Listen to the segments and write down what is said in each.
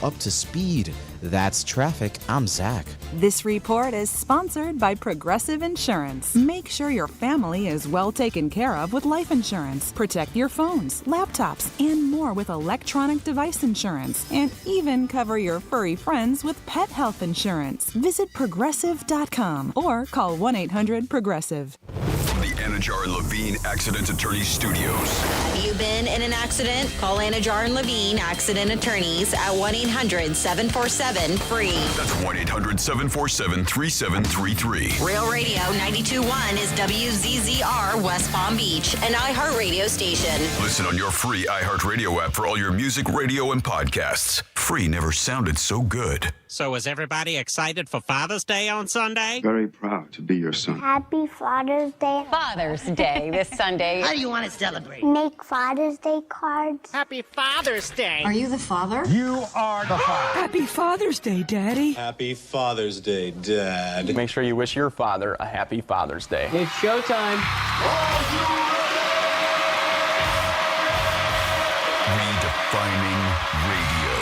up to speed. That's traffic. I'm Zach. This report is sponsored by Progressive Insurance. Make sure your family is well taken care of with life insurance. Protect your phones, laptops, and more with electronic device insurance. And even cover your furry friends with pet health insurance. Visit Progressive.com or call 1-800-PROGRESSIVE. From the Anajar and Levine Accident Attorney Studios. Have you been in an accident? Call Anajar and Levine Accident Attorneys at 1-800-747-FREE. That's 1-800-747-3733. Real Radio 92.1 is WZZR West Palm Beach, an iHeartRadio station. Listen on your free iHeartRadio app for all your music, radio, and podcasts. Free never sounded so good. So is everybody excited for Father's Day on Sunday? Very proud to be your son. Happy Father's Day. Father's Day this Sunday. How do you want to celebrate? Make Father's Day cards. Happy Father's Day. Are you the father? You are the father. Happy Father's Day, Daddy. Happy Father's Day, Dad. Make sure you wish your father a happy Father's Day. It's showtime. Redefining radio.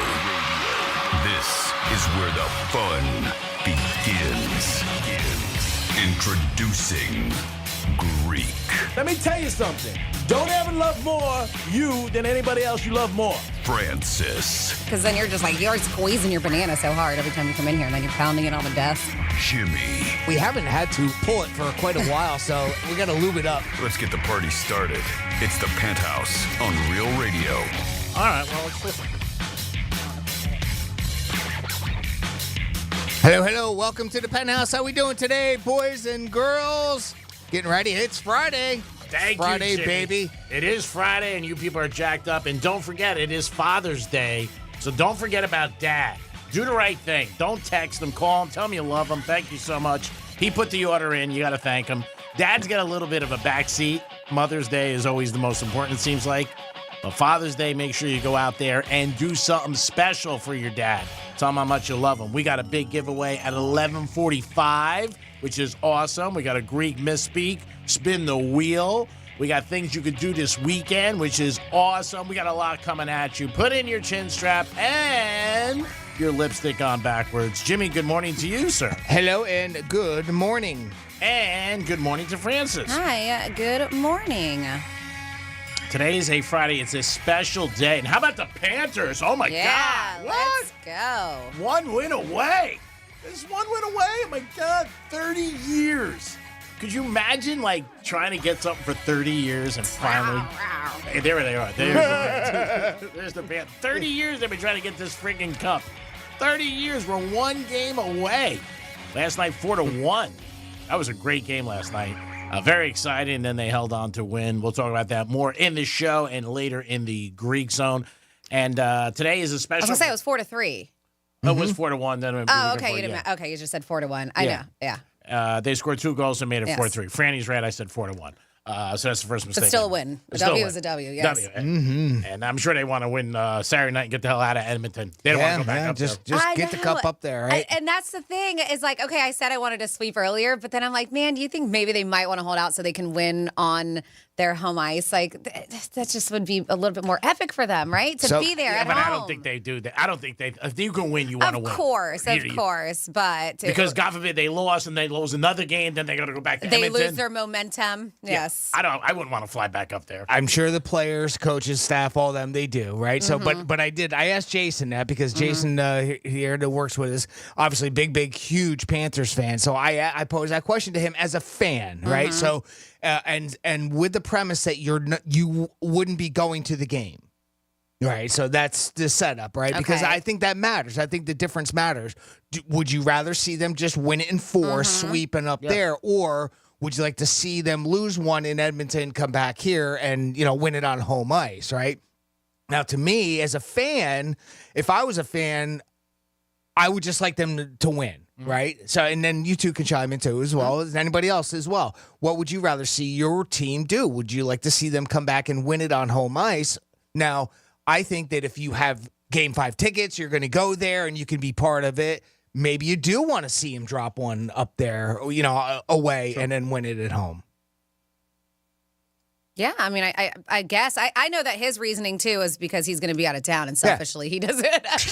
This is where the fun begins. Introducing Greek. Let me tell you something. Don't ever love more you than anybody else you love more. Francis. Because then you're just like, you're squeezing your banana so hard every time you come in here, and then you're pounding it on the desk. Jimmy. We haven't had to pull it for quite a while, so we got to lube it up. Let's get the party started. It's the Penthouse on Real Radio. All right, well, let's listen. Hello. Welcome to the Penthouse. How we doing today, boys and girls? Getting ready. It's Friday. Thank Friday, you, Jimmy. baby. It is Friday, and you people are jacked up. And don't forget, it is Father's Day, so don't forget about Dad. Do the right thing. Don't text him. Call him. Tell him you love him. Thank you so much. He put the order in. You got to thank him. Dad's got a little bit of a backseat. Mother's Day is always the most important, it seems like. But Father's Day, make sure you go out there and do something special for your dad. Tell him how much you love him. We got a big giveaway at 11:45, which is awesome. We got a Greek misspeak, spin the wheel. We got things you could do this weekend, which is awesome. We got a lot coming at you. Put in your chin strap and your lipstick on backwards. Jimmy, good morning to you, sir. Hello and good morning. And good morning to Francis. Hi, good morning. Today is a Friday. It's a special day. And how about the Panthers? Oh, my God. What? Let's go. One win away. It's one win away. Oh, my God. 30 years. Could you imagine, like, trying to get something for 30 years and finally... Hey, there they are. There's the Panthers. 30 years they've been trying to get this freaking cup. 30 years. We're one game away. Last night, 4-1. That was a great game last night. Very exciting, and then they held on to win. We'll talk about that more in the show and later in the Greek zone. And today is a special... I was going to say it was 4-3. Oh, it was 4-1. Then Okay, you just said 4-1. I know, yeah. They scored 2 goals and made it 4-3. Franny's right. I said 4-1. So that's the first mistake. But still a win. A W was a W, yes. W. And I'm sure they want to win Saturday night and get the hell out of Edmonton. They don't want to go back up just there. Just get the cup up there, right? And that's the thing is like, okay, I said I wanted to sweep earlier, but then I'm like, man, do you think maybe they might want to hold out so they can win on their home ice? Like, that just would be a little bit more epic for them, right? To be there at home. I don't think they do that. I don't think they... If you can win, you want to win. Of course, but... Because God forbid they lost and they lose another game, then they got to go back to They Edmonton. lose their momentum, yes. I wouldn't want to fly back up there. I'm sure the players, coaches, staff, all them, they do, right? So, but I asked Jason that because Jason here that works with us, obviously big, huge Panthers fan. So I posed that question to him as a fan, right? So, and with the premise that you wouldn't be going to the game. Right, so that's the setup, right? Okay. Because I think that matters. I think the difference matters. Would you rather see them just win it in 4, sweeping up there, or would you like to see them lose one in Edmonton, come back here, and win it on home ice, right? Now, to me, as a fan, if I was a fan, I would just like them to win. Right? So, and then you two can chime in too as well as anybody else as well. What would you rather see your team do? Would you like to see them come back and win it on home ice? Now, I think that if you have Game 5 tickets, you're going to go there and you can be part of it. Maybe you do want to see them drop one up there, away and then win it at home. Yeah, I mean, I guess. I know that his reasoning, too, is because he's going to be out of town, and selfishly, he doesn't.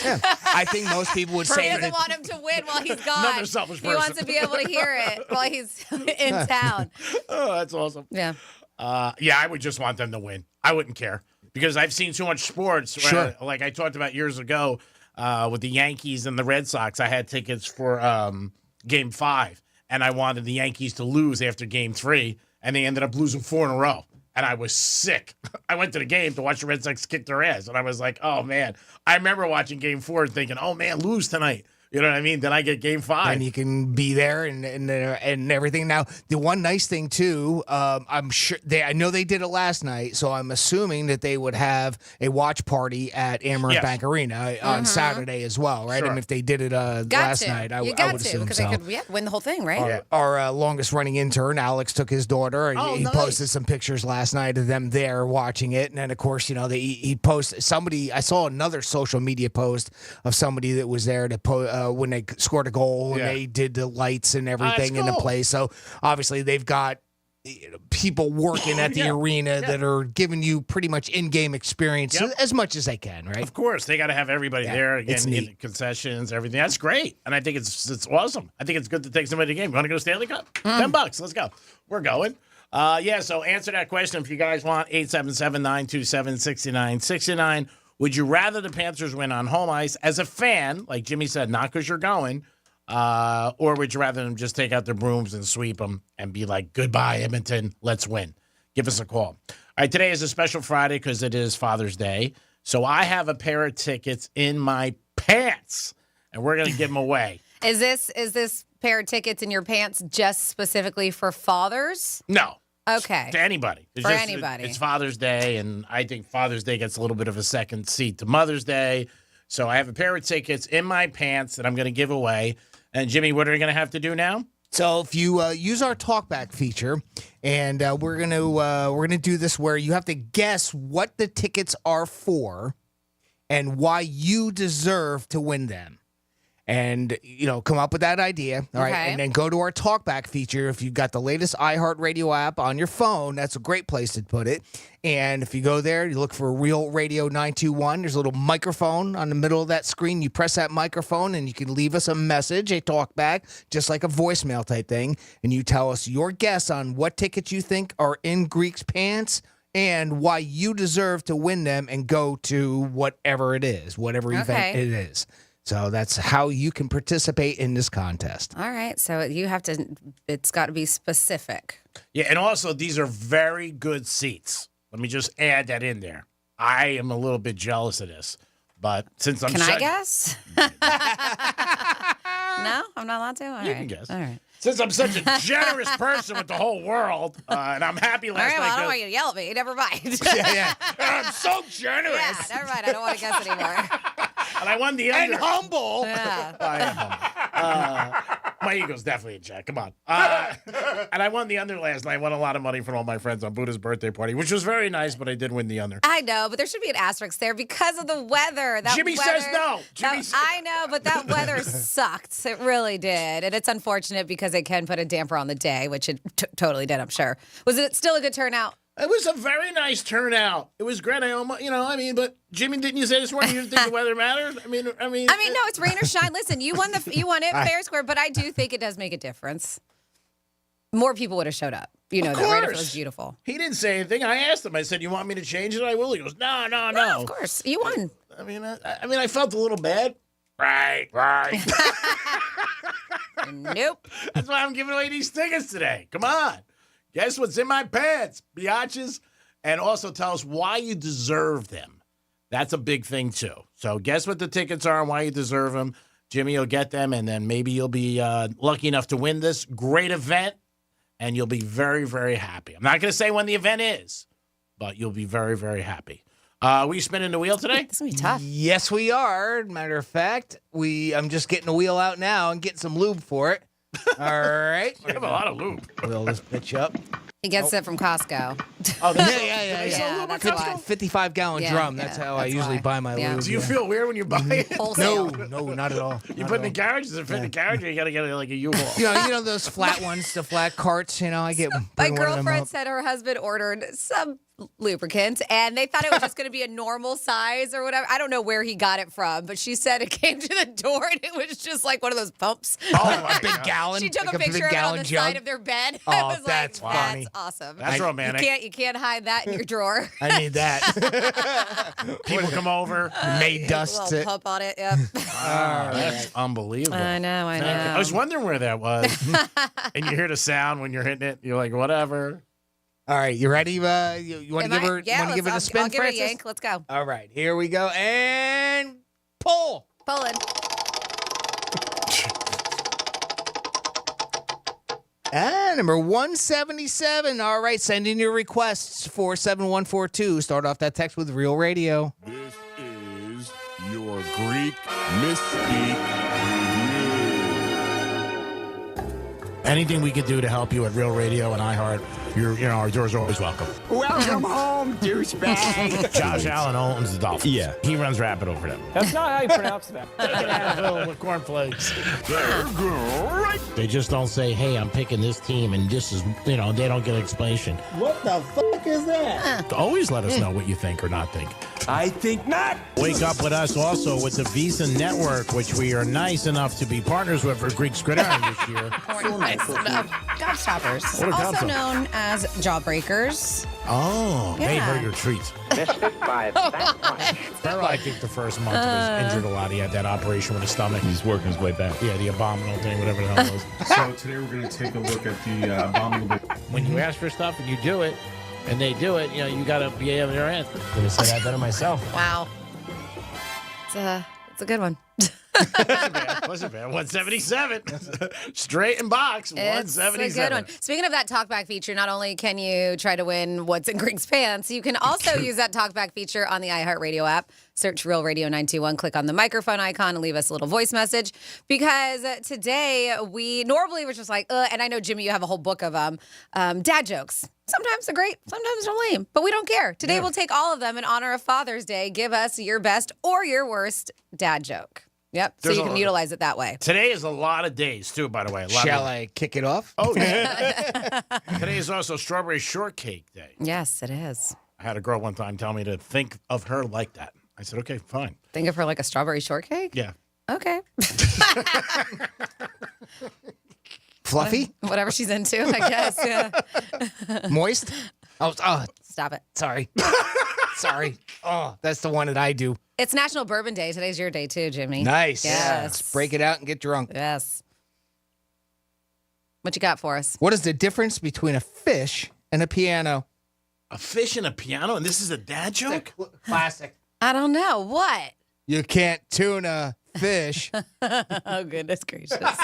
Yeah. I think most people would say he doesn't want him to win while he's gone. Another selfish person. He wants to be able to hear it while he's in town. Oh, that's awesome. Yeah. Yeah, I would just want them to win. I wouldn't care because I've seen too much sports. Where, like I talked about years ago with the Yankees and the Red Sox. I had tickets for Game 5, and I wanted the Yankees to lose after Game 3, and they ended up losing 4 in a row. And I was sick. I went to the game to watch the Red Sox kick their ass. And I was like, oh, man. I remember watching Game 4 and thinking, oh, man, lose tonight. You know what I mean? Then I get Game 5. And you can be there and everything. Now, the one nice thing, too, I'm sure I know they did it last night, so I'm assuming that they would have a watch party at Amaranth Bank Arena on Saturday as well, right? Sure. I mean, if they did it last night, I would assume because so. they could win the whole thing, right? Our longest-running intern, Alex, took his daughter. He nice. posted some pictures last night of them there watching it. And then, of course, he posted somebody. I saw another social media post of somebody that was there to when they scored a goal and they did the lights and everything in the place. So obviously they've got people working at the arena that are giving you pretty much in-game experience as much as they can, right? Of course, they got to have everybody there again, in concessions, everything. That's great, and I think it's awesome. I think it's good to take somebody to the game. You want to go to Stanley Cup? $10. Let's go. We're going. So answer that question if you guys want. 877-927-6969. Would you rather the Panthers win on home ice as a fan, like Jimmy said, not because you're going, or would you rather them just take out their brooms and sweep them and be like, goodbye, Edmonton, let's win? Give us a call. All right, today is a special Friday because it is Father's Day. So I have a pair of tickets in my pants, and we're going to give them away. Is this pair of tickets in your pants just specifically for fathers? No. Okay. To anybody. Anybody. It's Father's Day, and I think Father's Day gets a little bit of a second seat to Mother's Day. So I have a pair of tickets in my pants that I'm going to give away. And, Jimmy, what are we going to have to do now? So if you use our talkback feature, and we're gonna do this where you have to guess what the tickets are for and why you deserve to win them. And, come up with that idea, all right? And then go to our talkback feature. If you've got the latest iHeartRadio app on your phone, that's a great place to put it. And if you go there, you look for Real Radio 921. There's a little microphone on the middle of that screen. You press that microphone, and you can leave us a message, a talkback, just like a voicemail type thing. And you tell us your guess on what tickets you think are in Greek's pants and why you deserve to win them and go to whatever it is, whatever event it is. So that's how you can participate in this contest. All right. So it's got to be specific. Yeah, and also these are very good seats. Let me just add that in there. I am a little bit jealous of this, but since I'm... Can I guess? No? I'm not allowed to? All right. You can guess. All right. Since I'm such a generous person with the whole world, and I'm happy last night. All right, well, I don't want you to yell at me. Never mind. I'm so generous. Yeah, never mind. I don't want to guess anymore. And I won the under. And humble. Yeah. I am humble. My ego's definitely in check. Come on. And I won the under last night. I won a lot of money from all my friends on Buddha's birthday party, which was very nice, but I did win the under. I know, but there should be an asterisk there because of the weather. Jimmy says no. I know, but that weather sucked. It really did. And it's unfortunate because it can put a damper on the day, which it totally did, I'm sure. Was it still a good turnout? It was a very nice turnout. It was great. But Jimmy, didn't you say this morning you didn't think the weather mattered? I mean, no, it's rain or shine. Listen, you won it fair and square, but I do think it does make a difference. More people would have showed up. You know that, right? If it was beautiful. He didn't say anything. I asked him. I said, "You want me to change it? I will." He goes, "No." No, of course, you won. I felt a little bad. Right. Nope. That's why I'm giving away these tickets today. Come on. Guess what's in my pants, biatches? And also tell us why you deserve them. That's a big thing, too. So guess what the tickets are and why you deserve them. Jimmy will get them, and then maybe you'll be lucky enough to win this great event, and you'll be very, very happy. I'm not going to say when the event is, but you'll be very, very happy. We spinning the wheel today? This is going to be tough. Yes, we are. Matter of fact, I'm just getting the wheel out now and getting some lube for it. All right. You have a lot of lube. Wheel this bitch up. He gets it from Costco. Oh, Yeah, that's why. 55-gallon Yeah, drum. yeah, That's how I that's usually why. buy my Yeah. lube. Do you feel weird when you buy it? Wholesale. No, not at all. You put in the garage? Does it fit in the garage, or you got to get it like a U-Haul? You know those flat ones, the flat carts. I get. My bring one of them girlfriend up. said her husband ordered some lubricant, and they thought it was just going to be a normal size or whatever. I don't know where he got it from, but she said it came to the door, and it was just like one of those pumps. Oh, big gallon. She took like a picture big of it on gallon the jug. side of their bed. Oh, I was that's like, funny. that's awesome. That's romantic. You can't hide that in your drawer. I need that. People come over. Made A dust. little pump on it. Yep. That's unbelievable. I know. I was wondering where that was. And you hear the sound when you're hitting it. You're like, whatever. All right, you ready? You want to give her? Yeah, want to give it a spin, I'll give her a Francis? yank. Let's go. All right, here we go, and pull. Pulling. Number 177. All right, send in your requests for 7142. Start off that text with Real Radio. This is your Greek Misspeak Review. Anything we could do to help you at Real Radio and iHeart, our doors are always welcome. Welcome home, douchebag. Josh Allen owns the Dolphins. Yeah. He runs Rapido for them. That's not how you pronounce that. With cornflakes. They just don't say, hey, I'm picking this team, and this is, they don't get explanation. What the fuck is that? Always let us know what you think or not think. I think not. Wake up with us also with the Visa Network, which we are nice enough to be partners with for Greek Gridiron this year. Gobstoppers. What are Also gobstoppers? known as jawbreakers. Oh, Yeah. made her your treats. Farrell, I think the first month was injured a lot. He had that operation with his stomach. He's working his way back. Yeah, the abominable thing, whatever the hell it was. So today we're going to take a look at the abominable. When you ask for stuff and you do it, and they do it, you got to be able to answer. I'm going to say that better myself. Wow. It's a good one. Wasn't bad. 177. Straight in box. It's 177. a good one. Speaking of that talkback feature, not only can you try to win what's in Greg's pants, you can also use that talkback feature on the iHeartRadio app. Search Real Radio 921, click on the microphone icon, and leave us a little voice message. Because today we normally was just like, and I know, Jimmy, you have a whole book of them, dad jokes. Sometimes they're great, sometimes they're lame, but we don't care. Today we'll take all of them in honor of Father's Day. Give us your best or your worst dad joke. Yep, so you can utilize it that way. Today is a lot of days, too, by the way. Shall I kick it off? Oh, yeah. Today is also Strawberry Shortcake Day. Yes, it is. I had a girl one time tell me to think of her like that. I said, okay, fine. Think of her like a strawberry shortcake? Yeah. Okay. Fluffy? Whatever she's into, I guess. Yeah. Moist? Oh, Stop it. sorry. Sorry. Oh, that's the one that I do. It's National Bourbon Day. Today's your day, too, Jimmy. Nice. Yes. Let's break it out and get drunk. Yes. What you got for us? What is the difference between a fish and a piano? A fish and a piano, and this is a dad joke? Classic. I don't know. What? You can't tune a fish. Oh, goodness gracious. That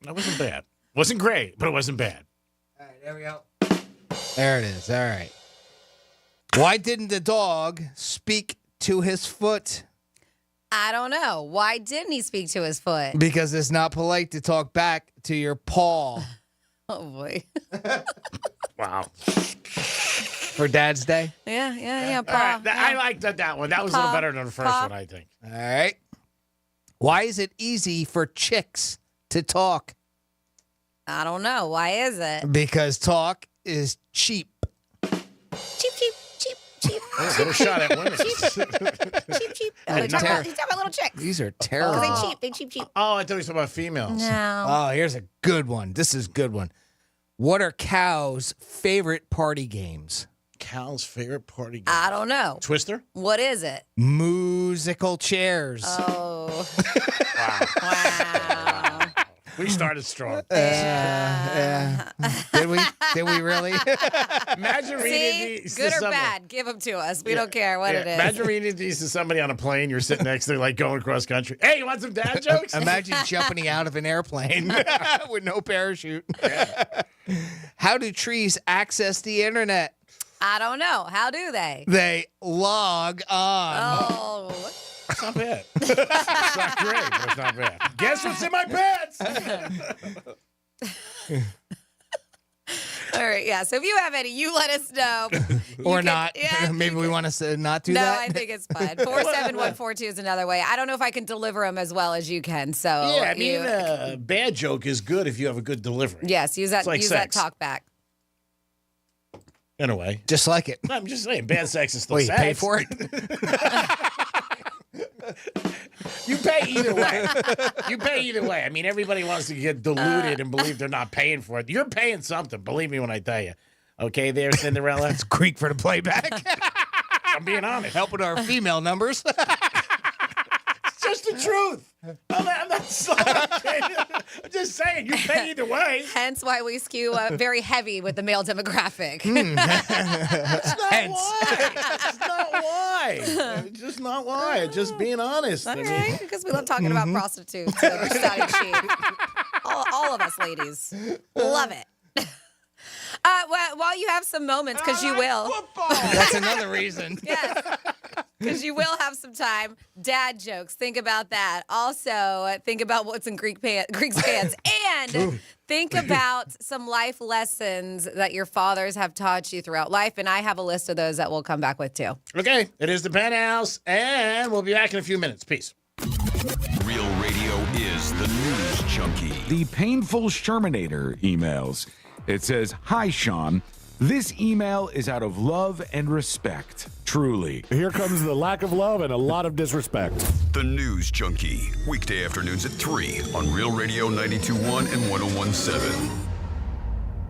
wasn't bad. Wasn't great, but it wasn't bad. All right, there we go. There it is. All right. Why didn't the dog speak to his foot? I don't know. Why didn't he speak to his foot? Because it's not polite to talk back to your paw. Oh, boy. Wow. For Dad's Day? Yeah. All right, I liked that one. That was a little better than the first one, I think. All right. Why is it easy for chicks to talk? I don't know. Why is it? Because talk is cheap. Cheap. A little shot at women. Cheap. Oh, he's talking about little chicks. These are terrible. They cheap. Oh, I thought you were talking about females. No. Oh, here's a good one. This is a good one. What are cows' favorite party games? Cal's favorite party game. I don't know. Twister? What is it? Musical chairs. Oh. Wow. We started strong. Yeah. Did we? Did we really? Imagine reading these good to or somebody. bad, give them to us. We don't care what it is. Imagine reading these to somebody on a plane. You're sitting next to, like, going across country. Hey, you want some dad jokes? Imagine jumping out of an airplane with no parachute. How do trees access the internet? I don't know. How do they? They log on. Oh. It's not bad. It's not great, but it's not bad. Guess what's in my pants? All right, yeah. So if you have any, you let us know. Or not. Yeah, maybe we want to not do that. No, I think it's fine. 47142 is another way. I don't know if I can deliver them as well as you can. So yeah, I mean, a bad joke is good if you have a good delivery. Yes, use that. Like use sex. that talk back. In a way, just like it. I'm just saying, bad sex is still Wait, sex. you pay for it? You pay either way. You pay either way. I mean, everybody wants to get deluded and believe they're not paying for it. You're paying something. Believe me when I tell you. Okay, there, Cinderella. It's Greek for the playback. I'm being honest. Helping our female numbers. It's just the truth. I'm just saying, you pay either way. Hence why we skew very heavy with the male demographic. That's not why. That's not why. It's just not why. Just being honest. All right, because we love talking about prostitutes and starting sheep. All of us ladies love it. While you have some moments, because you will. That's another reason. Yes, because you will have some time. Dad jokes. Think about that. Also, think about what's in Greek's pants. And think about some life lessons that your fathers have taught you throughout life. And I have a list of those that we'll come back with, too. Okay, it is the Penthouse, and we'll be back in a few minutes. Peace. Real Radio is the news junkie. The painful Shermanator emails. It says, "Hi, Sean. This email is out of love and respect. Truly." Here comes the lack of love and a lot of disrespect. The News Junkie. Weekday afternoons at 3 on Real Radio 92.1 and 101.7.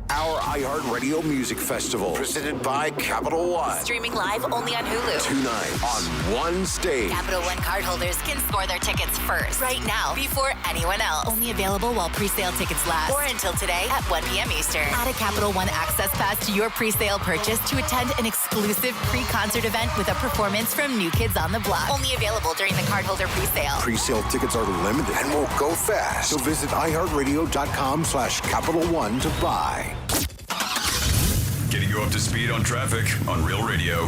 Our iHeartRadio Music Festival, presented by Capital One. Streaming live only on Hulu. 2 nights on one stage. Capital One cardholders can score their tickets first, right now, before anyone else. Only available while pre-sale tickets last, or until today at 1 p.m. Eastern. Add a Capital One Access Pass to your pre-sale purchase to attend an exclusive pre-concert event with a performance from New Kids on the Block. Only available during the cardholder pre-sale. Pre-sale tickets are limited and will go fast. So visit iHeartRadio.com/Capital One to buy. Getting you up to speed on traffic on Real Radio.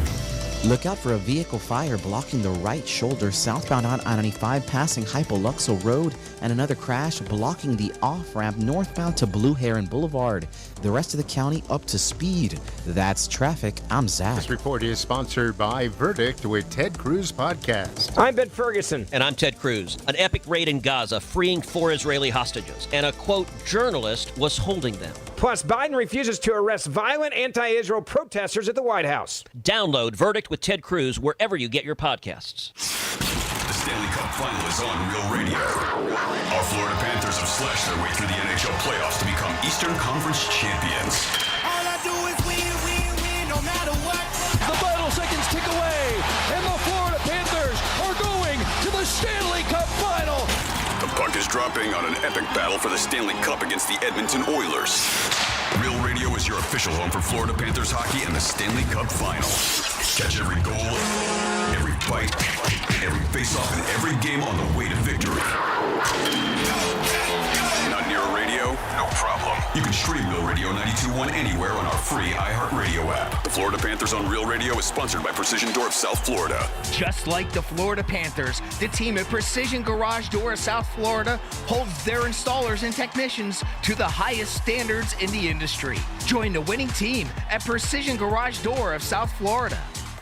Look out for a vehicle fire blocking the right shoulder southbound on I-95 passing Hypoluxo Road, and another crash blocking the off-ramp northbound to Blue Heron Boulevard. The rest of the county up to speed. That's traffic. I'm Zach. This report is sponsored by Verdict with Ted Cruz Podcast. I'm Ben Ferguson. And I'm Ted Cruz. An epic raid in Gaza freeing 4 Israeli hostages, and a, quote, journalist was holding them. Plus, Biden refuses to arrest violent anti-Israel protesters at the White House. Download Verdict with Ted Cruz wherever you get your podcasts. The Stanley Cup final is on Real Radio. Our Florida Panthers have slashed their way through the NHL playoffs to become Eastern Conference champions. All I do is win, no matter what. The final seconds tick away, and the Florida Panthers are going to the Stanley Cup final. The puck is dropping on an epic battle for the Stanley Cup against the Edmonton Oilers. Real Radio is your official home for Florida Panthers hockey and the Stanley Cup final. Catch every goal, every fight, every face-off, and every game on the way to victory. Not near a radio? No problem. You can stream Real Radio 92.1 anywhere on our free iHeartRadio app. The Florida Panthers on Real Radio is sponsored by Precision Door of South Florida. Just like the Florida Panthers, the team at Precision Garage Door of South Florida holds their installers and technicians to the highest standards in the industry. Join the winning team at Precision Garage Door of South Florida.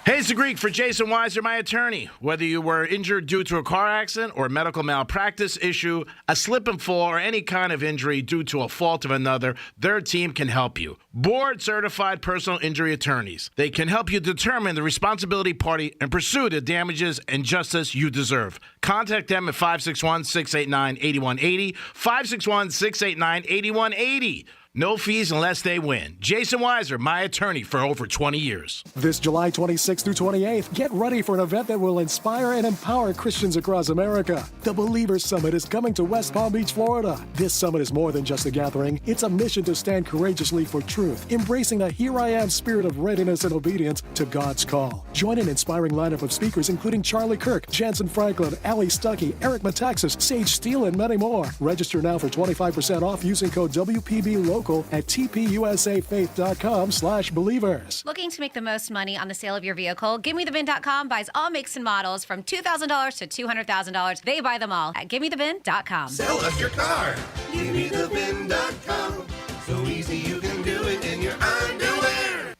Hey, it's the Greek for Jason Weiser, my attorney. Whether you were injured due to a car accident or a medical malpractice issue, a slip and fall, or any kind of injury due to a fault of another, their team can help you. Board-certified personal injury attorneys. They can help you determine the responsibility party and pursue the damages and justice you deserve. Contact them at 561-689-8180, 561-689-8180. No fees unless they win. Jason Weiser, my attorney for over 20 years. This July 26th through 28th, get ready for an event that will inspire and empower Christians across America. The Believers Summit is coming to West Palm Beach, Florida. This summit is more than just a gathering. It's a mission to stand courageously for truth, embracing a here I am spirit of readiness and obedience to God's call. Join an inspiring lineup of speakers including Charlie Kirk, Jansen Franklin, Ali Stuckey, Eric Metaxas, Sage Steele, and many more. Register now for 25% off using code WPBLOCAL at tpusafaith.com/believers. Looking to make the most money on the sale of your vehicle? GiveMeTheVin.com buys all makes and models from $2,000 to $200,000. They buy them all at GiveMeTheVin.com. Sell us your car. GiveMeTheVin.com. So easy you can do it in your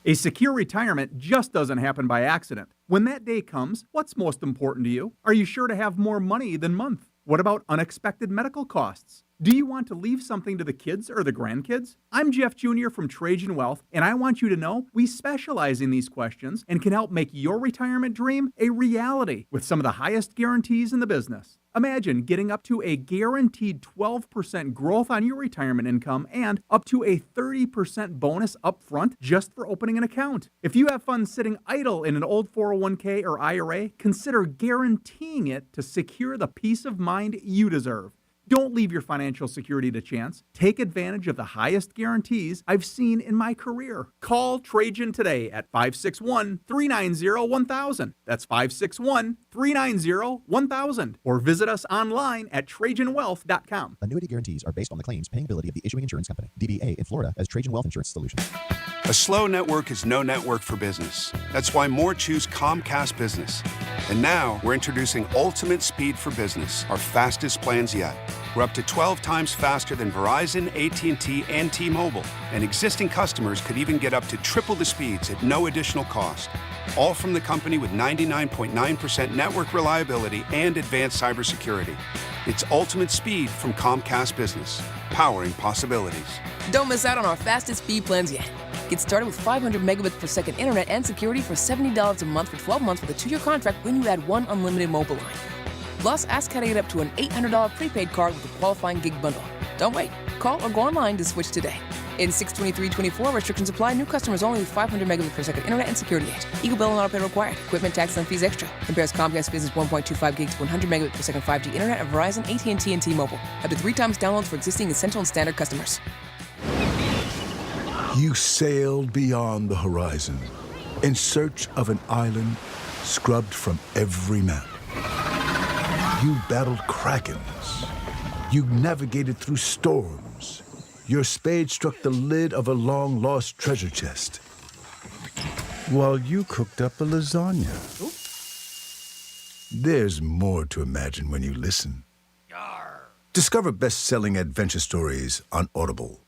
A secure retirement just doesn't happen by accident. When that day comes, what's most important to you? Are you sure to have more money than month? What about unexpected medical costs? Do you want to leave something to the kids or the grandkids? I'm Jeff Jr. from Trajan Wealth, and I want you to know we specialize in these questions and can help make your retirement dream a reality with some of the highest guarantees in the business. Imagine getting up to a guaranteed 12% growth on your retirement income and up to a 30% bonus up front just for opening an account. If you have funds sitting idle in an old 401k or IRA, consider guaranteeing it to secure the peace of mind you deserve. Don't leave your financial security to chance. Take advantage of the highest guarantees I've seen in my career. Call Trajan today at 561-390-1000. That's 561-390-1000. Or visit us online at TrajanWealth.com. Annuity guarantees are based on the claims paying ability of the issuing insurance company. DBA in Florida as Trajan Wealth Insurance Solutions. A slow network is no network for business. That's why more choose Comcast Business. And now we're introducing Ultimate Speed for Business, our fastest plans yet. We're up to 12 times faster than Verizon, AT&T, and T-Mobile. And existing customers could even get up to triple the speeds at no additional cost. All from the company with 99.9% network reliability and advanced cybersecurity. It's Ultimate Speed from Comcast Business, powering possibilities. Don't miss out on our fastest speed plans yet. Get started with 500 megabits per second internet and security for $70 a month for 12 months with a 2-year contract when you add one unlimited mobile line. Plus, ask how to get up to an $800 prepaid card with a qualifying gig bundle. Don't wait. Call or go online to switch today. In 62324, restrictions apply. New customers only with 500 megabits per second internet and security edge. Eagle bill and auto pay required. Equipment, tax, and fees extra. Compares Comcast Business 1.25 gigs to 100 megabits per second 5G internet at Verizon, AT&T, and T-Mobile. Up to 3 times downloads for existing essential and standard customers. You sailed beyond the horizon in search of an island scrubbed from every map. You battled krakens. You navigated through storms. Your spade struck the lid of a long-lost treasure chest, while you cooked up a lasagna. There's more to imagine when you listen. Discover best-selling adventure stories on Audible.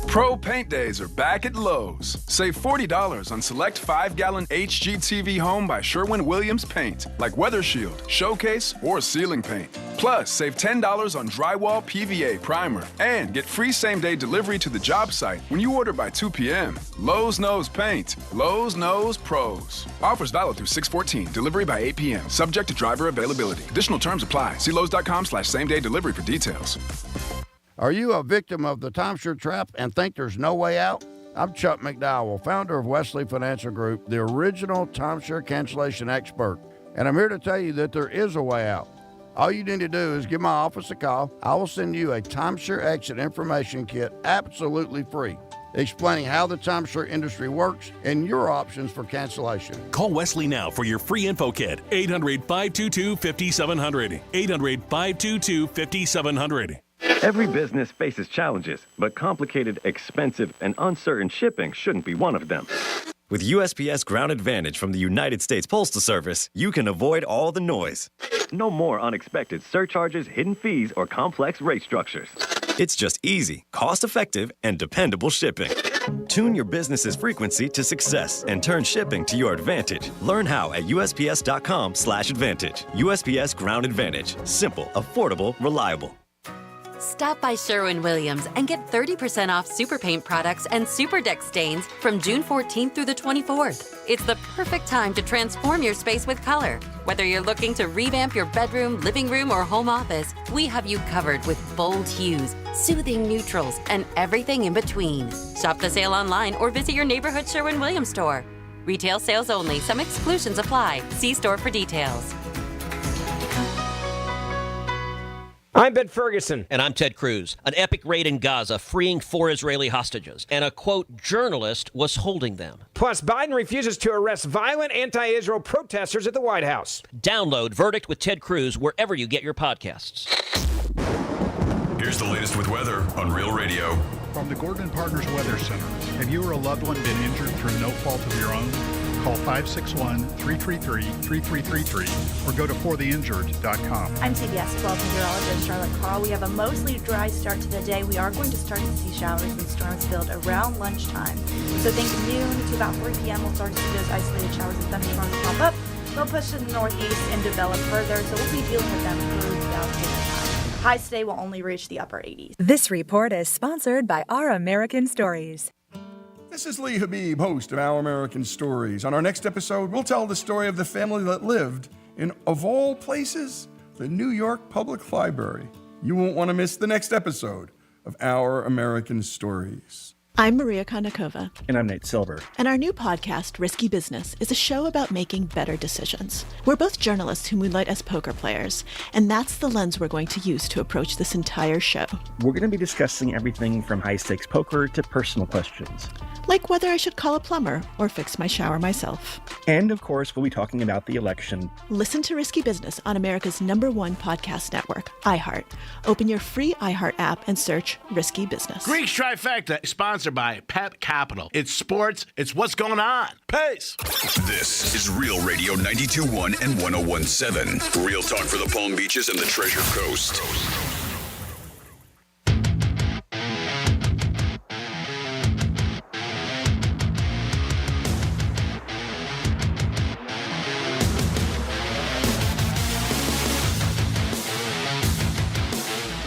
Pro Paint Days are back at Lowe's. Save $40 on select 5-gallon HGTV Home by Sherwin-Williams paint, like Weather Shield, Showcase, or ceiling paint. Plus, save $10 on drywall PVA primer and get free same-day delivery to the job site when you order by 2 p.m. Lowe's knows paint. Lowe's knows pros. Offers valid through 6/14. Delivery by 8 p.m. Subject to driver availability. Additional terms apply. See Lowe's.com/same-day delivery for details. Are you a victim of the timeshare trap and think there's no way out? I'm Chuck McDowell, founder of Wesley Financial Group, the original timeshare cancellation expert. And I'm here to tell you that there is a way out. All you need to do is give my office a call. I will send you a timeshare exit information kit absolutely free, explaining how the timeshare industry works and your options for cancellation. Call Wesley now for your free info kit. 800-522-5700. 800-522-5700. Every business faces challenges, but complicated, expensive, and uncertain shipping shouldn't be one of them. With USPS Ground Advantage from the United States Postal Service, you can avoid all the noise. No more unexpected surcharges, hidden fees, or complex rate structures. It's just easy, cost-effective, and dependable shipping. Tune your business's frequency to success and turn shipping to your advantage. Learn how at USPS.com/advantage. USPS Ground Advantage. Simple, affordable, reliable. Stop by Sherwin-Williams and get 30% off Super Paint products and Super Deck stains from June 14th through the 24th. It's the perfect time to transform your space with color. Whether you're looking to revamp your bedroom, living room, or home office, we have you covered with bold hues, soothing neutrals, and everything in between. Shop the sale online or visit your neighborhood Sherwin-Williams store. Retail sales only. Some exclusions apply. See store for details. I'm Ben Ferguson. And I'm Ted Cruz. An epic raid in Gaza, freeing 4 Israeli hostages. And a, quote, journalist was holding them. Plus, Biden refuses to arrest violent anti-Israel protesters at the White House. Download Verdict with Ted Cruz wherever you get your podcasts. Here's the latest with weather on Real Radio. From the Gordon & Partners Weather Center. Have you or a loved one been injured through no fault of your own? Call 561-333-3333 or go to fortheinjured.com. I'm CBS 12 meteorologist Charlotte Carl. We have a mostly dry start to the day. We are going to start to see showers and storms build around lunchtime. So think noon to about 3 p.m. we'll start to see those isolated showers and thunderstorms pop up. They'll push to the northeast and develop further, so we'll be dealing with them throughout the time. Highs today will only reach the upper 80s. This report is sponsored by Our American Stories. This is Lee Habib, host of Our American Stories. On our next episode, we'll tell the story of the family that lived in, of all places, the New York Public Library. You won't want to miss the next episode of Our American Stories. I'm Maria Kondakova. And I'm Nate Silver. And our new podcast, Risky Business, is a show about making better decisions. We're both journalists who moonlight as poker players, and that's the lens we're going to use to approach this entire show. We're going to be discussing everything from high-stakes poker to personal questions. Like whether I should call a plumber or fix my shower myself. And, of course, we'll be talking about the election. Listen to Risky Business on America's #1 podcast network, iHeart. Open your free iHeart app and search Risky Business. Greeks Trifecta, sponsored by Pep Capital. It's sports. It's what's going on. Peace. This is Real Radio 92.1 and 101.7. Real talk for the Palm Beaches and the Treasure Coast.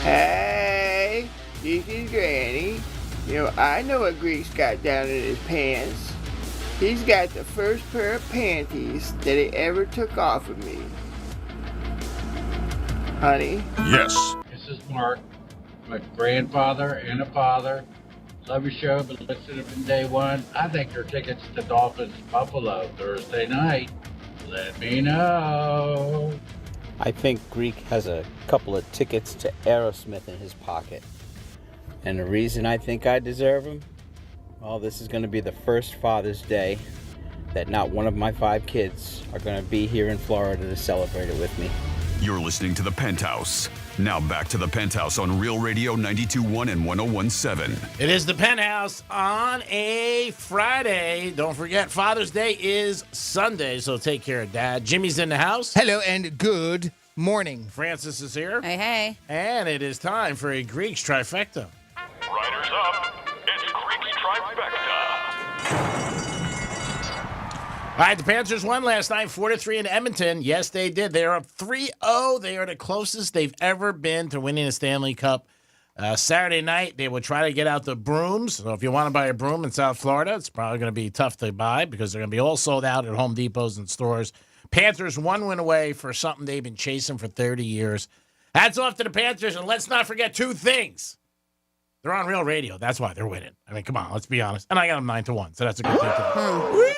Hey, this is Granny. I know what Greek's got down in his pants. He's got the first pair of panties that he ever took off of me. Honey? Yes. This is Mark, my grandfather and a father. Love your show, but listen from day one. I think there are tickets to Dolphins Buffalo Thursday night. Let me know. I think Greek has a couple of tickets to Aerosmith in his pocket. And the reason I think I deserve them? Well, this is going to be the first Father's Day that not one of my 5 kids are going to be here in Florida to celebrate it with me. You're listening to The Penthouse. Now back to The Penthouse on Real Radio 92.1 and 101.7. It is The Penthouse on a Friday. Don't forget, Father's Day is Sunday, so take care of Dad. Jimmy's in the house. Hello and good morning. Francis is here. Hey, hey. And it is time for a Greeks Trifecta. Riders up. It's Greeks Trifecta. All right, the Panthers won last night, 4-3 in Edmonton. Yes, they did. They are up 3-0. They are the closest they've ever been to winning a Stanley Cup. Saturday night, they will try to get out the brooms. So if you want to buy a broom in South Florida, it's probably going to be tough to buy because they're going to be all sold out at Home Depots and stores. Panthers 1 win away for something they've been chasing for 30 years. Hats off to the Panthers, and let's not forget 2 things. They're on Real Radio. That's why they're winning. I mean, come on, let's be honest. And I got them 9-1, so that's a good thing. Woo!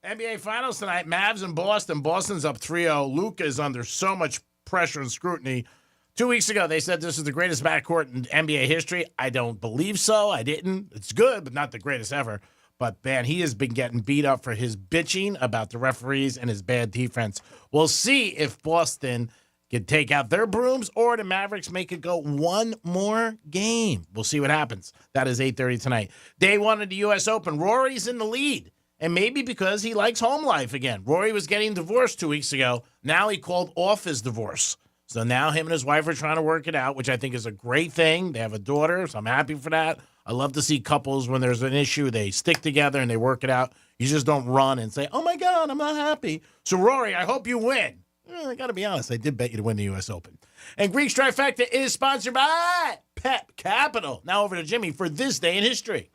NBA Finals tonight, Mavs in Boston. Boston's up 3-0. Luka is under so much pressure and scrutiny. 2 weeks ago, they said this is the greatest backcourt in NBA history. I don't believe so. I didn't. It's good, but not the greatest ever. But, man, he has been getting beat up for his bitching about the referees and his bad defense. We'll see if Boston can take out their brooms or the Mavericks make it go one more game. We'll see what happens. That is 8:30 tonight. Day 1 of the U.S. Open. Rory's in the lead, and maybe because he likes home life again. Rory was getting divorced 2 weeks ago. Now he called off his divorce. So now him and his wife are trying to work it out, which I think is a great thing. They have a daughter, so I'm happy for that. I love to see couples, when there's an issue, they stick together and they work it out. You just don't run and say, oh, my God, I'm not happy. So, Rory, I hope you win. I got to be honest, I did bet you to win the U.S. Open. And Greeks Trifecta is sponsored by Pep Capital. Now over to Jimmy for this day in history.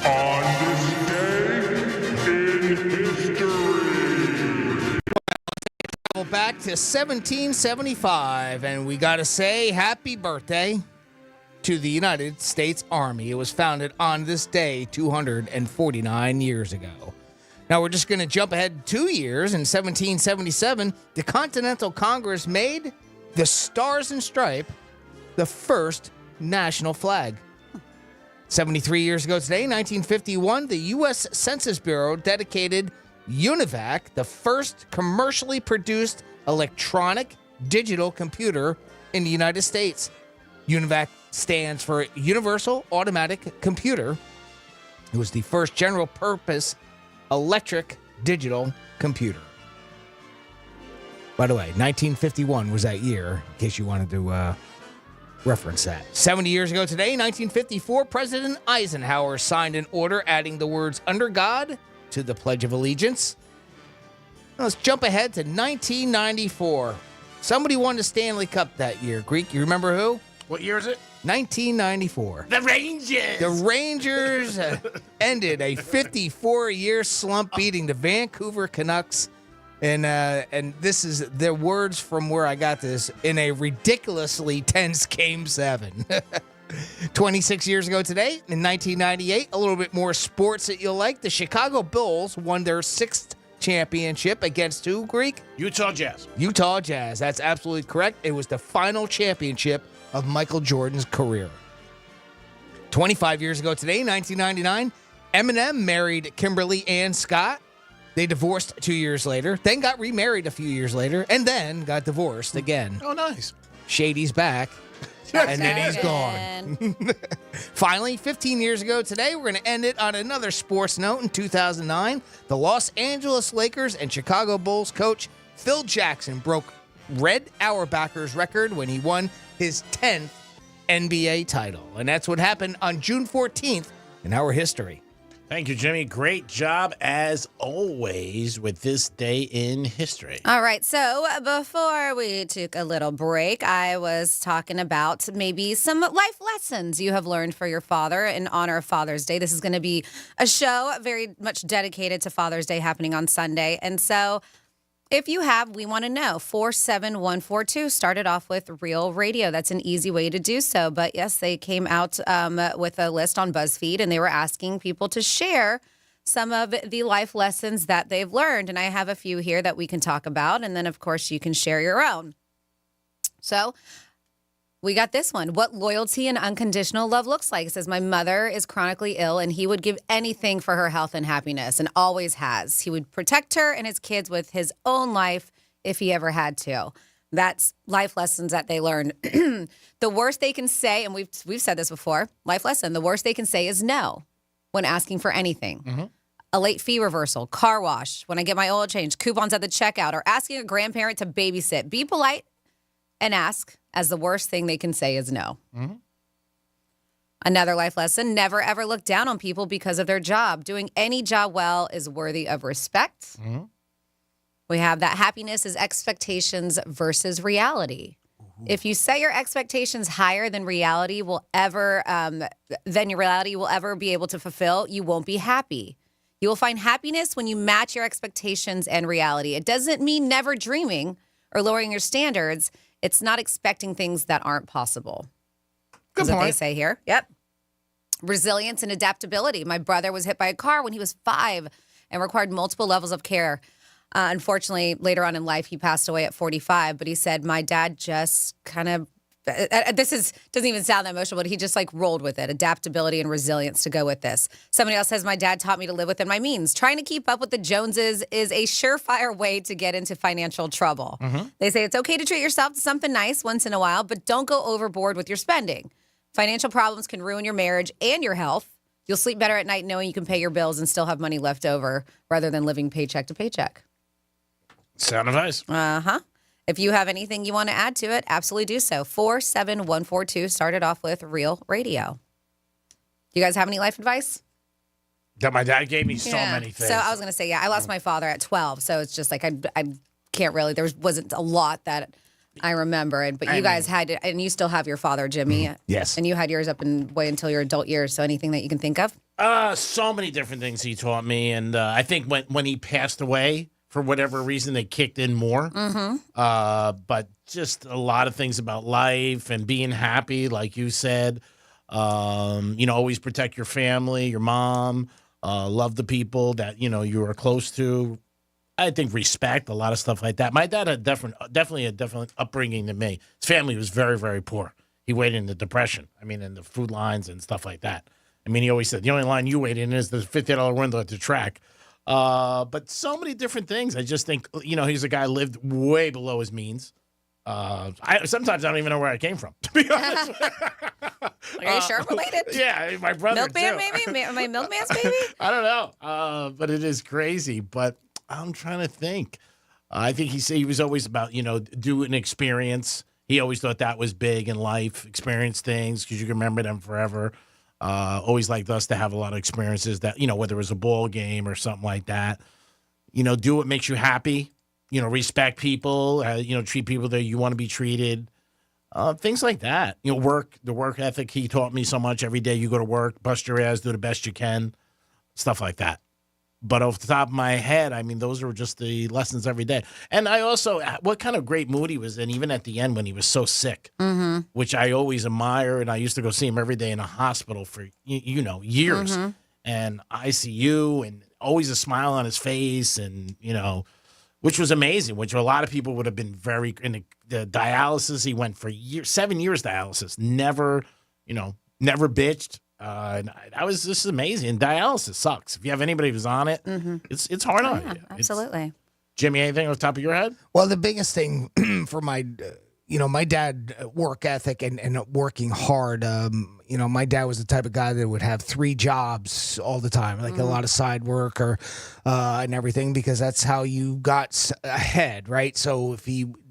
On this day in history. Travel back to 1775, and we got to say happy birthday to the United States Army. It was founded on this day 249 years ago. Now, we're just going to jump ahead 2 years. In 1777, the Continental Congress made the Stars and Stripe the first national flag. 73 years ago today, 1951, the U.S. Census Bureau dedicated UNIVAC, the first commercially produced electronic digital computer in the United States. UNIVAC stands for Universal Automatic Computer. It was the first general-purpose electric digital computer. By the way, 1951 was that year, in case you wanted to reference that. 70 years ago today, 1954, President Eisenhower signed an order adding the words "under God" to the Pledge of Allegiance. Now let's jump ahead to 1994. Somebody won the Stanley Cup that year. Greek, you remember who? What year is it? 1994. The Rangers. The Rangers ended a 54-year slump, beating the Vancouver Canucks. And this is their words from where I got this, in a ridiculously tense Game 7. 26 years ago today, in 1998, a little bit more sports that you'll like. The Chicago Bulls won their 6th championship against who, Greek? Utah Jazz. Utah Jazz. That's absolutely correct. It was the final championship of Michael Jordan's career. 25 years ago today, 1999, Eminem married Kimberly Ann Scott. They divorced 2 years later, then got remarried a few years later, and then got divorced again. Oh, nice. Shady's back, and then he's gone. Finally, 15 years ago today, we're going to end it on another sports note. In 2009, the Los Angeles Lakers and Chicago Bulls coach Phil Jackson broke Red Auerbach's record when he won his 10th NBA title. And that's what happened on June 14th in our history. Thank you, Jimmy. Great job, as always, with this day in history. All right. So before we took a little break, I was talking about maybe some life lessons you have learned for your father in honor of Father's Day. This is going to be a show very much dedicated to Father's Day happening on Sunday. And so if you have, we want to know. 47142 started off with Real Radio. That's an easy way to do so. But yes, they came out with a list on BuzzFeed, and they were asking people to share some of the life lessons that they've learned. And I have a few here that we can talk about. And then, of course, you can share your own. So we got this one. What loyalty and unconditional love looks like. It says, my mother is chronically ill, and he would give anything for her health and happiness, and always has. He would protect her and his kids with his own life if he ever had to. That's life lessons that they learn. The worst they can say, and we've said this before, life lesson, the worst they can say is no when asking for anything. Mm-hmm. A late fee reversal, car wash, when I get my oil changed, coupons at the checkout, or asking a grandparent to babysit. Be polite and ask, as the worst thing they can say is no. Mm-hmm. Another life lesson, never ever look down on people because of their job. Doing any job well is worthy of respect. Mm-hmm. We have that happiness is expectations versus reality. Ooh. If you set your expectations higher than reality will ever, be able to fulfill, you won't be happy. You will find happiness when you match your expectations and reality. It doesn't mean never dreaming or lowering your standards. It's not expecting things that aren't possible. Good point. That's what they say here. Yep. Resilience and adaptability. My brother was hit by a car when he was 5 and required multiple levels of care. Unfortunately, later on in life, he passed away at 45. But he said, my dad just kind of, doesn't even sound that emotional, but he just rolled with it. Adaptability and resilience to go with this. Somebody else says, my dad taught me to live within my means. Trying to keep up with the Joneses is a surefire way to get into financial trouble. Mm-hmm. They say it's okay to treat yourself to something nice once in a while, but don't go overboard with your spending. Financial problems can ruin your marriage and your health. You'll sleep better at night knowing you can pay your bills and still have money left over rather than living paycheck to paycheck. Sound advice. Uh-huh. If you have anything you want to add to it, absolutely do so. 47142 started off with Real Radio. You guys have any life advice? That my dad gave me so many things. So I was going to say, I lost my father at 12. So it's just I can't really, there wasn't a lot that I remember. But you guys had it, and you still have your father, Jimmy. Yes. And you had yours up and way until your adult years. So anything that you can think of? So many different things he taught me. And I think when he passed away, for whatever reason, they kicked in more. Mm-hmm. But just a lot of things about life and being happy, like you said. Always protect your family, your mom, love the people that, you are close to. I think respect, a lot of stuff like that. My dad had definitely a different upbringing than me. His family was very, very poor. He waited in the Depression. in the food lines and stuff like that. He always said, the only line you wait in is the $50 window at the track. But so many different things. I just think, he's a guy who lived way below his means. Sometimes I don't even know where I came from, to be honest. Are you sure related? Yeah, my brother Milkman, too. maybe? My milkman's baby? I don't know, but it is crazy. But I'm trying to think. I think he was always about, do an experience. He always thought that was big in life, experience things, because you can remember them forever. Always liked us to have a lot of experiences that, whether it was a ball game or something like that. Do what makes you happy. Respect people, treat people that you want to be treated. Things like that. The work ethic he taught me so much. Every day you go to work, bust your ass, do the best you can, stuff like that. But off the top of my head, I mean, those were just the lessons every day. And I also, what kind of great mood he was in, even at the end when he was so sick, which I always admire. And I used to go see him every day in a hospital for, years. And ICU, and always a smile on his face, and, which was amazing, which a lot of people would have been in the dialysis. He went for 7 years dialysis, never bitched. And this is amazing. And dialysis sucks. If you have anybody who's on it, it's hard on you. Absolutely. Jimmy, anything off the top of your head? Well, the biggest thing for my dad work ethic and working hard. My dad was the type of guy that would have 3 jobs all the time, like a lot of side work and everything, because that's how you got ahead, right? So if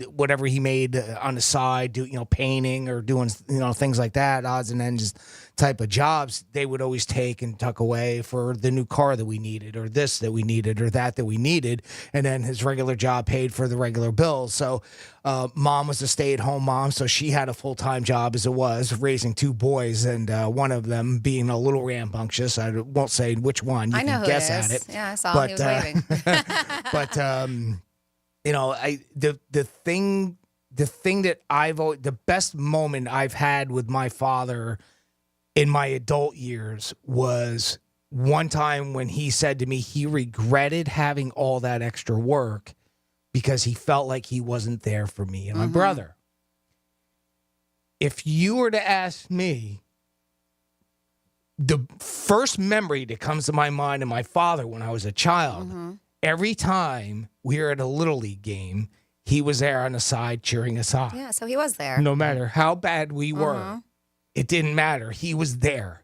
whatever he made on the side, painting or doing, things like that, odds and ends type of jobs, they would always take and tuck away for the new car that we needed, or this that we needed, or that we needed. And then his regular job paid for the regular bills. So mom was a stay-at-home mom, so she had a full-time job as it was, raising 2 boys, and one of them being a little rambunctious. I won't say which one. You I know can who guess it is. at it. Yeah, I saw him. He was waving. The thing that the best moment I've had with my father in my adult years was one time when he said to me he regretted having all that extra work because he felt like he wasn't there for me and my brother. If you were to ask me, the first memory that comes to my mind of my father when I was a child, every time we were at a Little League game, he was there on the side cheering us on. Yeah, so he was there. No matter how bad we were, it didn't matter. He was there.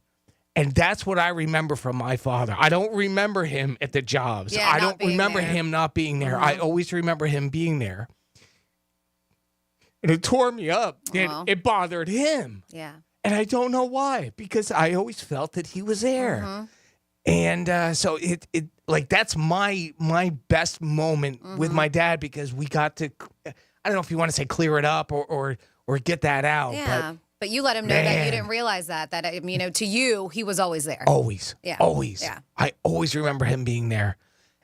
And that's what I remember from my father. I don't remember him at the jobs. Yeah, I don't remember him not being there. I always remember him being there. And it tore me up. It bothered him. Yeah. And I don't know why, because I always felt that he was there. And so it that's my best moment with my dad, because we got to, I don't know if you want to say clear it up or get that out. Yeah. But you let him know that you didn't realize that to you, he was always there. Always. Yeah. Always. Yeah. I always remember him being there.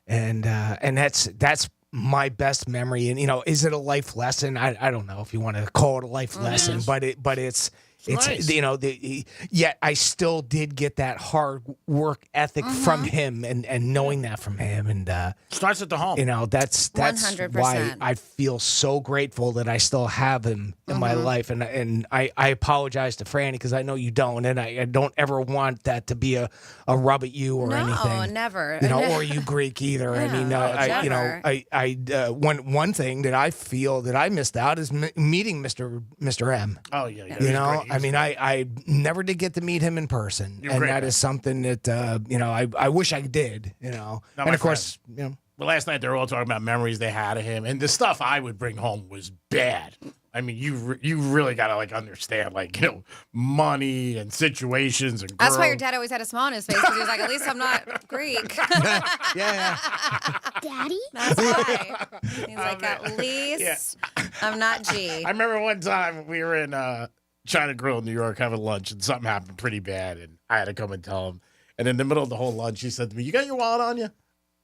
And that's my best memory. And, is it a life lesson? I don't know if you want to call it a life lesson, but it's nice. Yet I still did get that hard work ethic from him, and knowing that from him, and starts at the home. That's 100%. why I feel so grateful that I still have him in my life, and I apologize to Franny, because I know you don't, and I don't ever want that to be a rub at you or anything. No, never. Or you Greek either. I mean, one thing that I feel that I missed out is meeting Mr. M. Oh yeah. I mean, I never did get to meet him in person, and that is something that I wish I did. And of course, Well, last night they were all talking about memories they had of him, and the stuff I would bring home was bad. I mean, you really got to understand, money and situations and girls. That's why your dad always had a smile on his face, because he was like, at least I'm not Greek. Yeah. Daddy? That's why. He's like, at least I'm not G. I remember one time we were in China Grill in New York having lunch, and something happened pretty bad, and I had to come and tell him. And in the middle of the whole lunch, he said to me, "You got your wallet on you?"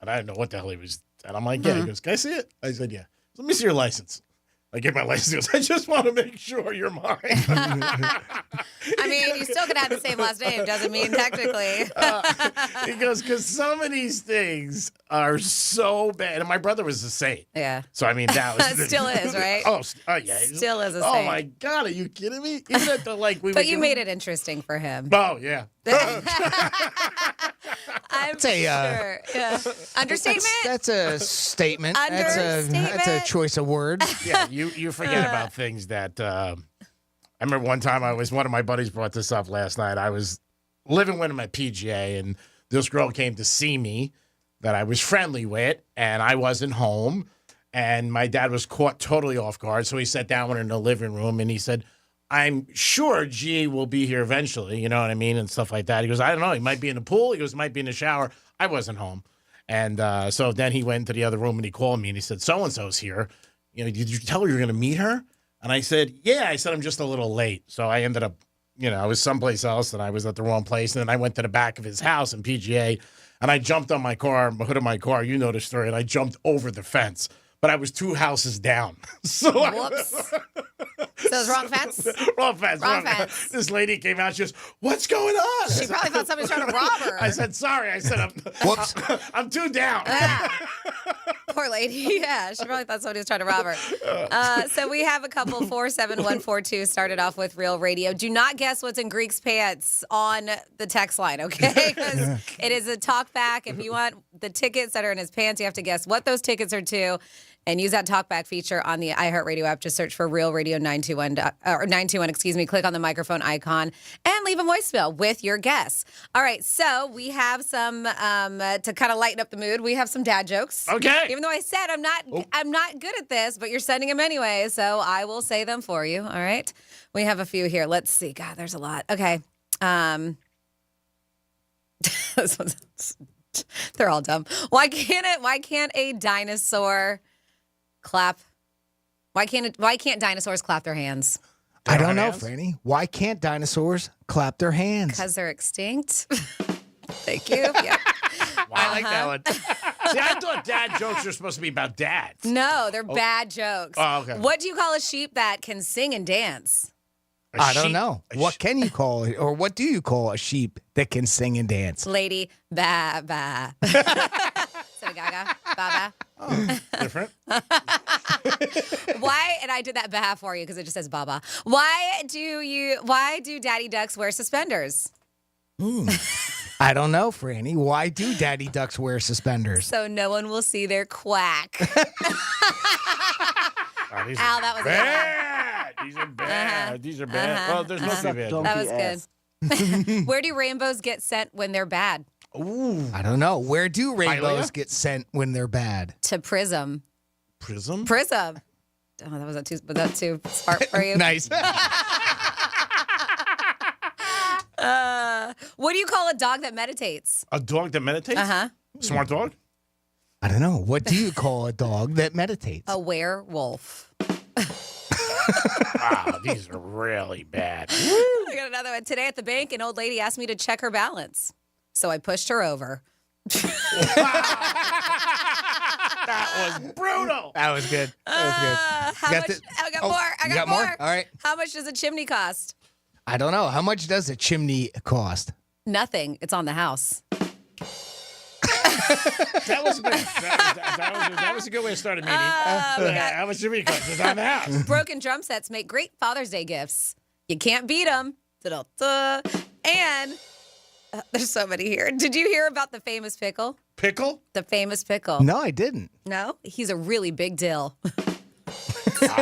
And I didn't know what the hell he was. And I'm like, "Yeah." He goes, "Can I see it?" I said, "Yeah." "Let me see your license." I get my license. He goes, "I just want to make sure you're mine." I mean, you still could have the same last name. Doesn't mean technically. He goes, because some of these things are so bad. And my brother was the same. Yeah. So, I mean, that was... Still is, right? Oh, yeah. Still is a Oh, saint. my God. Are you kidding me? Even at the, But you made it interesting for him. Oh, yeah. I'm That's sure. Yeah. Understatement? That's a statement. Understatement? That's a choice of words. Yeah, you forget about things that. I remember one time one of my buddies brought this up last night. I was living with him at PGA, and this girl came to see me that I was friendly with, and I wasn't home. And my dad was caught totally off guard, so he sat down with her in the living room, and he said, I'm sure G will be here eventually, you know what I mean, and stuff like that. He goes, I don't know. He might be in the pool. He goes, might be in the shower. I wasn't home. And so then he went into the other room, and he called me, and he said, so-and-so's here. You know, did you tell her you were going to meet her? And I said, yeah. I said, I'm just a little late. So I ended up, I was someplace else, and I was at the wrong place. And then I went to the back of his house in PGA, and I jumped on my hood of my car. You know the story. And I jumped over the fence. But I was 2 houses down. So Whoops. So it was wrong fence? Wrong fence. This lady came out. She goes, what's going on? She probably thought somebody was trying to rob her. I said, sorry. I said, Whoops. I'm 2 down. Poor lady. Yeah, she probably thought somebody was trying to rob her. So we have a couple 47142 started off with Real Radio. Do not guess what's in Greek's pants on the text line, okay? Because it is a talk back. If you want the tickets that are in his pants, you have to guess what those tickets are to. And use that talkback feature on the iHeartRadio app. Just search for Real Radio 921, click on the microphone icon and leave a voicemail with your guess. All right, so we have some to kind of lighten up the mood. We have some dad jokes. Okay. Even though I said I'm not good at this, but you're sending them anyway, so I will say them for you. All right. We have a few here. Let's see. God, there's a lot. Okay. They're all dumb. Why can't a dinosaur clap? Why can't dinosaurs clap their hands? I don't know, Franny. Why can't dinosaurs clap their hands? Because they're extinct. Thank you. Yeah. I like that one. See, I thought dad jokes were supposed to be about dads. No, they're bad jokes. Oh, okay. What do you call a sheep that can sing and dance? I don't know. What can you call it? Or what do you call a sheep that can sing and dance? Lady, ba ba. So gaga, ba ba. Oh, different. Why? And I did that ba for you because it just says baba. Why do daddy ducks wear suspenders? I don't know, Franny. Why do daddy ducks wear suspenders? So no one will see their quack. Al, that was bad. These are bad. These are bad. Well, there's nothing bad. That was good. Where do rainbows get sent when they're bad? Ooh. I don't know. Where do rainbows get sent when they're bad? To prism. Prism? Prism. Oh, was that too smart for you? Nice. What do you call a dog that meditates? A dog that meditates? Uh-huh. Smart dog? I don't know. What do you call a dog that meditates? A werewolf. Wow, these are really bad. I got another one. Today at the bank, an old lady asked me to check her balance. So I pushed her over. That was brutal. That was good. I got more. I got more. All right. How much does a chimney cost? I don't know. How much does a chimney cost? Nothing. It's on the house. That was good. That was a good way to start a meeting. How much chimney cost? It's on the house. Broken drum sets make great Father's Day gifts. You can't beat them. And there's so many here. Did you hear about the famous pickle? Pickle? The famous pickle. No, I didn't. No? He's a really big dill. Wow.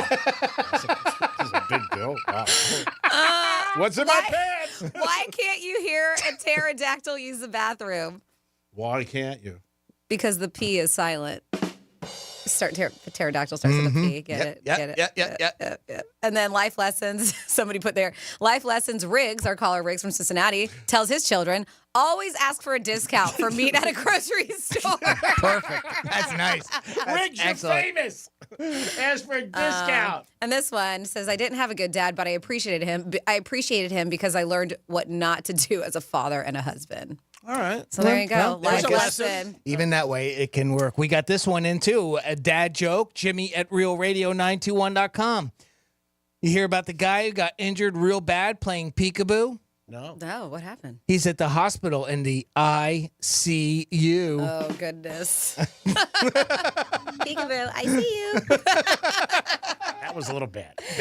That's a big bill. Wow. What's in my pants? Why can't you hear a pterodactyl use the bathroom? Why can't you? Because the P is silent. Pterodactyl starts with a P. Get it? And then life lessons. Somebody put there. Life lessons. Riggs, our caller Riggs from Cincinnati, tells his children, always ask for a discount for meat at a grocery store. Perfect. That's nice. Riggs, you're famous. Ask for a discount. And this one says, I didn't have a good dad, but I appreciated him because I learned what not to do as a father and a husband. All right. So there you go. There's Life a lesson. Even that way, it can work. We got this one in, too. A dad joke, Jimmy at realradio921.com. You hear about the guy who got injured real bad playing peekaboo? No. No, what happened? He's at the hospital in the ICU. Oh, goodness. Peekaboo, I see you. That was a little bad. It was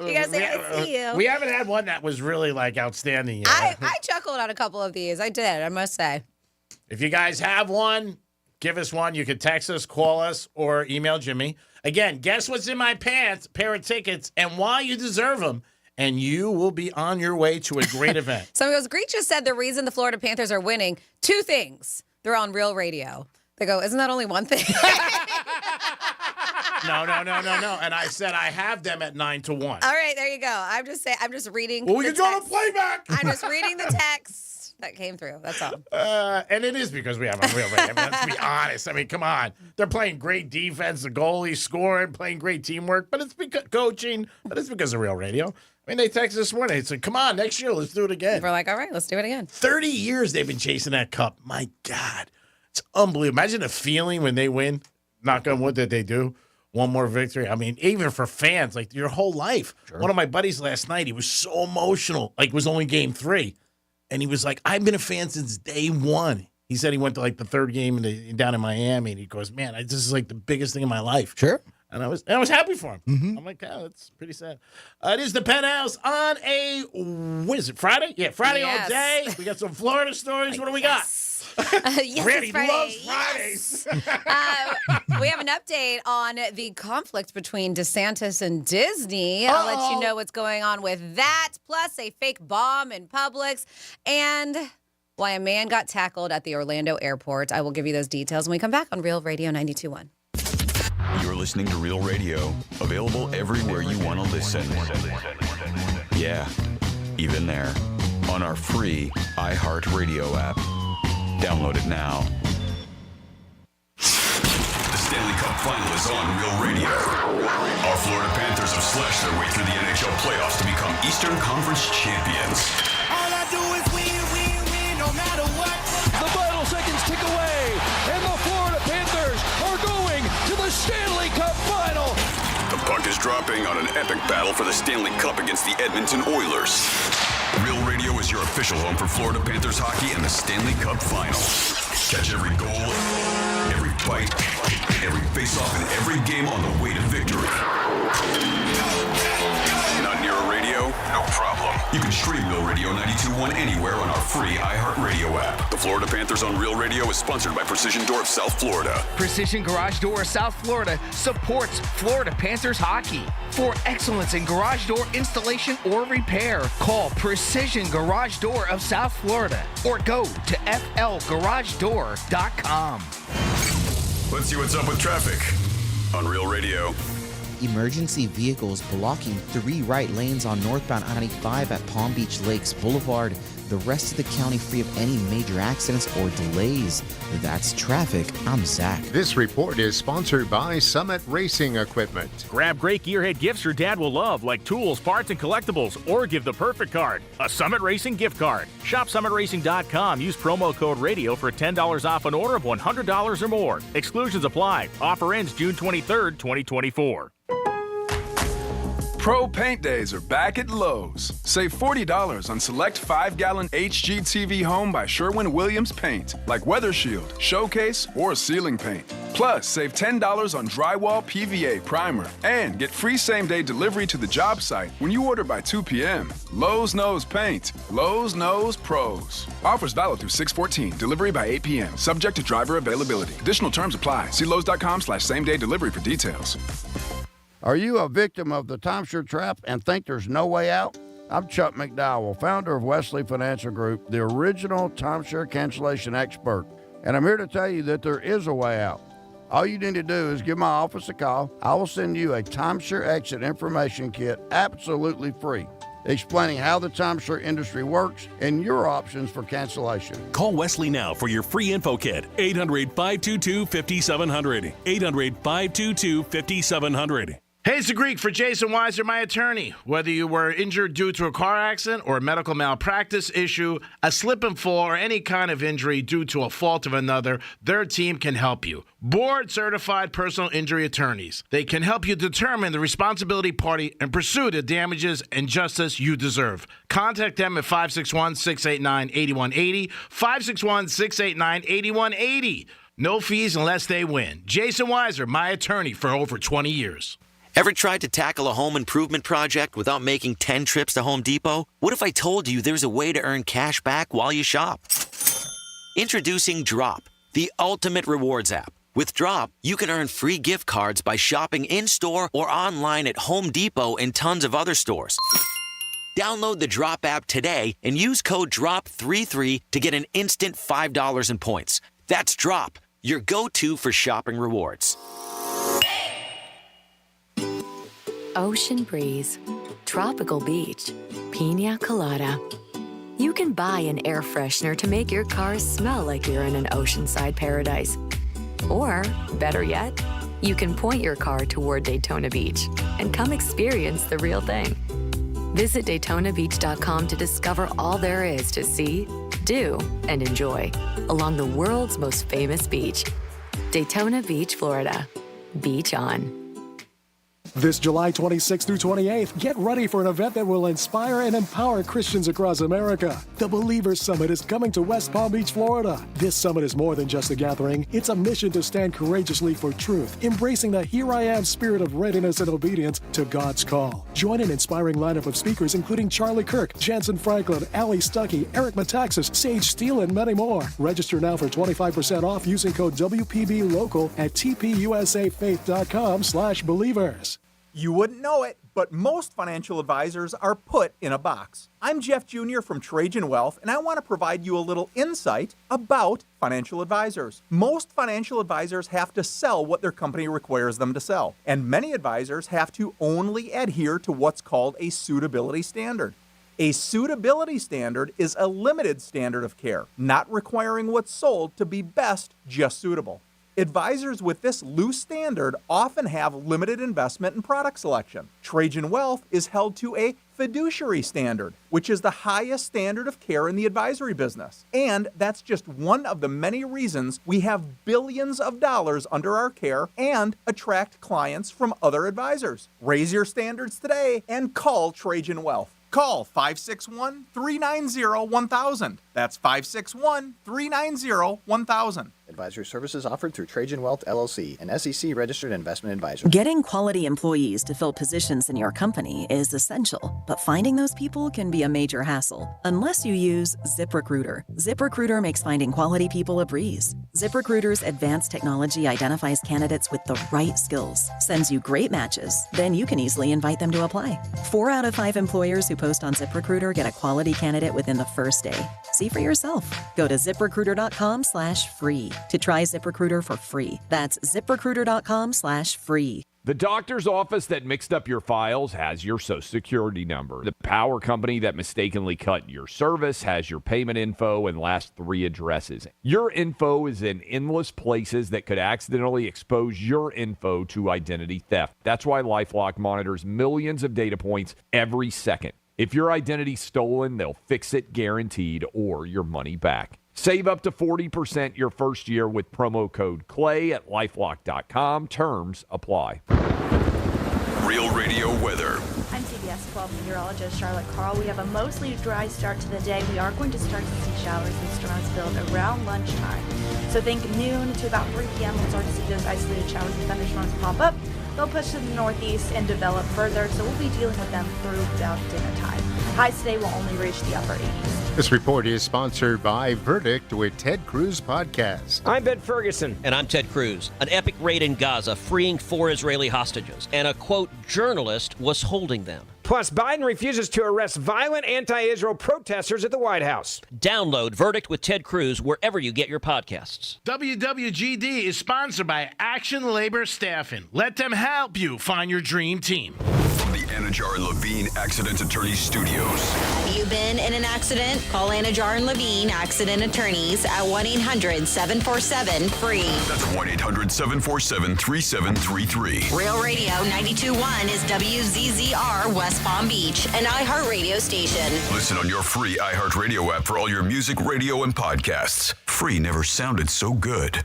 good. You gotta say, I see you. We haven't had one that was really like outstanding yet. I chuckled on a couple of these. I did, I must say. If you guys have one, Give us one. You can text us, call us, or email Jimmy. Again, guess what's in my pants? Pair of tickets, and why you deserve them. And you will be on your way to a great event. Somebody goes, Greek just said the reason the Florida Panthers are winning, 2 things. They're on Real Radio. They go, isn't that only one thing? No. And I said I have them at 9-1. All right, there you go. I'm just reading. Well, we can go to playback. I'm just reading the text that came through. That's all. And it is because we have a real radio. I mean, let's be honest. I mean, come on. They're playing great defense, the goalie scoring, playing great teamwork, but it's because coaching, but it's because of real radio. I mean, they texted this morning. They said, come on, next year, let's do it again. We're like, all right, let's do it again. 30 years they've been chasing that cup. My God. It's unbelievable. Imagine the feeling when they win. Knock on wood that they do. One more victory. I mean, even for fans, like your whole life. Sure. One of my buddies last night, he was so emotional. Like, it was only game 3. And he was like, I've been a fan since day 1. He said he went to like the 3rd game down in Miami. And he goes, man, this is like the biggest thing in my life. Sure. And I was happy for him. Mm-hmm. I'm like, oh, that's pretty sad. It is the Penthouse on a, what is it, Friday? Yeah, Friday all day. We got some Florida stories. What do we got? Yes, Randy it's Friday. loves Fridays. We have an update on the conflict between DeSantis and Disney. I'll let you know what's going on with that, plus a fake bomb in Publix, and why a man got tackled at the Orlando airport. I will give you those details when we come back on Real Radio 92.1. You're listening to Real Radio, available everywhere you want to listen. Yeah, even there. On our free iHeartRadio app. Download it now. The Stanley Cup Final is on Real Radio. Our Florida Panthers have slashed their way through the NHL playoffs to become Eastern Conference champions. All I do is win, no matter what. The final seconds tick away, and the Florida Panthers are going to the Stanley Cup Final. The puck is dropping on an epic battle for the Stanley Cup against the Edmonton Oilers. Real Radio is your official home for Florida Panthers hockey and the Stanley Cup Final. Catch every goal, every fight, every face-off, and every game on the way to victory. Not near a radio? No problem. You can stream Real Radio 92.1 anywhere on our free iHeartRadio app. The Florida Panthers on Real Radio is sponsored by Precision Door of South Florida. Precision Garage Door of South Florida supports Florida Panthers hockey. For excellence in garage door installation or repair, call Precision Garage Door of South Florida or go to flgaragedoor.com. Let's see what's up with traffic on Real Radio. Emergency vehicles blocking 3 right lanes on northbound I-95 at Palm Beach Lakes Boulevard. The rest of the county free of any major accidents or delays. That's traffic. I'm Zach. This report is sponsored by Summit Racing Equipment. Grab great gearhead gifts your dad will love, like tools, parts, and collectibles, or give the perfect card, a Summit Racing gift card. Shop SummitRacing.com. Use promo code RADIO for $10 off an order of $100 or more. Exclusions apply. Offer ends June 23rd, 2024. Pro Paint Days are back at Lowe's. Save $40 on select 5-gallon HGTV Home by Sherwin-Williams paint, like Weather Shield, Showcase, or ceiling paint. Plus, save $10 on drywall PVA primer and get free same-day delivery to the job site when you order by 2 p.m. Lowe's knows paint. Lowe's knows pros. Offers valid through 6/14. Delivery by 8 p.m. Subject to driver availability. Additional terms apply. See Lowe's.com/same-day delivery for details. Are you a victim of the timeshare trap and think there's no way out? I'm Chuck McDowell, founder of Wesley Financial Group, the original timeshare cancellation expert, and I'm here to tell you that there is a way out. All you need to do is give my office a call. I will send you a timeshare exit information kit absolutely free, explaining how the timeshare industry works and your options for cancellation. Call Wesley now for your free info kit. 800-522-5700. 800-522-5700. Hey, it's the Greek for Jason Weiser, my attorney. Whether you were injured due to a car accident or a medical malpractice issue, a slip and fall, or any kind of injury due to a fault of another, their team can help you. Board-certified personal injury attorneys. They can help you determine the responsibility party and pursue the damages and justice you deserve. Contact them at 561-689-8180, 561-689-8180. No fees unless they win. Jason Weiser, my attorney for over 20 years. Ever tried to tackle a home improvement project without making 10 trips to Home Depot? What if I told you there's a way to earn cash back while you shop? Introducing Drop, the ultimate rewards app. With Drop, you can earn free gift cards by shopping in-store or online at Home Depot and tons of other stores. Download the Drop app today and use code DROP33 to get an instant $5 in points. That's Drop, your go-to for shopping rewards. Ocean breeze, tropical beach, pina colada. You can buy an air freshener to make your car smell like you're in an oceanside paradise. Or, better yet, you can point your car toward Daytona Beach and come experience the real thing. Visit DaytonaBeach.com to discover all there is to see, do, and enjoy along the world's most famous beach. Daytona Beach, Florida. Beach on. This July 26th through 28th, get ready for an event that will inspire and empower Christians across America. The Believers Summit is coming to West Palm Beach, Florida. This summit is more than just a gathering. It's a mission to stand courageously for truth, embracing the Here I Am spirit of readiness and obedience to God's call. Join an inspiring lineup of speakers including Charlie Kirk, Jensen Franklin, Ali Stuckey, Eric Metaxas, Sage Steele, and many more. Register now for 25% off using code WPBLOCAL at tpusafaith.com/believers. You wouldn't know it, but most financial advisors are put in a box. I'm Jeff Jr. from Trajan Wealth, and I want to provide you a little insight about financial advisors. Most financial advisors have to sell what their company requires them to sell, and many advisors have to only adhere to what's called a suitability standard. A suitability standard is a limited standard of care, not requiring what's sold to be best just suitable. Advisors with this loose standard often have limited investment and product selection. Trajan Wealth is held to a fiduciary standard, which is the highest standard of care in the advisory business. And that's just one of the many reasons we have billions of dollars under our care and attract clients from other advisors. Raise your standards today and call Trajan Wealth. Call 561-390-1000. That's 561-390-1000. Advisory services offered through Trajan Wealth, LLC, an SEC-registered investment advisor. Getting quality employees to fill positions in your company is essential, but finding those people can be a major hassle unless you use ZipRecruiter. ZipRecruiter makes finding quality people a breeze. ZipRecruiter's advanced technology identifies candidates with the right skills, sends you great matches, then you can easily invite them to apply. 4 out of 5 employers who post on ZipRecruiter get a quality candidate within the first day. See for yourself. Go to ZipRecruiter.com/free to try ZipRecruiter for free. That's ZipRecruiter.com/free. The doctor's office that mixed up your files has your Social Security number. The power company that mistakenly cut your service has your payment info and last 3 addresses. Your info is in endless places that could accidentally expose your info to identity theft. That's why LifeLock monitors millions of data points every second. If your identity's stolen, they'll fix it guaranteed or your money back. Save up to 40% your first year with promo code CLAY at LifeLock.com. Terms apply. Real Radio weather. I'm CBS 12 meteorologist Charlotte Carl. We have a mostly dry start to the day. We are going to start to see showers and storms build around lunchtime. So think noon to about 3 p.m. We'll start to see those isolated showers and thunderstorms pop up. They'll push to the northeast and develop further, so we'll be dealing with them through about dinner time. Highs today will only reach the upper 80s. This report is sponsored by Verdict with Ted Cruz Podcast. I'm Ben Ferguson. And I'm Ted Cruz. An epic raid in Gaza freeing 4 Israeli hostages. And a, quote, journalist was holding them. Plus, Biden refuses to arrest violent anti-Israel protesters at the White House. Download Verdict with Ted Cruz wherever you get your podcasts. WWGD is sponsored by Action Labor Staffing. Let them help you find your dream team. From the Anajar and Levine Accident Attorneys Studios. Have you been in an accident? Call Anajar and Levine Accident Attorneys at 1-800-747-FREE. That's 1-800-747-3733. Real Radio 92.1 is WZZR West Palm Beach, an iHeartRadio station. Listen on your free iHeartRadio app for all your music, radio, and podcasts. Free never sounded so good.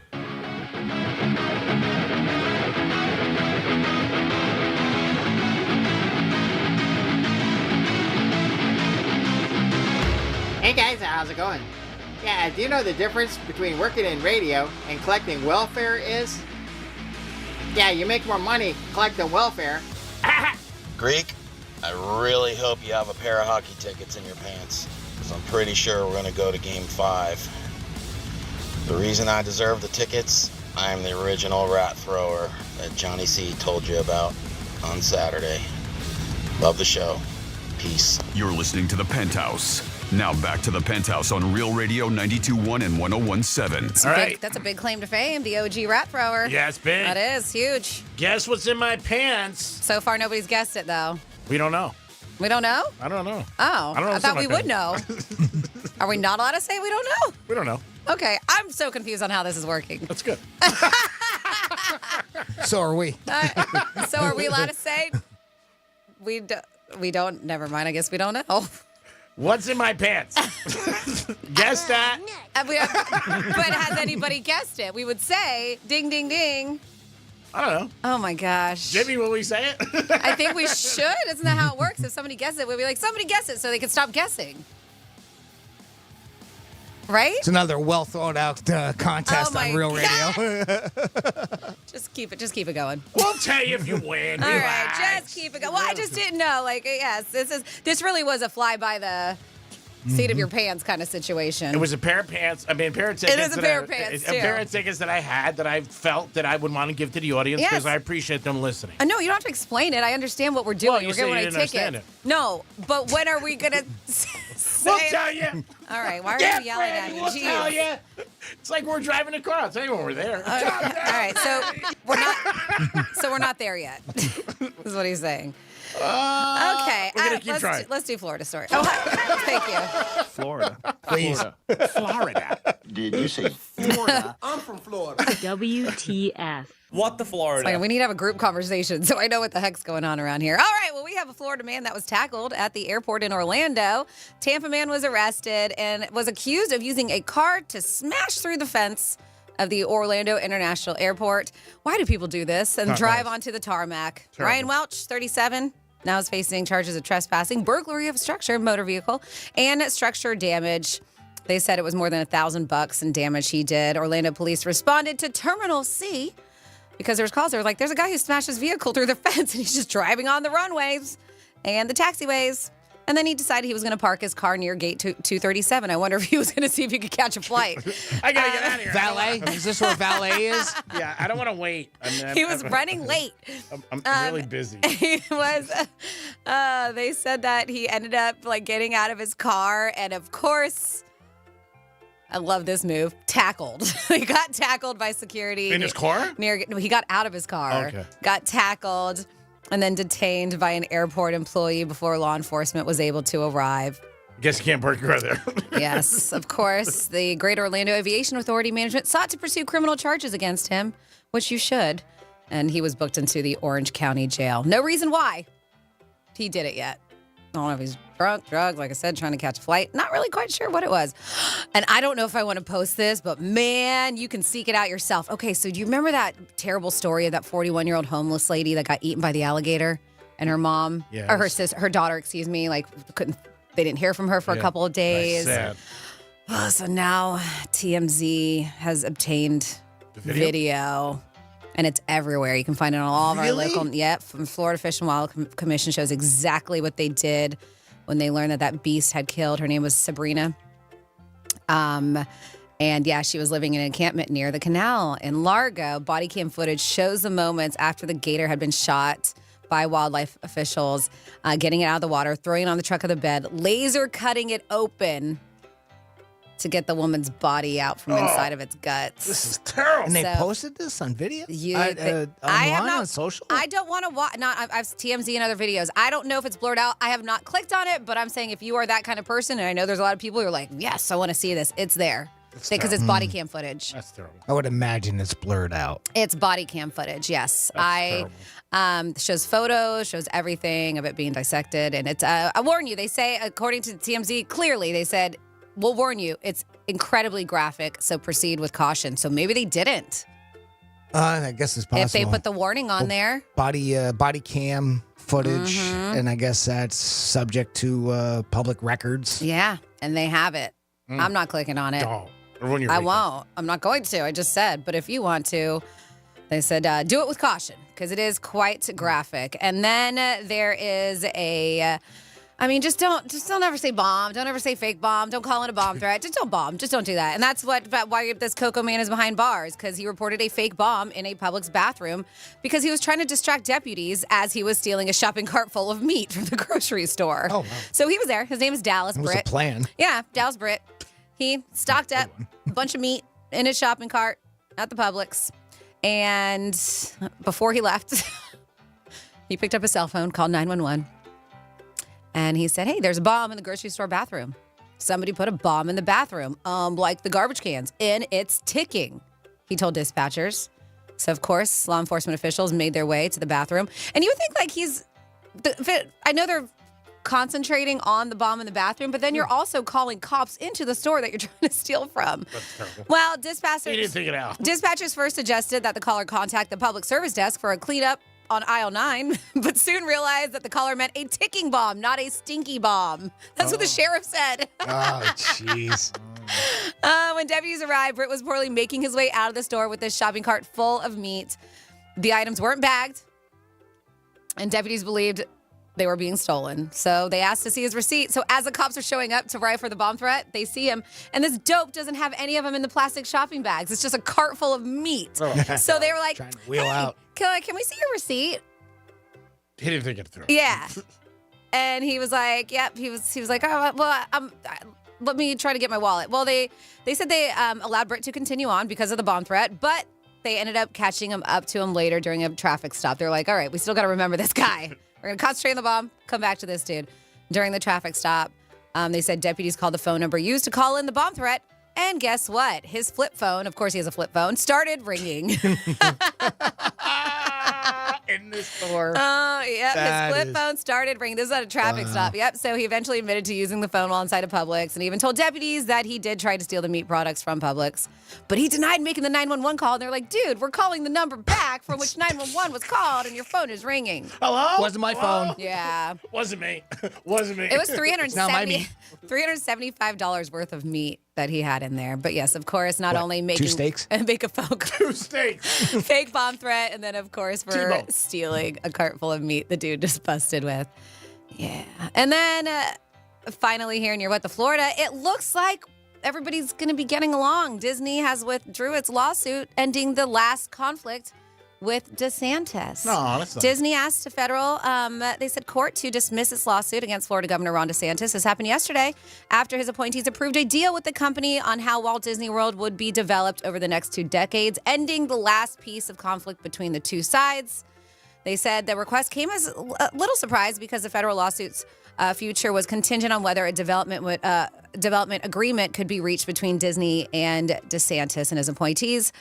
Hey guys, how's it going? Yeah, do you know the difference between working in radio and collecting welfare is? Yeah, you make more money collecting welfare. Greek, I really hope you have a pair of hockey tickets in your pants, because I'm pretty sure we're going to go to Game 5. The reason I deserve the tickets, I am the original rat thrower that Johnny C told you about on Saturday. Love the show. Peace. You're listening to The Penthouse. Now back to The Penthouse on Real Radio 92.1 and 101.7. All right. That's a big claim to fame, the OG rat thrower. Yeah, it's big. That is huge. Guess what's in my pants? So far, nobody's guessed it, though. We don't know. We don't know? I don't know. Oh, I don't know I thought we would know. Are we not allowed to say we don't know? We don't know. Okay, I'm so confused on how this is working. That's good. So are we. So are we allowed to say? We don't. Never mind. I guess we don't know. What's in my pants? Guess that. But has anybody guessed it? We would say, ding, ding, ding. I don't know. Oh, my gosh. Jimmy, will we say it? I think we should. Isn't that how it works? If somebody guesses it, we'll be like, somebody guess it so they can stop guessing. Right? It's another well thought out contest on Real Radio. Just keep it going. We'll tell you if you win. All right, just keep it going. Well, I just didn't know. Like, yes, this really was a fly by the seat of your pants kind of situation. It was a pair of pants. I mean, a pair of tickets. It is a pair of pants, A pair of tickets that I had that I felt that I would want to give to the audience because I appreciate them listening. No, you don't have to explain it. I understand what we're doing. Well, you we're said giving you away didn't understand tickets. it. No, but when are we gonna say We'll it? tell you. All right, why are Yeah, you yelling at Brandy, me? we'll Jeez. tell you. It's like we're driving a car. I'll tell you when we're there. All right, so we're not there yet. Is what he's saying. Okay, we're gonna keep trying. Let's do Florida story. Oh, thank you. Florida. Please. Florida. Did you say Florida? I'm from Florida. WTF. What the Florida? Fine, we need to have a group conversation so I know what the heck's going on around here. All right, well, we have a Florida man that was tackled at the airport in Orlando. Tampa man was arrested and was accused of using a car to smash through the fence of the Orlando International Airport. Why do people do this and drive onto the tarmac? Terrible. Ryan Welch, 37, now is facing charges of trespassing, burglary of a structure, motor vehicle, and structure damage. They said it was more than $1,000 in damage he did. Orlando police responded to Terminal C because there's calls. They were like, there's a guy who smashed his vehicle through the fence and he's just driving on the runways and the taxiways. And then he decided he was going to park his car near gate 237. I wonder if he was going to see if he could catch a flight. I got to get out of here. Valet? Is this where valet is? Yeah, I don't want to wait. He was running late. I'm really busy. He was, they said that he ended up like getting out of his car and of course, I love this move, tackled. He got tackled by security. In his car? He got out of his car, Okay. got tackled, and then detained by an airport employee before law enforcement was able to arrive. Guess you can't park your car there. Yes, of course. The Greater Orlando Aviation Authority management sought to pursue criminal charges against him, which you should. And he was booked into the Orange County Jail. No reason why he did it yet. I don't know if he's drunk, drugged, like I said, trying to catch a flight. Not really quite sure what it was. And I don't know if I want to post this, but man, you can seek it out yourself. Okay, so do you remember that terrible story of that 41-year-old homeless lady that got eaten by the alligator? And her mom, Yes. or her daughter, excuse me, like they didn't hear from her for a couple of days. That's sad. Oh, so now TMZ has obtained video. And it's everywhere. You can find it on all of our local. Yep, from Florida Fish and Wildlife Commission shows exactly what they did when they learned that beast had killed. Her name was Sabrina. And yeah, she was living in an encampment near the canal in Largo. Body cam footage shows the moments after the gator had been shot by wildlife officials, getting it out of the water, throwing it on the truck of the bed, laser cutting it open to get the woman's body out from inside of its guts. This is terrible. And they posted this on video? I Online, on social? I don't want to watch. I've TMZ and other videos. I don't know if it's blurred out. I have not clicked on it, but I'm saying if you are that kind of person, and I know there's a lot of people who are like, yes, I want to see this. It's there because it's body cam footage. That's terrible. I would imagine it's blurred out. It's body cam footage. Yes, shows photos, shows everything of it being dissected, and it's. I warn you. They say, according to TMZ, clearly they said, we'll warn you, it's incredibly graphic, so proceed with caution. So maybe they didn't. I guess it's possible. If they put the warning on there. Body cam footage, and I guess that's subject to public records. Yeah, and they have it. I'm not clicking on it. Don't. Ruin your I weekend. won't. I'm not going to. I just said. But if you want to, they said do it with caution because it is quite graphic. And then there is a I mean, just don't ever say bomb. Don't ever say fake bomb. Don't call it a bomb threat. Just don't bomb. Just don't do that. And that's why this Coco man is behind bars, because he reported a fake bomb in a Publix bathroom because he was trying to distract deputies as he was stealing a shopping cart full of meat from the grocery store. Oh, wow. So he was there. His name is Dallas It was Britt. a plan. Yeah, Dallas Britt. He stocked up a bunch of meat in his shopping cart at the Publix. And before he left, he picked up his cell phone, called 911. And he said, hey, there's a bomb in the grocery store bathroom. Somebody put a bomb in the bathroom, like the garbage cans, and it's ticking, he told dispatchers. So, of course, law enforcement officials made their way to the bathroom. And you would think, like, I know they're concentrating on the bomb in the bathroom, but then you're also calling cops into the store that you're trying to steal from. That's terrible. Well, He didn't think it out. dispatchers first suggested that the caller contact the public service desk for a cleanup on aisle 9, but soon realized that the caller meant a ticking bomb, not a stinky bomb. That's what the sheriff said. Oh, jeez. When deputies arrived, Britt was reportedly making his way out of the store with this shopping cart full of meat. The items weren't bagged, and deputies believed they were being stolen. So they asked to see his receipt. So as the cops are showing up to rifle the bomb threat, they see him, and this dope doesn't have any of them in the plastic shopping bags. It's just a cart full of meat. So they were like, Trying to wheel out. Can we see your receipt? He didn't think it through. Yeah. And he was like, yep. He was like, oh, well, let me try to get my wallet. Well, they said they allowed Britt to continue on because of the bomb threat, but they ended up catching him up to him later during a traffic stop. They're like, all right, we still got to remember this guy. We're going to concentrate on the bomb, come back to this dude. During the traffic stop, they said deputies called the phone number used to call in the bomb threat. And guess what? His flip phone, of course he has a flip phone, started ringing. In the store. His flip phone started ringing. This is at a traffic stop. Yep. So he eventually admitted to using the phone while inside of Publix and even told deputies that he did try to steal the meat products from Publix. But he denied making the 911 call. And they're like, dude, we're calling the number back from which 911 was called and your phone is ringing. Hello? Wasn't my phone. Yeah. Wasn't me. Wasn't me. It was not my meat. $375 worth of meat that he had in there. But yes, of course, not only making 2 steaks? make a phone call. 2 steaks. Fake bomb threat, and then of course for T-bone. stealing a cart full of meat the dude just busted with. Yeah. And then finally here near Florida, it looks like everybody's going to be getting along. Disney has withdrew its lawsuit ending the last conflict with DeSantis. No, that's not. Disney asked a federal, they said court to dismiss its lawsuit against Florida Governor Ron DeSantis. This happened yesterday after his appointees approved a deal with the company on how Walt Disney World would be developed over the next 2 decades, ending the last piece of conflict between the two sides. They said the request came as a little surprise because the federal lawsuit's future was contingent on whether a development agreement could be reached between Disney and DeSantis and his appointees.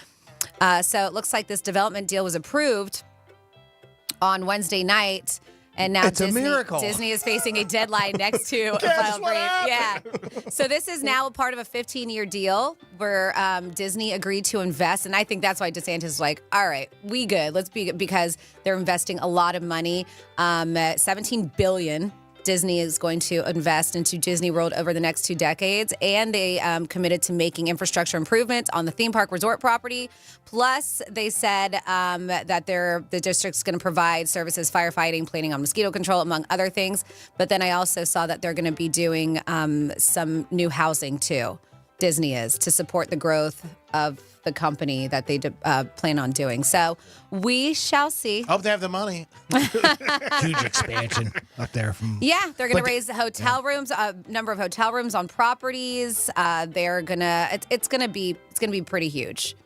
So it looks like this development deal was approved on Wednesday night. And now It's a miracle. Disney is facing a deadline next to a final brief. Yeah. So this is now a part of a 15-year deal where Disney agreed to invest. And I think that's why DeSantis is like, all right, we good. Let's be good, because they're investing a lot of money, $17 billion. Disney is going to invest into Disney World over the next 2 decades, and they committed to making infrastructure improvements on the theme park resort property. Plus, they said that the district's going to provide services, firefighting, planning on mosquito control, among other things. But then I also saw that they're going to be doing some new housing too. Disney is to support the growth of the company that they plan on doing. So we shall see. Hope they have the money. Huge expansion up there. Yeah, they're going to raise the hotel rooms, number of hotel rooms on properties. They're gonna. It's gonna be pretty huge.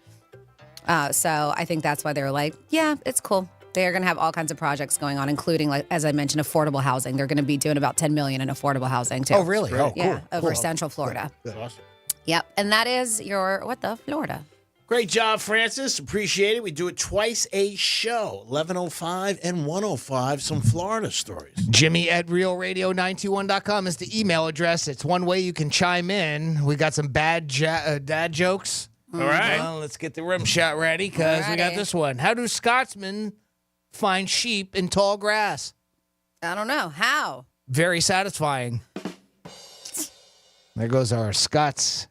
So I think that's why they're like, yeah, it's cool. They're going to have all kinds of projects going on, including, like, as I mentioned, affordable housing. They're going to be doing about $10 million in affordable housing too. Oh, really? Oh, yeah, cool. over Cool. Central Florida. Good. Awesome. Yep, and that is your Florida. Great job, Francis. Appreciate it. We do it twice a show, 11:05 and 1:05. Some Florida stories. Jimmy at realradio921.com is the email address. It's one way you can chime in. We got some bad dad jokes. All right. Well, let's get the rim shot ready because we got Alrighty. this one. How do Scotsmen find sheep in tall grass? I don't know how. Very satisfying. There goes our Scots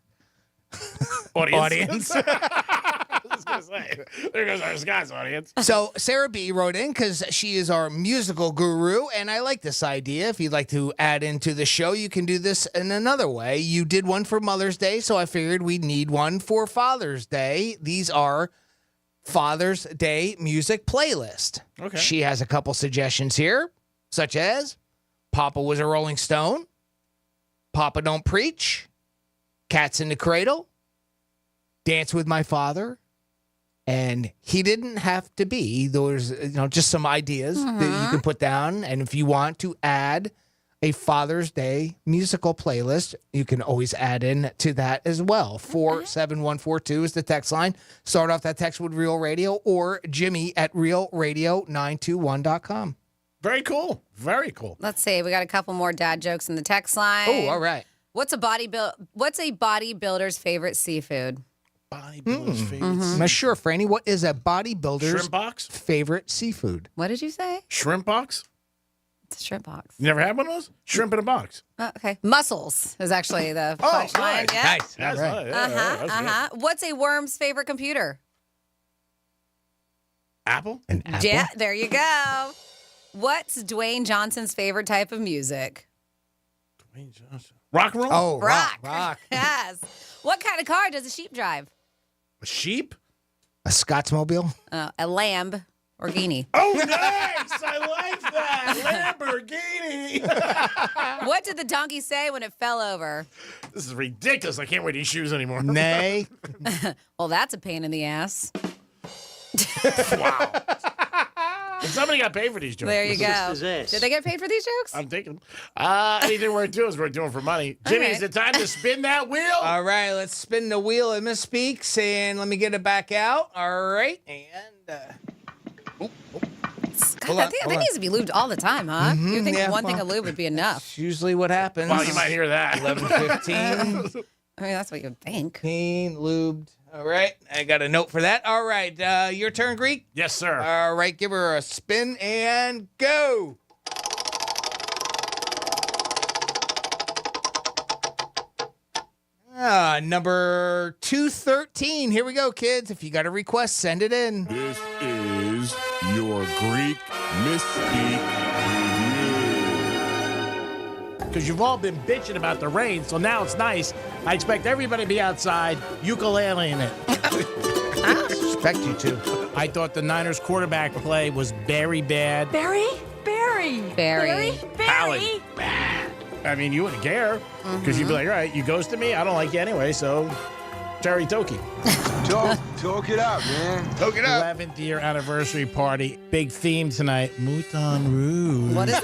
Audience. audience. I was going There goes our Scots audience. So Sarah B wrote in because she is our musical guru, and I like this idea. If you'd like to add into the show, you can do this in another way. You did one for Mother's Day, so I figured we'd need one for Father's Day. These are Father's Day music playlist. Okay. She has a couple suggestions here, such as Papa Was a Rolling Stone, Papa Don't Preach, Cats in the Cradle, Dance with My Father, and He Didn't Have to Be. There's just some ideas that you can put down. And if you want to add a Father's Day musical playlist, you can always add in to that as well. 47142 is the text line. Start off that text with Real Radio or Jimmy at realradio921.com. Very cool. Very cool. Let's see. We got a couple more dad jokes in the text line. Oh, all right. What's a bodybuilder's favorite seafood? Bodybuilder's favorite I'm not sure, Franny. What is a bodybuilder's Shrimp box? favorite seafood? What did you say? Shrimp box? It's a shrimp box. You never had one of those? Shrimp in a box. Okay. Mussels is actually the Oh, punchline. good. Yeah. Nice. That's All right. right. Yeah, that's good. What's a worm's favorite computer? Apple? An apple? Yeah, there you go. What's Dwayne Johnson's favorite type of music? Dwayne Johnson. Rock and roll? Oh, Rock. rock. Yes. What kind of car does a sheep drive? A sheep? A Scotsmobile? A lamb or guinea. Oh, nice! I like that. Lamborghini. What did the donkey say when it fell over? This is ridiculous. I can't wear these shoes anymore. Nay. Well, that's a pain in the ass. Wow. And somebody got paid for these jokes. There you go. Sister's ass. Did they get paid for these jokes? I'm thinking. Anything we're doing is we're doing for money. Jimmy, right. is it time to spin that wheel? All right, let's spin the wheel and misspeaks, and let me get it back out. All right, and God, I think that needs to be lubed all the time, huh? You think one thing of lube would be enough? That's usually what happens. Well, you might hear that. 11:15. I mean, that's what you'd think. Clean, lubed. All right, I got a note for that. All right, your turn, Greek. Yes, sir. All right, give her a spin and go. Number 213. Here we go, kids. If you got a request, send it in. This is your Greek Misspeak Review. Because you've all been bitching about the rain, so now it's nice. I expect everybody to be outside ukuleleing it. I expect you to. I thought the Niners quarterback play was very bad. Very. Allie. I mean, you wouldn't care because you'd be like, all right, you ghosted me. I don't like you anyway, so Terry Toki. Talk it out, man. Talk it out. 11th year anniversary party. Big theme tonight. Mouton Rouge. What is it?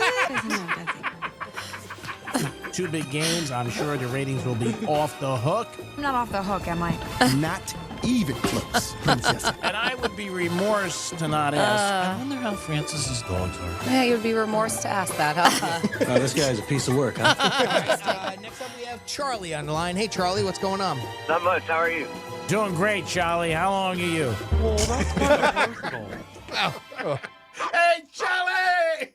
2 big games. I'm sure the ratings will be off the hook. I'm not off the hook, am I? Not even close, princess. And I would be remorse to not ask. I wonder how Francis is going to her. Yeah, you'd be remorse to ask that, huh? Oh, this guy's a piece of work, huh? Next up, we have Charlie on the line. Hey, Charlie, what's going on? Not much. How are you? Doing great, Charlie. How long are you? Well, that's kind of personal. Hey, Charlie!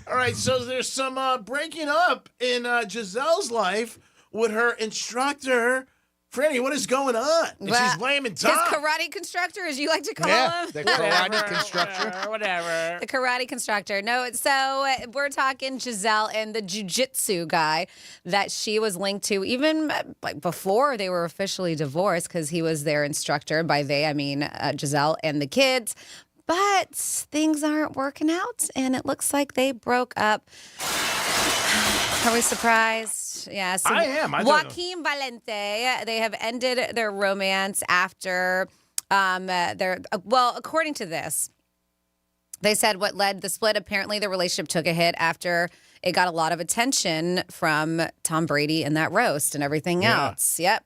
All right, so there's some breaking up in Giselle's life with her instructor. Franny, what is going on? And she's blaming Tom. His karate constructor, as you like to call him. The karate constructor. Whatever. The karate constructor. No, so we're talking Giselle and the jiu-jitsu guy that she was linked to even like before they were officially divorced because he was their instructor. By they, I mean Giselle and the kids. But things aren't working out, and it looks like they broke up. Are we surprised? Yeah. So I am. Joaquin Valente, they have ended their romance after according to this, they said what led the split, apparently the relationship took a hit after it got a lot of attention from Tom Brady and that roast and everything else. Yep.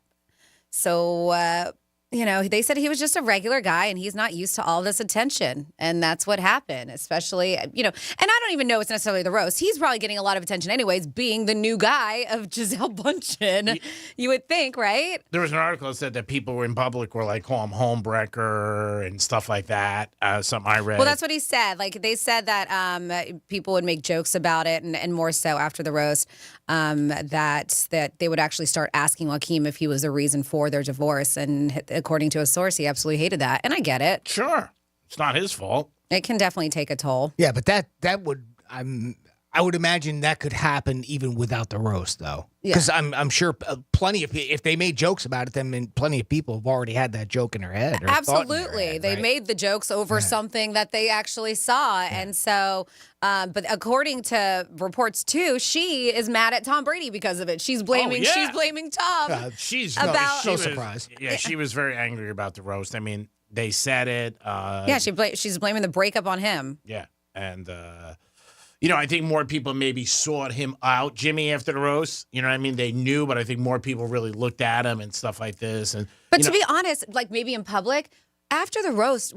So, they said he was just a regular guy and he's not used to all this attention. And that's what happened, especially, and I don't even know it's necessarily the roast. He's probably getting a lot of attention anyways, being the new guy of Giselle Bundchen. You would think, right? There was an article that said that people in public were like, call him homebreaker and stuff like that. Something I read. Well, that's what he said. Like they said that people would make jokes about it and more so after the roast, that they would actually start asking Joaquin if he was the reason for their divorce. And according to a source, he absolutely hated that. And I get it. Sure. It's not his fault. It can definitely take a toll. Yeah, but that would I would imagine that could happen even without the roast, though, because I'm sure plenty of if they made jokes about it, then plenty of people have already had that joke in their head. Or Absolutely, they made the jokes over something that they actually saw, and so. But according to reports too, she is mad at Tom Brady because of it. She's blaming. She's blaming Tom. She's about no surprise. Yeah, she was very angry about the roast. I mean, they said it. Yeah, she's blaming the breakup on him. Yeah, and. I think more people maybe sought him out, Jimmy, after the roast. You know what I mean? They knew, but I think more people really looked at him and stuff like this. But to be honest, like maybe in public, after the roast,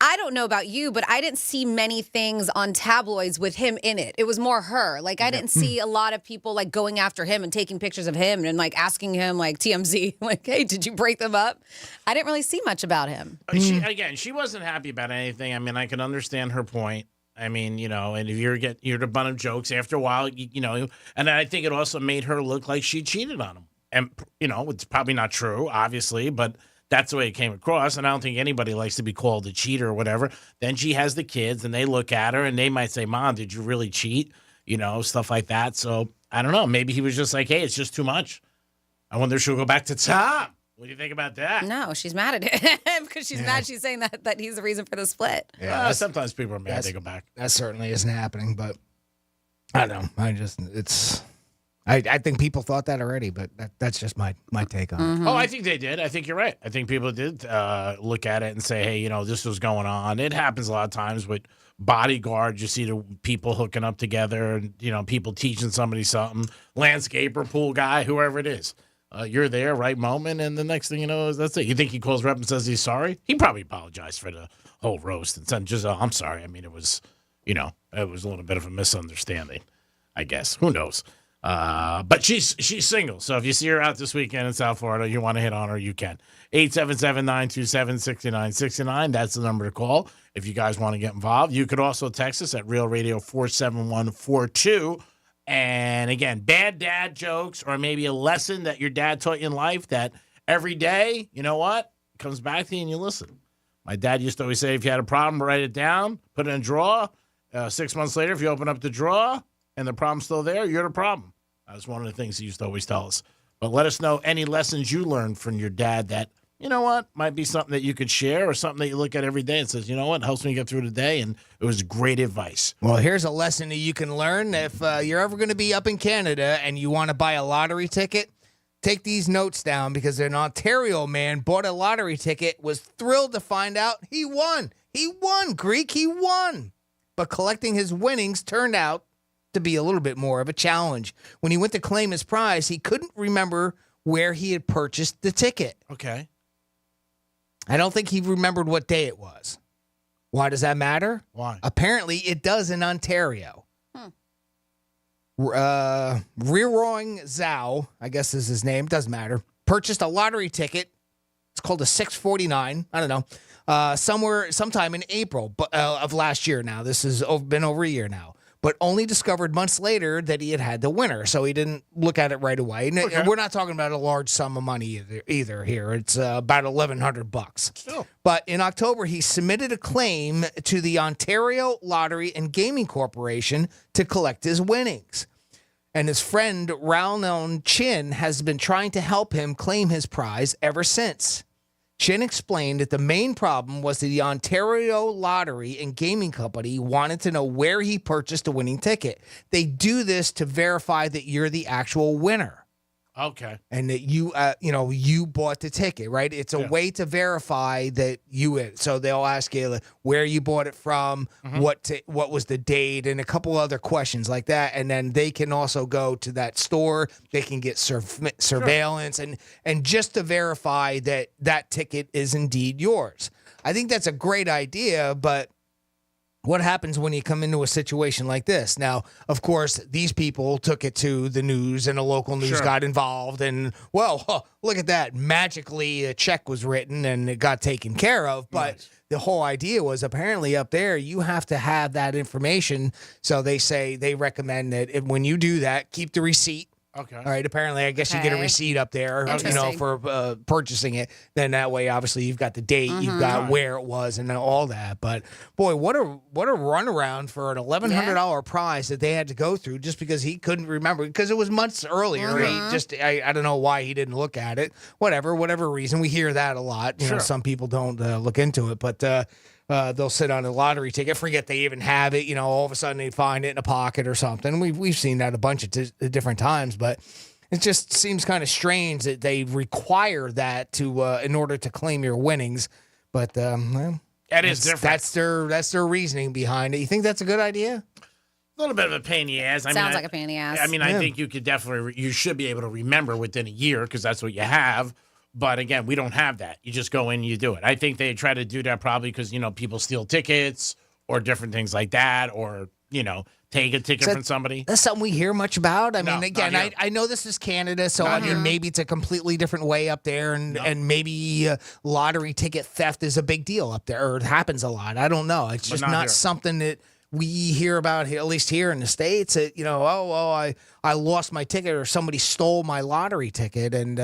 I don't know about you, but I didn't see many things on tabloids with him in it. It was more her. Like I didn't see a lot of people like going after him and taking pictures of him and like asking him like TMZ, like, hey, did you break them up? I didn't really see much about him. She wasn't happy about anything. I mean, I can understand her point. I mean, and if you're the butt of jokes after a while, and I think it also made her look like she cheated on him. And, it's probably not true, obviously, but that's the way it came across. And I don't think anybody likes to be called a cheater or whatever. Then she has the kids and they look at her and they might say, Mom, did you really cheat? Stuff like that. So I don't know. Maybe he was just like, hey, it's just too much. I wonder if she'll go back to Tom. What do you think about that? No, she's mad at him because she's mad. She's saying that he's the reason for the split. Yeah, sometimes people are mad they go back. That certainly isn't happening, but I don't know. I think people thought that already, but that's just my take on it. Oh, I think they did. I think you're right. I think people did look at it and say, hey, this was going on. It happens a lot of times with bodyguards. You see the people hooking up together and, people teaching somebody something, landscaper, pool guy, whoever it is. You're there, right moment, and the next thing you know is that's it. You think he calls rep and says he's sorry? He probably apologized for the whole roast and said, just, I'm sorry. I mean, it was, it was a little bit of a misunderstanding, I guess. Who knows? But she's single, so if you see her out this weekend in South Florida, you want to hit on her, you can. 877-927-6969. That's the number to call if you guys want to get involved. You could also text us at Real Radio 47142. And again, bad dad jokes or maybe a lesson that your dad taught you in life that every day, you know what, it comes back to you and you listen. My dad used to always say, if you had a problem, write it down, put it in a drawer. 6 months later, if you open up the drawer and the problem's still there, you're the problem. That's one of the things he used to always tell us. But let us know any lessons you learned from your dad that, you know what, might be something that you could share or something that you look at every day and says, you know what, helps me get through the day, and it was great advice. Well, here's a lesson that you can learn. If you're ever going to be up in Canada and you want to buy a lottery ticket, take these notes down because an Ontario man bought a lottery ticket, was thrilled to find out he won. He won, Greek, he won. But collecting his winnings turned out to be a little bit more of a challenge. When he went to claim his prize, he couldn't remember where he had purchased the ticket. Okay. I don't think he remembered what day it was. Why does that matter? Why? Apparently, it does in Ontario. Rirong Zhao, I guess is his name, doesn't matter, purchased a lottery ticket. It's called a 649. I don't know. Sometime in April of last year now. This has been over a year now. But only discovered months later that he had the winner, so he didn't look at it right away. And we're not talking about a large sum of money either here. It's about $1,100. Still. But in October, he submitted a claim to the Ontario Lottery and Gaming Corporation to collect his winnings. And his friend, well-known Chin, has been trying to help him claim his prize ever since. Chin explained that the main problem was that the Ontario Lottery and Gaming Company wanted to know where he purchased a winning ticket. They do this to verify that you're the actual winner. Okay. And that you bought the ticket, right? It's a way to verify that you win. So they'll ask you like, where you bought it from, what was the date, and a couple other questions like that. And then they can also go to that store. They can get surveillance and just to verify that that ticket is indeed yours. I think that's a great idea, but what happens when you come into a situation like this? Now, of course, these people took it to the news and the local news got involved. And, well, look at that. Magically, a check was written and it got taken care of. But the whole idea was apparently up there, you have to have that information. So they say they recommend that when you do that, keep the receipt. Okay. All right. Apparently, I guess you get a receipt up there, for purchasing it. Then that way, obviously, you've got the date, you've got where it was, and all that. But boy, what a runaround for an $1,100 prize that they had to go through just because he couldn't remember, because it was months earlier. I don't know why he didn't look at it. Whatever reason, we hear that a lot. You know, some people don't look into it, but they'll sit on a lottery ticket, forget they even have it. You know, all of a sudden they find it in a pocket or something. We've seen that a bunch of different times, but it just seems kind of strange that they require that to in order to claim your winnings. But well, that is different. That's their reasoning behind it. You think that's a good idea? A little bit of a pain in the ass. Sounds like a pain in the ass. I mean, I think you could you should be able to remember within a year because that's what you have. But again, we don't have that. You just go in and you do it. I think they try to do that probably because, people steal tickets or different things like that, or, take a ticket from somebody. That's something we hear much about. I mean, again, I know this is Canada, so maybe it's a completely different way up there, and maybe lottery ticket theft is a big deal up there, or it happens a lot. I don't know. It's just not something that we hear about here, at least here in the States. I lost my ticket or somebody stole my lottery ticket, and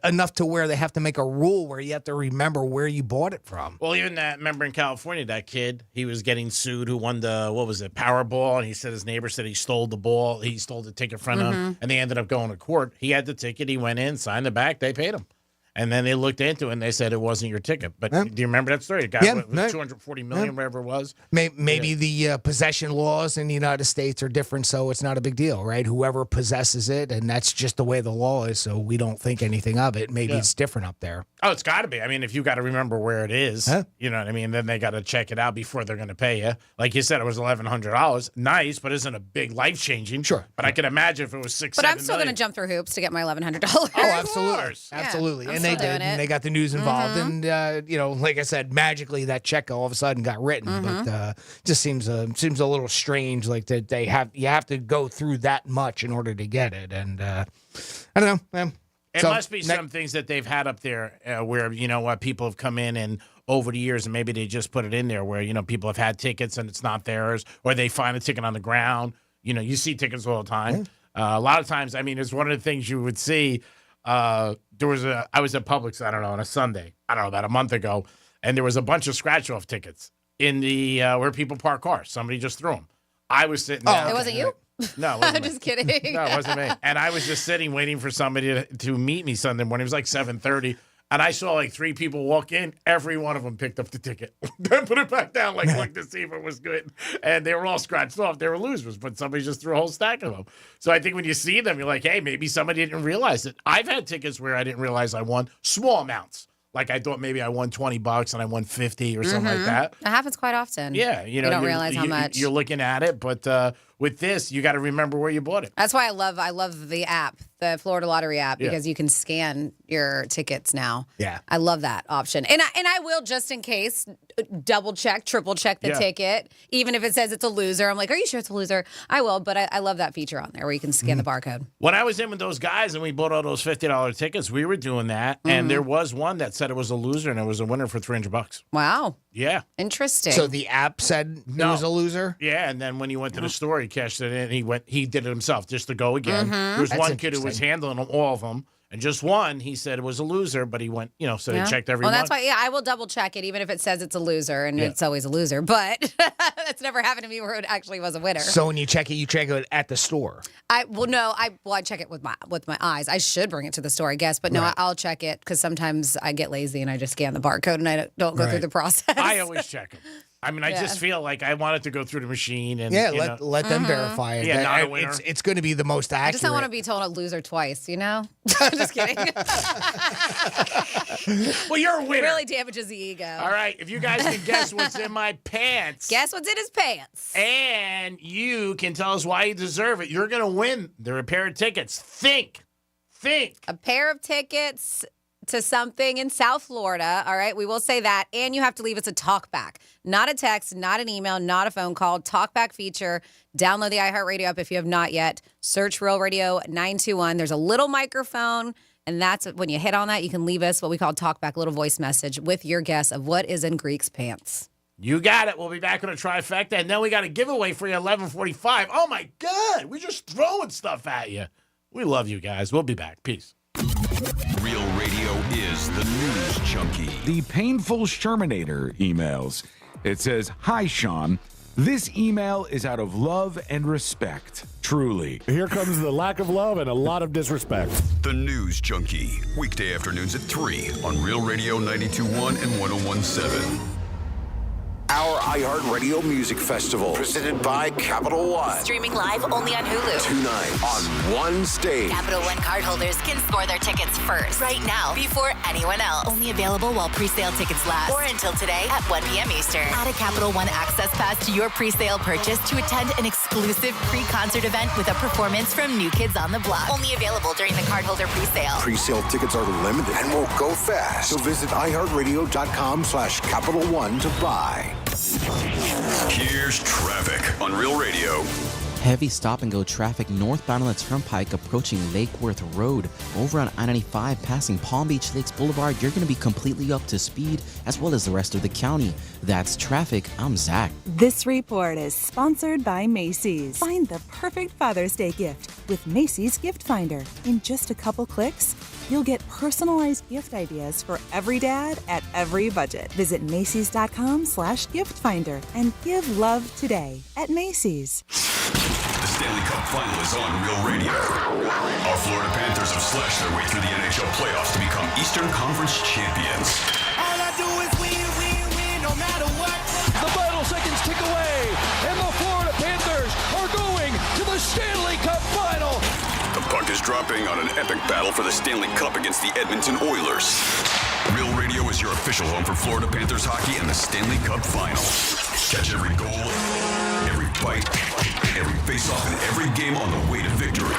enough to where they have to make a rule where you have to remember where you bought it from. Well, even remember in California, that kid, he was getting sued who won the, Powerball, and he said his neighbor said he stole the ball, he stole the ticket from him, and they ended up going to court. He had the ticket, he went in, signed the back, they paid him. And then they looked into it, and they said it wasn't your ticket. But do you remember that story? The guy with $240 million, whatever it was. Maybe the possession laws in the United States are different, so it's not a big deal, right? Whoever possesses it, and that's just the way the law is, so we don't think anything of it. Maybe it's different up there. Oh, it's got to be. I mean, if you got to remember where it is, you know what I mean? Then they got to check it out before they're going to pay you. Like you said, it was $1,100. Nice, but isn't a big life-changing. Sure. But I can imagine if it was $6, But I'm still going to jump through hoops to get my $1,100. Oh, absolutely. Absolutely. Yeah, and they did. And they got the news involved. And, like I said, magically that check all of a sudden got written. But just seems a little strange, like that you have to go through that much in order to get it. And I don't know. It must be some things that they've had up there where, people have come in and over the years, and maybe they just put it in there where, people have had tickets and it's not theirs, or they find a ticket on the ground. You see tickets all the time. A lot of times, I mean, it's one of the things you would see. I was at Publix, on a Sunday, about a month ago, and there was a bunch of scratch-off tickets in the where people park cars. Somebody just threw them. I was sitting down. It wasn't you? No, it wasn't I'm me. just kidding. No, it wasn't me. And I was just sitting waiting for somebody to meet me Sunday morning. It was like 7:30. And I saw like 3 people walk in. Every one of them picked up the ticket. Then put it back down, look to see if it was good. And they were all scratched off. They were losers, but somebody just threw a whole stack of them. So I think when you see them, you're like, hey, maybe somebody didn't realize it. I've had tickets where I didn't realize I won small amounts. Like I thought maybe I won $20 and I won 50 or something like that. That happens quite often. Yeah, you don't realize how much. You're looking at it, but with this, you got to remember where you bought it. That's why I love the app, the Florida Lottery app, because you can scan your tickets now. Yeah, I love that option, and I will, just in case, double check, triple check the ticket, even if it says it's a loser. I'm like, are you sure it's a loser? I will, but I love that feature on there where you can scan the barcode. When I was in with those guys and we bought all those $50 tickets, we were doing that, and there was one that said it was a loser and it was a winner for $300. Wow. Yeah. Interesting. So the app said it was a loser? Yeah, and then when he went to the store, he cashed it in. He did it himself just to go again. There was one kid who was handling all of them, and just one, he said it was a loser, but he went, so they checked every Well, one. that's why, I will double check it, even if it says it's a loser, and it's always a loser. But that's never happened to me where it actually was a winner. So when you check it at the store? I check it with my eyes. I should bring it to the store, I guess, but no, I'll check it because sometimes I get lazy and I just scan the barcode and I don't go through the process. I always check them. I mean, I just feel like I want it to go through the machine and let them verify it. Yeah, not a winner. It's going to be the most accurate. I just don't want to be told a loser twice, Just kidding. Well, you're a winner. It really damages the ego. All right, if you guys can guess what's in my pants. Guess what's in his pants. And you can tell us why you deserve it. You're going to win a pair of tickets. Think. A pair of tickets to something in South Florida, all right? We will say that. And you have to leave us a talkback. Not a text, not an email, not a phone call. Talkback feature. Download the iHeartRadio app if you have not yet. Search Real Radio 921. There's a little microphone, and that's when you hit on that, you can leave us what we call talkback, a little voice message with your guess of what is in Greek's pants. You got it. We'll be back on a trifecta, and then we got a giveaway for you at 11:45. Oh, my God. We're just throwing stuff at you. We love you guys. We'll be back. Peace. Real Radio is the news junkie. The painful Shermanator emails. It says, "Hi, Sean. This email is out of love and respect. Truly." Here comes the lack of love and a lot of disrespect. The News Junkie. Weekday afternoons at 3 on Real Radio 92.1 and 101.7. Our iHeartRadio Music Festival, presented by Capital One. Streaming live only on Hulu. 2 nights on one stage. Capital One cardholders can score their tickets first, right now, before anyone else. Only available while pre-sale tickets last, or until today at 1 p.m. Eastern. Add a Capital One Access Pass to your pre-sale purchase to attend an exclusive pre-concert event with a performance from New Kids on the Block. Only available during the cardholder pre-sale. Pre-sale tickets are limited and will go fast. So visit iHeartRadio.com/Capital One to buy. Here's traffic on Real Radio. Heavy stop-and-go traffic northbound on the Turnpike approaching Lake Worth Road. Over on I-95 passing Palm Beach Lakes Boulevard, you're going to be completely up to speed, as well as the rest of the county. That's traffic. I'm Zach. This report is sponsored by Macy's. Find the perfect Father's Day gift with Macy's Gift Finder. In just a couple clicks, you'll get personalized gift ideas for every dad at every budget. Visit Macy's.com/gift finder and give love today at Macy's. The Stanley Cup Final is on Real Radio. Our Florida Panthers have slashed their way through the NHL playoffs to become Eastern Conference champions. All I do is win, win, win, no matter what. The final seconds tick away, and the Florida Panthers are going to the Stanley Cup Final. The puck is dropping on an epic battle for the Stanley Cup against the Edmonton Oilers. Real Radio is your official home for Florida Panthers hockey and the Stanley Cup Final. Catch every goal, every fight, every face-off, and every game on the way to victory.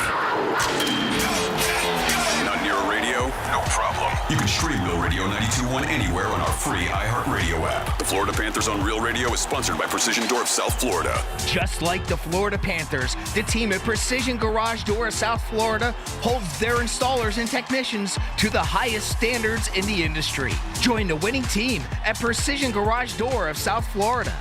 Not near a radio? No problem. You can stream Real Radio 92.1 anywhere on our free iHeartRadio app. The Florida Panthers on Real Radio is sponsored by Precision Door of South Florida. Just like the Florida Panthers, the team at Precision Garage Door of South Florida holds their installers and technicians to the highest standards in the industry. Join the winning team at Precision Garage Door of South Florida.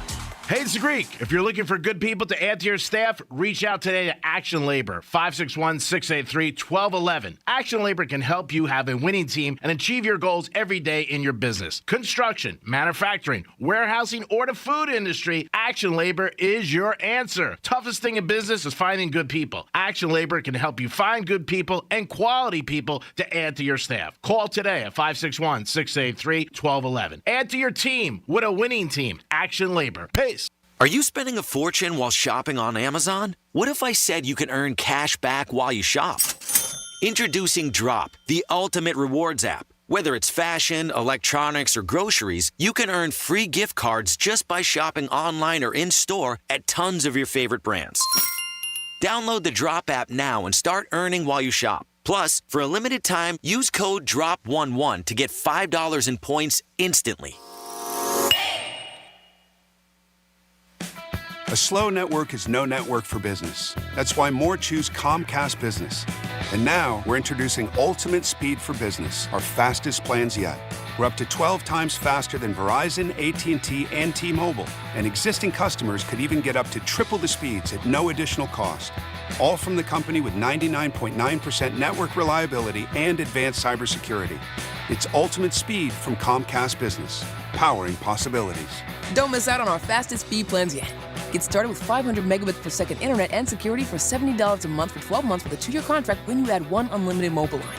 Hey, it's the Greek. If you're looking for good people to add to your staff, reach out today to Action Labor, 561-683-1211. Action Labor can help you have a winning team and achieve your goals every day in your business. Construction, manufacturing, warehousing, or the food industry, Action Labor is your answer. Toughest thing in business is finding good people. Action Labor can help you find good people and quality people to add to your staff. Call today at 561-683-1211. Add to your team with a winning team. Action Labor. Peace. Are you spending a fortune while shopping on Amazon? What if I said you can earn cash back while you shop? Introducing Drop, the ultimate rewards app. Whether it's fashion, electronics, or groceries, you can earn free gift cards just by shopping online or in-store at tons of your favorite brands. Download the Drop app now and start earning while you shop. Plus, for a limited time, use code DROP11 to get $5 in points instantly. A slow network is no network for business. That's why more choose Comcast Business. And now we're introducing Ultimate Speed for Business, our fastest plans yet. We're up to 12 times faster than Verizon, AT&T, and T-Mobile. And existing customers could even get up to triple the speeds at no additional cost. All from the company with 99.9% network reliability and advanced cybersecurity. It's Ultimate Speed from Comcast Business, powering possibilities. Don't miss out on our fastest speed plans yet. Get started with 500 megabits per second internet and security for $70 a month for 12 months with a 2-year contract when you add one unlimited mobile line.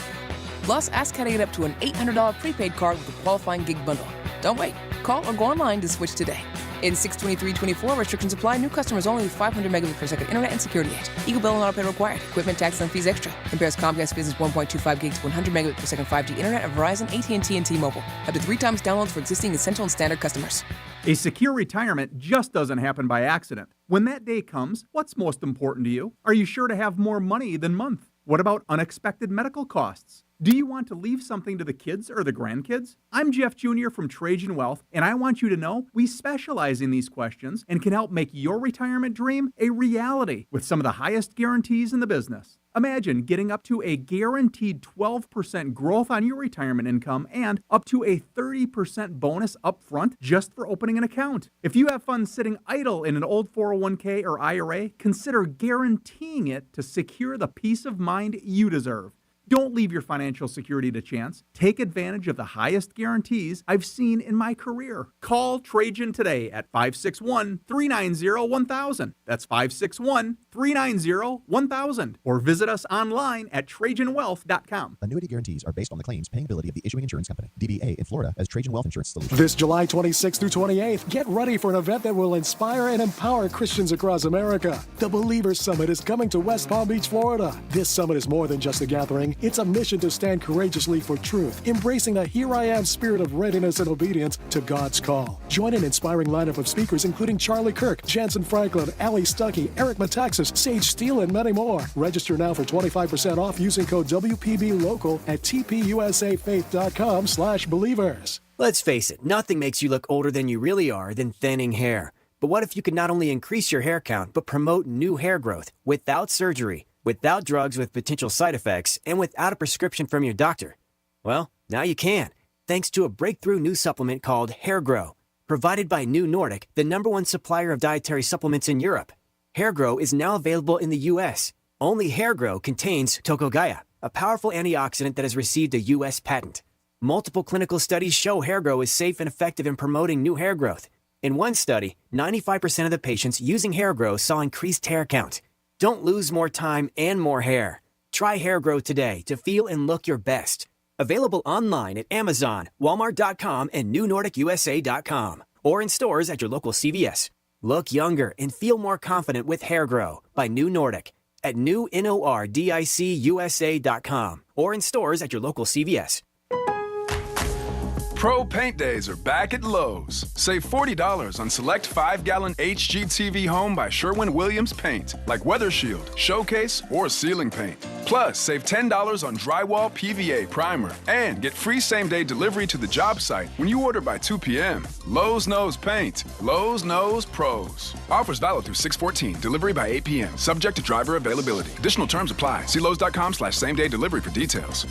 Plus, ask how to get up to an $800 prepaid card with a qualifying gig bundle. Don't wait. Call or go online to switch today. In 62324, restrictions apply. New customers only with 500 megabits per second internet and security age. Eagle bill and auto pay required. Equipment tax and fees extra. Compares Comcast Business 1.25 gigs to 100 megabits per second 5G internet at Verizon, AT&T, and T-Mobile. Up to 3 times downloads for existing essential and standard customers. A secure retirement just doesn't happen by accident. When that day comes, what's most important to you? Are you sure to have more money than month? What about unexpected medical costs? Do you want to leave something to the kids or the grandkids? I'm Jeff Jr. from Trajan Wealth, and I want you to know we specialize in these questions and can help make your retirement dream a reality with some of the highest guarantees in the business. Imagine getting up to a guaranteed 12% growth on your retirement income and up to a 30% bonus up front just for opening an account. If you have funds sitting idle in an old 401k or IRA, consider guaranteeing it to secure the peace of mind you deserve. Don't leave your financial security to chance. Take advantage of the highest guarantees I've seen in my career. Call Trajan today at 561-390-1000. That's 561-390-1000. Or visit us online at TrajanWealth.com. Annuity guarantees are based on the claims paying ability of the issuing insurance company. DBA in Florida as Trajan Wealth Insurance Solutions. This July 26th through 28th, get ready for an event that will inspire and empower Christians across America. The Believers Summit is coming to West Palm Beach, Florida. This summit is more than just a gathering. It's a mission to stand courageously for truth, embracing the Here I Am spirit of readiness and obedience to God's call. Join an inspiring lineup of speakers including Charlie Kirk, Jensen Franklin, Ali Stuckey, Eric Metaxas, Sage Steele, and many more. Register now for 25% off using code WPBLOCAL at tpusafaith.com/believers. Let's face it, nothing makes you look older than you really are than thinning hair. But what if you could not only increase your hair count, but promote new hair growth without surgery, without drugs with potential side effects, and without a prescription from your doctor? Well, now you can, thanks to a breakthrough new supplement called Hair Grow, provided by New Nordic, the #1 supplier of dietary supplements in Europe. Hair Grow is now available in the U.S. Only Hair Grow contains Tocogaya, a powerful antioxidant that has received a U.S. patent. Multiple clinical studies show Hair Grow is safe and effective in promoting new hair growth. In one study, 95% of the patients using Hair Grow saw increased hair count. Don't lose more time and more hair. Try Hair Grow today to feel and look your best. Available online at Amazon, Walmart.com, and NewNordicUSA.com, or in stores at your local CVS. Look younger and feel more confident with Hair Grow by New Nordic at NewNordicUSA.com, or in stores at your local CVS. Pro Paint Days are back at Lowe's. Save $40 on select 5-gallon HGTV Home by Sherwin-Williams paint, like Weather Shield, Showcase, or ceiling paint. Plus, save $10 on drywall PVA primer and get free same-day delivery to the job site when you order by 2 p.m. Lowe's knows paint. Lowe's knows pros. Offers valid through 6/14. Delivery by 8 p.m. Subject to driver availability. Additional terms apply. See Lowe's.com/same-day delivery for details.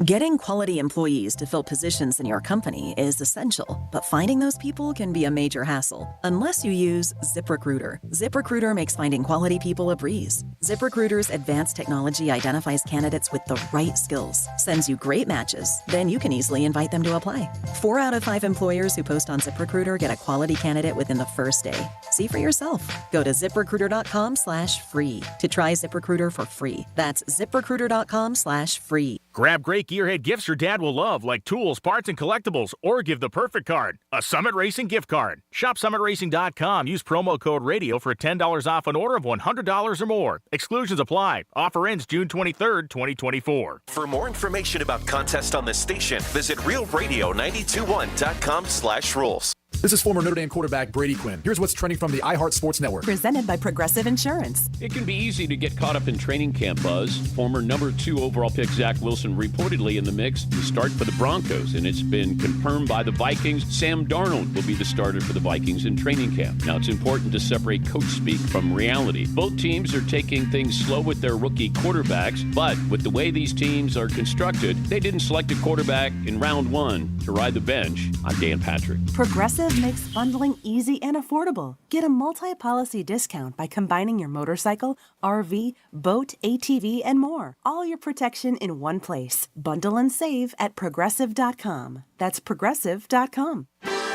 Getting quality employees to fill positions in your company is essential, but finding those people can be a major hassle unless you use ZipRecruiter. ZipRecruiter makes finding quality people a breeze. ZipRecruiter's advanced technology identifies candidates with the right skills, sends you great matches, then you can easily invite them to apply. 4 out of 5 employers who post on ZipRecruiter get a quality candidate within the first day. See for yourself. Go to ZipRecruiter.com/free to try ZipRecruiter for free. That's ZipRecruiter.com/free. Grab great gearhead gifts your dad will love, like tools, parts, and collectibles, or give the perfect card, a Summit Racing gift card. Shop SummitRacing.com. Use promo code RADIO for $10 off an order of $100 or more. Exclusions apply. Offer ends June 23rd, 2024. For more information about contests on this station, visit realradio921.com/rules. This is former Notre Dame quarterback Brady Quinn. Here's what's trending from the iHeart Sports Network. Presented by Progressive Insurance. It can be easy to get caught up in training camp buzz. Former number 2 overall pick Zach Wilson reportedly in the mix to start for the Broncos, and it's been confirmed by the Vikings. Sam Darnold will be the starter for the Vikings in training camp. Now, it's important to separate coach speak from reality. Both teams are taking things slow with their rookie quarterbacks, but with the way these teams are constructed, they didn't select a quarterback in round 1 to ride the bench. I'm Dan Patrick. Progressive makes bundling easy and affordable. Get a multi-policy discount by combining your motorcycle, RV, boat, ATV, and more. All your protection in one place. Bundle and save at Progressive.com. That's Progressive.com.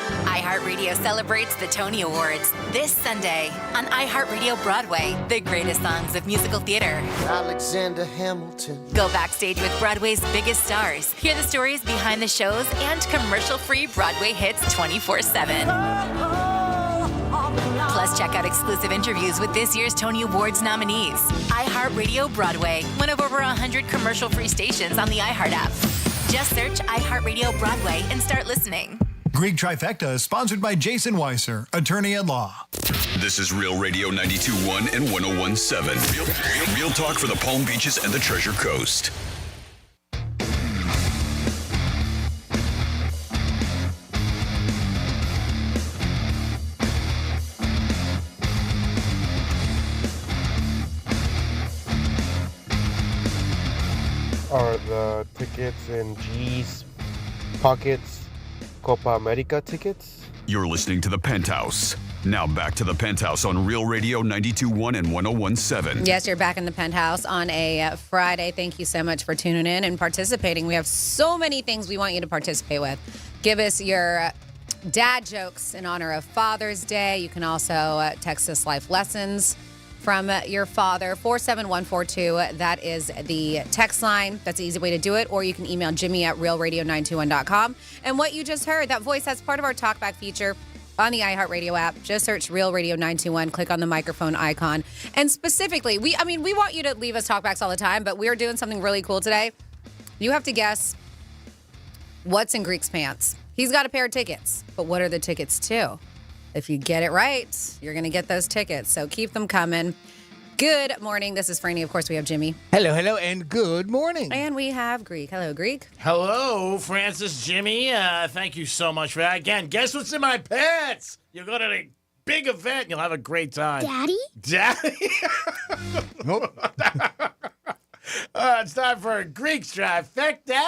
iHeartRadio celebrates the Tony Awards this Sunday on iHeartRadio Broadway, the greatest songs of musical theater. Alexander Hamilton. Go backstage with Broadway's biggest stars. Hear the stories behind the shows and commercial-free Broadway hits 24/7. Plus, check out exclusive interviews with this year's Tony Awards nominees. iHeartRadio Broadway, one of over 100 commercial-free stations on the iHeart app. Just search iHeartRadio Broadway and start listening. Greek Trifecta is sponsored by Jason Weiser, attorney at law. This is Real Radio 92.1 and 101.7. Real talk for the Palm Beaches and the Treasure Coast. Are the tickets in G's pockets Copa America tickets? You're listening to The Penthouse. Now back to The Penthouse on Real Radio 92.1 and 101.7. Yes, you're back in the Penthouse on a Friday. Thank you so much for tuning in and participating. We have so many things we want you to participate with. Give us your dad jokes in honor of Father's Day. You can also text us life lessons from your father, 47142. That is the text line. That's the easy way to do it. Or you can email Jimmy at realradio921.com. And what you just heard, that voice, that's part of our talkback feature on the iHeartRadio app. Just search Real Radio 921, click on the microphone icon. And specifically, we want you to leave us talkbacks all the time, but we're doing something really cool today. You have to guess what's in Greek's pants. He's got a pair of tickets, but what are the tickets to? If you get it right, you're going to get those tickets. So keep them coming. Good morning. This is Franny. Of course, we have Jimmy. Hello, and good morning. And we have Greek. Hello, Greek. Hello, Francis, Jimmy. Thank you so much for that. Again, guess what's in my pants? You go to a big event and you'll have a great time. Daddy? Nope. It's time for a Greek's Trifecta.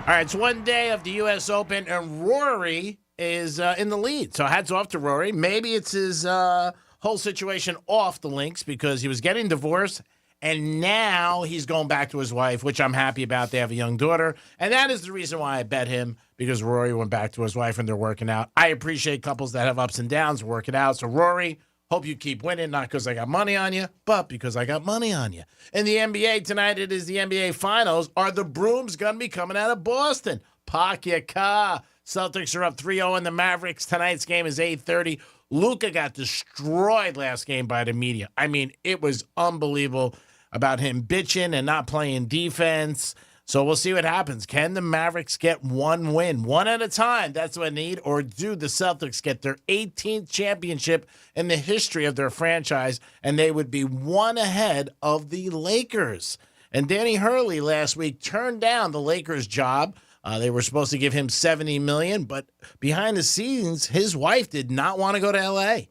All right, it's one day of the U.S. Open, and Rory is in the lead. So hats off to Rory. Maybe it's his whole situation off the links because he was getting divorced, and now he's going back to his wife, which I'm happy about. They have a young daughter, and that is the reason why I bet him, because Rory went back to his wife, and they're working out. I appreciate couples that have ups and downs working out. So, Rory, hope you keep winning, not because I got money on you, but because I got money on you. In the NBA tonight, it is the NBA Finals. Are the Brooms going to be coming out of Boston? Park your car. Celtics are up 3-0 in the Mavericks. Tonight's game is 8:30. Luka got destroyed last game by the media. I mean, it was unbelievable about him bitching and not playing defense. So we'll see what happens. Can the Mavericks get one win, one at a time? That's what I need. Or do the Celtics get their 18th championship in the history of their franchise, and they would be one ahead of the Lakers? And Danny Hurley last week turned down the Lakers job. They were supposed to give him $70 million, but behind the scenes, his wife did not want to go to L.A.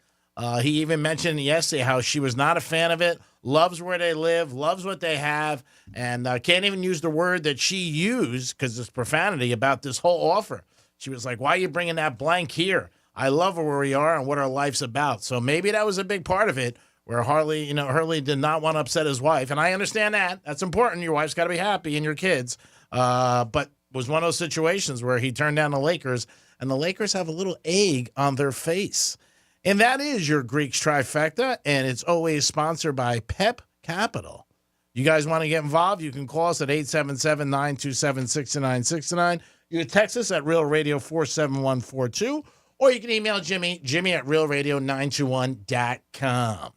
He even mentioned yesterday how she was not a fan of it, loves where they live, loves what they have, and can't even use the word that she used, because it's profanity, about this whole offer. She was like, why are you bringing that blank here? I love where we are and what our life's about. So maybe that was a big part of it, where Hurley did not want to upset his wife. And I understand that. That's important. Your wife's got to be happy and your kids. But was one of those situations where he turned down the Lakers, and the Lakers have a little egg on their face. And that is your Greek's Trifecta, and it's always sponsored by Pep Capital. You guys want to get involved? You can call us at 877-927-6969. You can text us at Real Radio 47142, or you can email Jimmy at realradio921.com.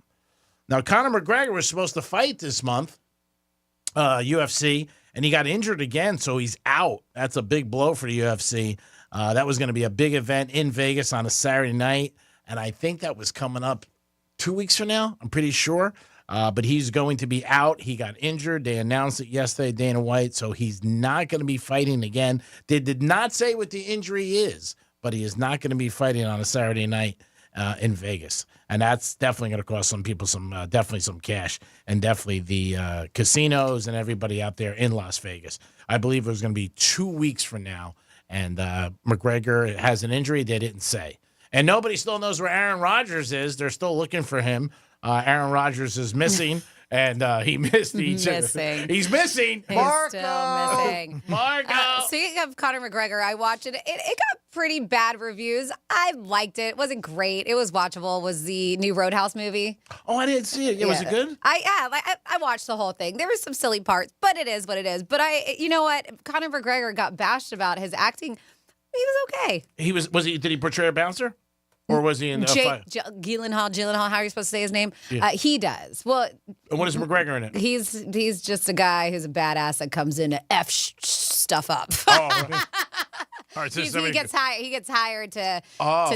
Now, Conor McGregor was supposed to fight this month, UFC, and he got injured again, so he's out. That's a big blow for the UFC. That was going to be a big event in Vegas on a Saturday night, and I think that was coming up 2 weeks from now, I'm pretty sure. But he's going to be out. He got injured. They announced it yesterday, Dana White, so he's not going to be fighting again. They did not say what the injury is, but he is not going to be fighting on a Saturday night in Vegas. And that's definitely going to cost some people definitely some cash, and definitely the casinos and everybody out there in Las Vegas. I believe it was going to be 2 weeks from now, and McGregor has an injury they didn't say. And nobody still knows where Aaron Rodgers is. They're still looking for him. Aaron Rodgers is missing, and he missed each other. He's missing. He's still missing. Marco. Speaking of Conor McGregor, I watched it. It got pretty bad reviews. I liked it. It wasn't great. It was watchable. It was the new Roadhouse movie. Oh, I didn't see it. Yeah, was it good? I watched the whole thing. There were some silly parts, but it is what it is. But you know what? Conor McGregor got bashed about his acting. He was okay. Did he portray a bouncer? Or was he in the fight? Gyllenhaal, how are you supposed to say his name? Yeah. He does. Well, and what is McGregor in it? He's just a guy who's a badass that comes in to stuff up. Oh, right. All right, so he gets hired to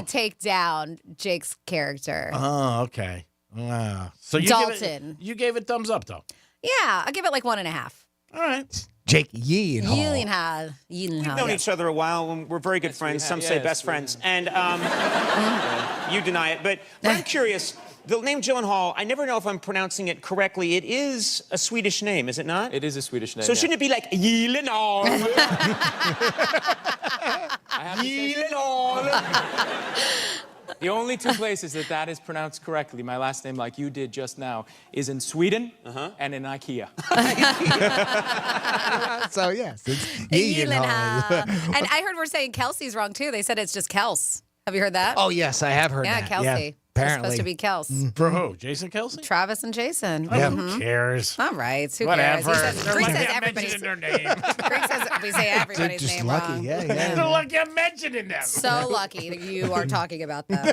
take down Jake's character. Oh, okay. Wow. So Dalton. You gave it thumbs up, though. Yeah, I'll give it like 1.5. All right. Jake Gyllenhaal. We've known each other a while, and we're very good friends. Some say best friends. And you deny it. But I'm curious, the name Gyllenhaal, I never know if I'm pronouncing it correctly. It is a Swedish name, is it not? It is a Swedish name. So shouldn't it be like Gyllenhaal? The only two places that is pronounced correctly, my last name, like you did just now, is in Sweden and in IKEA. So, yes, it's Gyllenhaal. And I heard we're saying Kelsey's wrong, too. They said it's just Kels. Have you heard that? Oh, yes, I have heard yeah, that. Kelsey. Yeah, It's apparently. supposed to be Kels. For who? Jason Kelsey? Travis and Jason. Yeah. Who cares? All right. Who Whatever. cares? They're Greek lucky says I'm everybody's mentioning their name. Greek says we say everybody's Just name lucky. wrong. Yeah. They're lucky I'm mentioning them. So lucky that you are talking about them.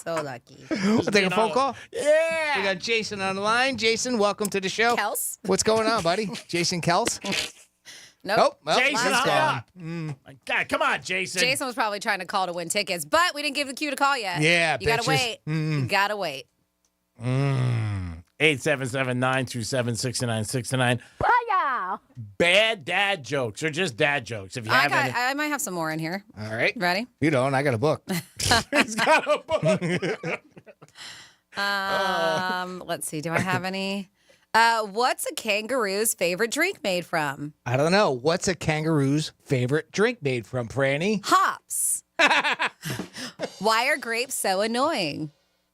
So lucky. We'll take a phone call. Yeah. We got Jason on the line. Jason, welcome to the show. Kels? What's going on, buddy? Jason Kels? Nope. Well, Jason, he's hung gone. up. My God, come on, Jason. Jason was probably trying to call to win tickets, but we didn't give the cue to call yet. Yeah, You gotta bitches. wait. You gotta wait. 877-927-6969. Bad dad jokes or just dad jokes. If you have any. I might have some more in here. All right. Ready? You don't. I got a book. He's got a book. Let's see. Do I have any? What's a kangaroo's favorite drink made from? I don't know. What's a kangaroo's favorite drink made from, Franny? Hops. Why are grapes so annoying?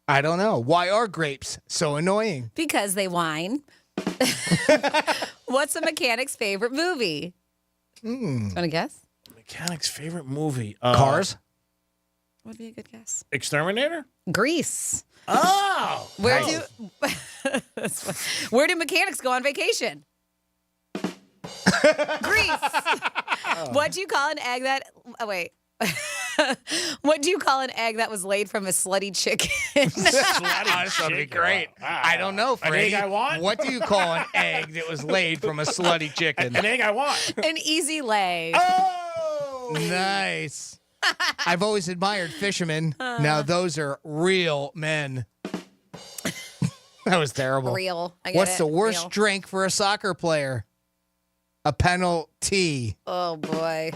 I don't know. Why are grapes so annoying? Because they whine. What's a mechanic's favorite movie? Want to guess? Mechanic's favorite movie. Cars? Would be a good guess. Exterminator? Grease. Oh. Where nice. Where do mechanics go on vacation? Greece. What do you call an egg that? Oh, wait. What do you call an egg that was laid from a slutty chicken? That's gonna be great. I don't know, An Freddie. egg I want? What do you call an egg that was laid from a slutty chicken? An egg I want. An easy lay. Oh. Nice. I've always admired fishermen. Now those are real men. That was terrible. Real. I get What's it. the worst Real. drink for a soccer player? A penalty. Oh, boy.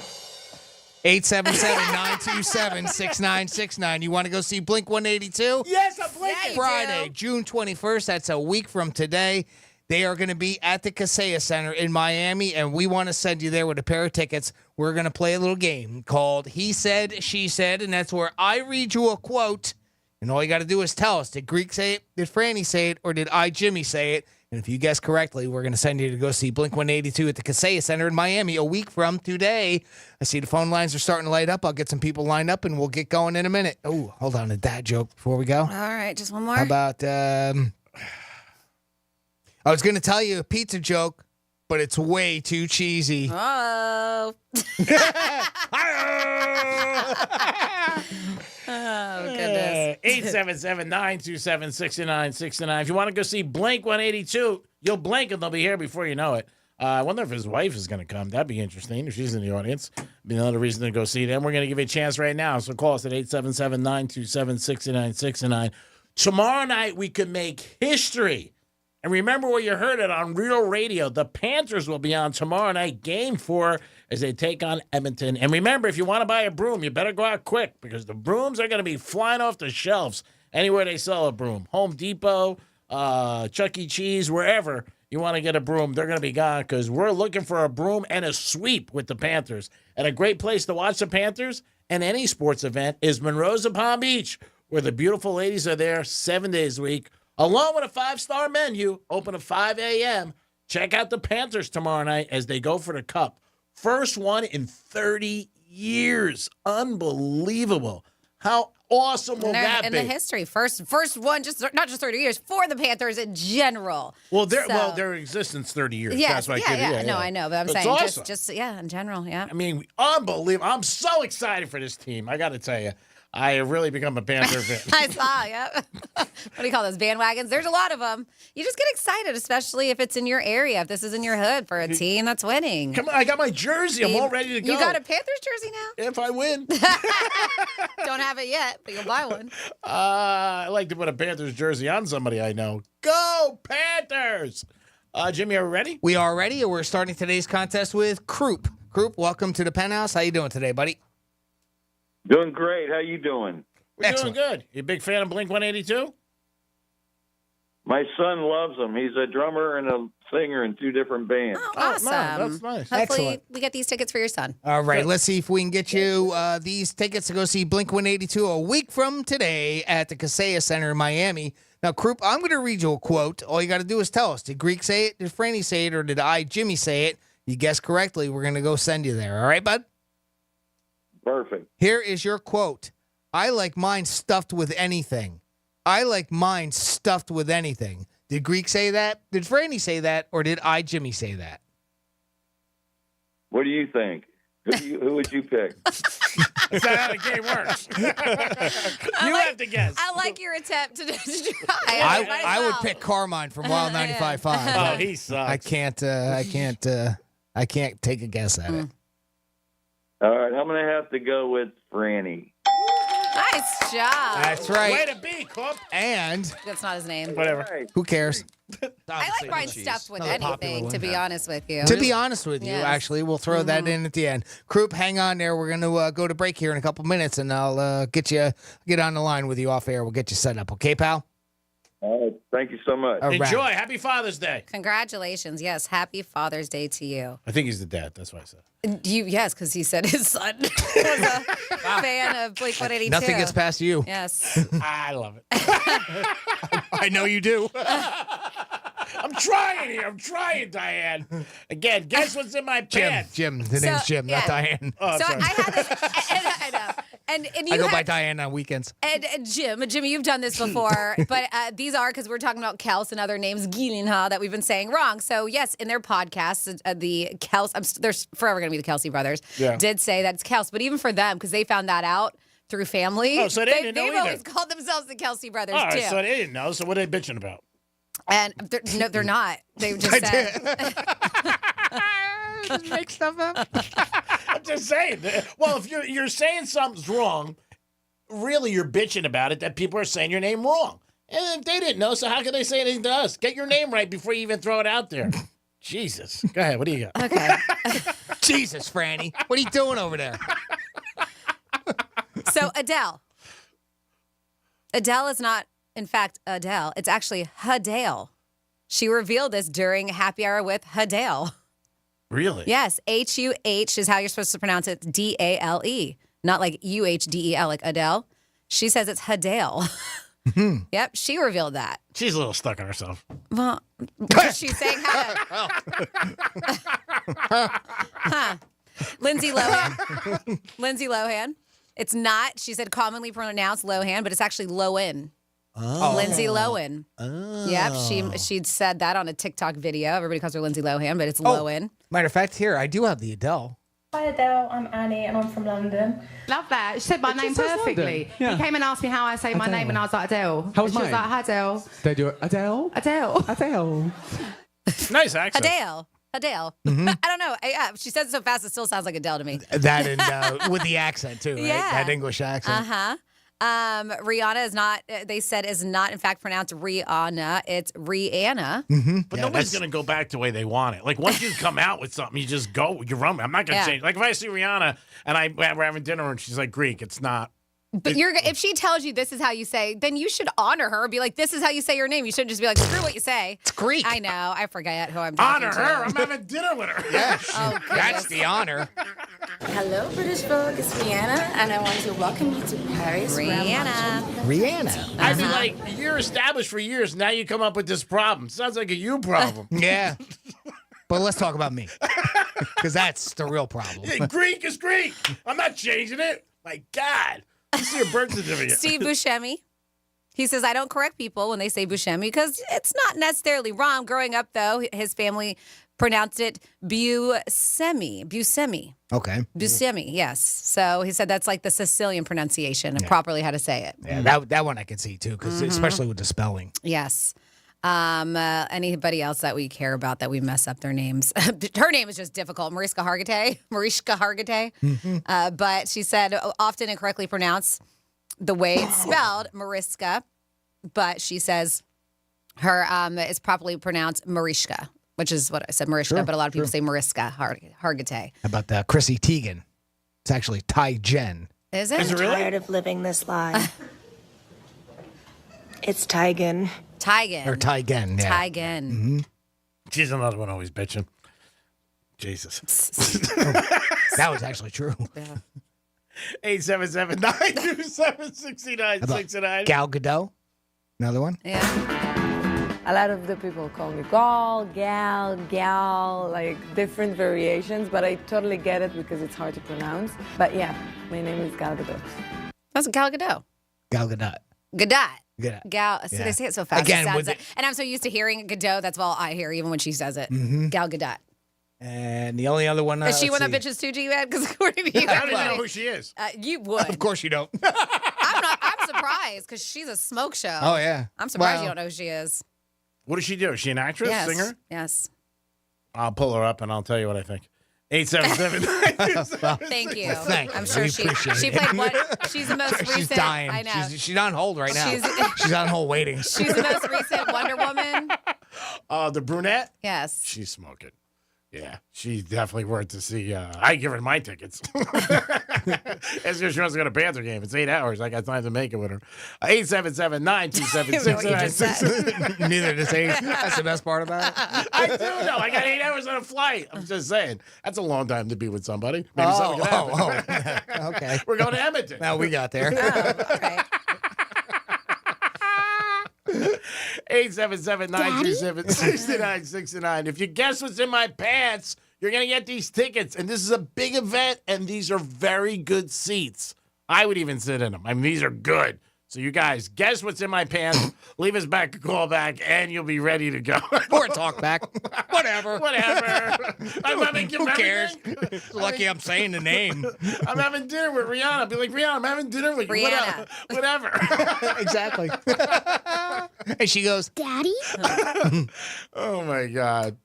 877-927-6969. You want to go see Blink 182? Yes, I'm blinking. Friday, June 21st. That's a week from today. They are going to be at the Kaseya Center in Miami, and we want to send you there with a pair of tickets. We're going to play a little game called He Said, She Said, and that's where I read you a quote, and all you got to do is tell us, did Greek say it, did Franny say it, or did I, Jimmy, say it? And if you guess correctly, we're going to send you to go see Blink 182 at the Kaseya Center in Miami a week from today. I see the phone lines are starting to light up. I'll get some people lined up, and we'll get going in a minute. Oh, hold on, a dad joke before we go. All right, just one more. How about, I was going to tell you a pizza joke, but it's way too cheesy. Oh. Oh, goodness. 877-927-6969. If you want to go see Blink 182, you'll blink and they'll be here before you know it. I wonder if his wife is going to come. That'd be interesting if she's in the audience. Be another reason to go see them. We're going to give you a chance right now. So call us at 877-927-6969. Tomorrow night, we could make history. And remember where you heard it on Real Radio. The Panthers will be on tomorrow night, Game 4, as they take on Edmonton. And remember, if you want to buy a broom, you better go out quick because the brooms are going to be flying off the shelves anywhere they sell a broom. Home Depot, Chuck E. Cheese, wherever you want to get a broom, they're going to be gone because we're looking for a broom and a sweep with the Panthers. And a great place to watch the Panthers and any sports event is Monroe's of Palm Beach, where the beautiful ladies are there 7 days a week, along with a 5-star menu, open at 5 a.m. Check out the Panthers tomorrow night as they go for the Cup. First one in 30 years. Unbelievable. How awesome will that in be? the history. First one, just not just 30 years, for the Panthers in general. Well, their existence 30 years. Yes, That's why No, I know, but I'm It's saying awesome. just in general, yeah. I mean, unbelievable. I'm so excited for this team. I got to tell you. I have really become a Panther fan. I saw, yeah. What do you call those, bandwagons? There's a lot of them. You just get excited, especially if it's in your area, if this is in your hood for a team that's winning. Come on, I got my jersey. I'm all ready to go. You got a Panthers jersey now? If I win. Don't have it yet, but you'll buy one. I like to put a Panthers jersey on somebody I know. Go Panthers! Jimmy, are we ready? We are ready, and we're starting today's contest with Croup. Croup, welcome to the Penthouse. How you doing today, buddy? Doing great. How you doing? We're doing good. You a big fan of Blink-182? My son loves them. He's a drummer and a singer in 2 different bands. Oh, awesome. that's nice. Hopefully Excellent. we get these tickets for your son. All right, let's see if we can get you these tickets to go see Blink-182 a week from today at the Kaseya Center in Miami. Now, Croup, I'm going to read you a quote. All you got to do is tell us. Did Greek say it? Did Franny say it? Or did I, Jimmy, say it? You guessed correctly. We're going to go send you there. All right, bud? Perfect. Here is your quote. I like mine stuffed with anything. I like mine stuffed with anything. Did Greek say that? Did Franny say that? Or did I, Jimmy, say that? What do you think? Who would you pick? That's not how the game works. You have to guess. I like your attempt to try. I would pick Carmine from Wild 95.5. Oh, he sucks. I can't take a guess at it. All right, I'm going to have to go with Franny. Nice job. That's right. Way to be, Coop. And That's not his name. Whatever. who cares? I like mine stuffed with Another popular anything, one. to be honest with you. To be honest with you, Yes. actually, we'll throw that in at the end. Croup, hang on there. We're going to go to break here in a couple minutes, and I'll get on the line with you off air. We'll get you set up. Okay, pal? All right, thank you so much. All right. Enjoy. Happy Father's Day. Congratulations. Yes, happy Father's Day to you. I think he's the dad. That's what I said. Yes, because he said his son was a fan of Blink-182. Nothing gets past you. Yes. I love it. I know you do. I'm trying here. I'm trying, Diane. Again, guess what's in my pants? Jim. The name's Jim, not Diane. Oh, So sorry. I had this, I know. And you I go by had- Diane on weekends. And Jimmy, you've done this before, but these are because we're talking about Kels and other names, Gielinha, that we've been saying wrong. So yes, in their podcasts, the Kels, they're forever going to be the Kelsey brothers, did say that it's Kels. But even for them, because they found that out through family, Oh, so they didn't know they've either. always called themselves the Kelsey brothers All right, too. so they didn't know. So what are they bitching about? And they're not. They just said. Just make stuff up. I'm just saying. Well, if you're saying something's wrong, really you're bitching about it that people are saying your name wrong. And if they didn't know, so how can they say anything to us? Get your name right before you even throw it out there. Jesus. Go ahead. What do you got? Okay. Jesus, Franny. What are you doing over there? So Adele. Adele is not, in fact, Adele. It's actually Hadale. She revealed this during Happy Hour with Hadale. Really? Yes, H-U-H is how you're supposed to pronounce it, D-A-L-E. Not like U-H-D-E-L, like Adele. She says it's Hadale. Yep, she revealed that. She's a little stuck on herself. Well, she's saying how to... Lindsay Lohan. Lindsay Lohan. It's not, she said, commonly pronounced Lohan, but it's actually Lohan. Oh. Lindsay Lohan. Yep, she'd said that on a TikTok video. Everybody calls her Lindsay Lohan, but it's Lohan. Matter of fact, here, I do have the Adele. Hi Adele, I'm Annie and I'm from London. Love that. She said my name perfectly. Yeah. He came and asked me how I say my name, and I was like, Adele. How was and she was mine? like, hi, Adele. They do it. Adele? Adele. Adele. Nice accent. Adele. Adele. I don't know. She said it so fast, it still sounds like Adele to me. That and with the accent, too, right? Yeah. That English accent. Uh-huh. Rihanna is not, they said, is not, in fact, pronounced Rihanna. It's Rihanna. But nobody's going to go back to the way they want it. Like, once you come out with something, you just go. You run. I'm not going to change. Like, if I see Rihanna and we're having dinner and she's like Greek, it's not. But if she tells you this is how you say, then you should honor her. Be like, this is how you say your name. You shouldn't just be like, screw what you say. It's Greek. I know. I forget who I'm talking Honor to. her. I'm having dinner with her. Yes. Oh, That's the honor. Hello, British Vogue. It's Rihanna, and I want to welcome you to Paris. Rihanna. I mean, like, you're established for years. Now you come up with this problem. Sounds like a you problem. Yeah. But let's talk about me. Because that's the real problem. Yeah, Greek is Greek. I'm not changing it. My God. You see your birth certificate. Steve Buscemi. He says, I don't correct people when they say Buscemi because it's not necessarily wrong. Growing up, though, his family pronounced it Buscemi. Buscemi. Okay. Buscemi, yes. So he said that's like the Sicilian pronunciation of properly how to say it. Yeah, that one I can see, too, because especially with the spelling. Yes. Anybody else that we care about that we mess up their names? Her name is just difficult. Mariska Hargitay. But she said often incorrectly pronounce the way it's spelled, Mariska. But she says her is properly pronounced Marishka, which is what I said, Marishka. Sure, but a lot of people say Mariska Hargitay. How about Chrissy Teigen? It's actually Ty Jen. Is it? Is it really? Tired of living this lie. It's Tigan. Tigan. Or Tigen, yeah. Tigan. Mm-hmm. She's another one always bitching. Jesus. That was actually true. Yeah. 877-927-6969. Gal Gadot? Another one? Yeah. A lot of the people call me gal, like different variations, but I totally get it because it's hard to pronounce. But yeah, my name is Gal Gadot. That's Gal Gadot. Gal Gadot. Gadot. Gadot. Gal. So Yeah. they say it so fast. Again, it sounds with like, and I'm so used to hearing Gadot. That's all I hear, even when she says it. Mhm. Gal Gadot. And the only other one. Is she let's one of see. bitches too, G-Wed? Because according to you, I don't even know who she is. You would. Of course you don't. I'm surprised because she's a smoke show. Oh, yeah. I'm surprised Well- you don't know who she is. What does she do? Is she an actress, Yes. singer? Yes. I'll pull her up and I'll tell you what I think. 877. Thank you. Thank I'm you. sure We she appreciate she it. played what? She's the most recent. She's dying. I know. She's on hold right now. She's- She's on hold waiting. She's the most recent Wonder Woman. The brunette? Yes. She's smoking. Yeah, she's definitely worth to see. I give her my tickets. As if she wants to go to a Panther game. It's 8 hours. I got time to make it with her. 877-927-6969. Neither does he. That's the best part about it. I do know. I got 8 hours on a flight. I'm just saying. That's a long time to be with somebody. Maybe something can happen. Okay. We're going to Edmonton. Now we got there. All right. 877-927-6969. If you guess what's in my pants, you're going to get these tickets. And this is a big event, and these are very good seats. I would even sit in them. I mean, these are good. So you guys, guess what's in my pants, leave us back a call back, and you'll be ready to go. Or talk back. Whatever. I'm having, Who cares? Lucky I'm saying the name. I'm having dinner with Rihanna. Be like, Rihanna, I'm having dinner with you. Rihanna. Whatever. Exactly. And she goes, Daddy? Oh, my God.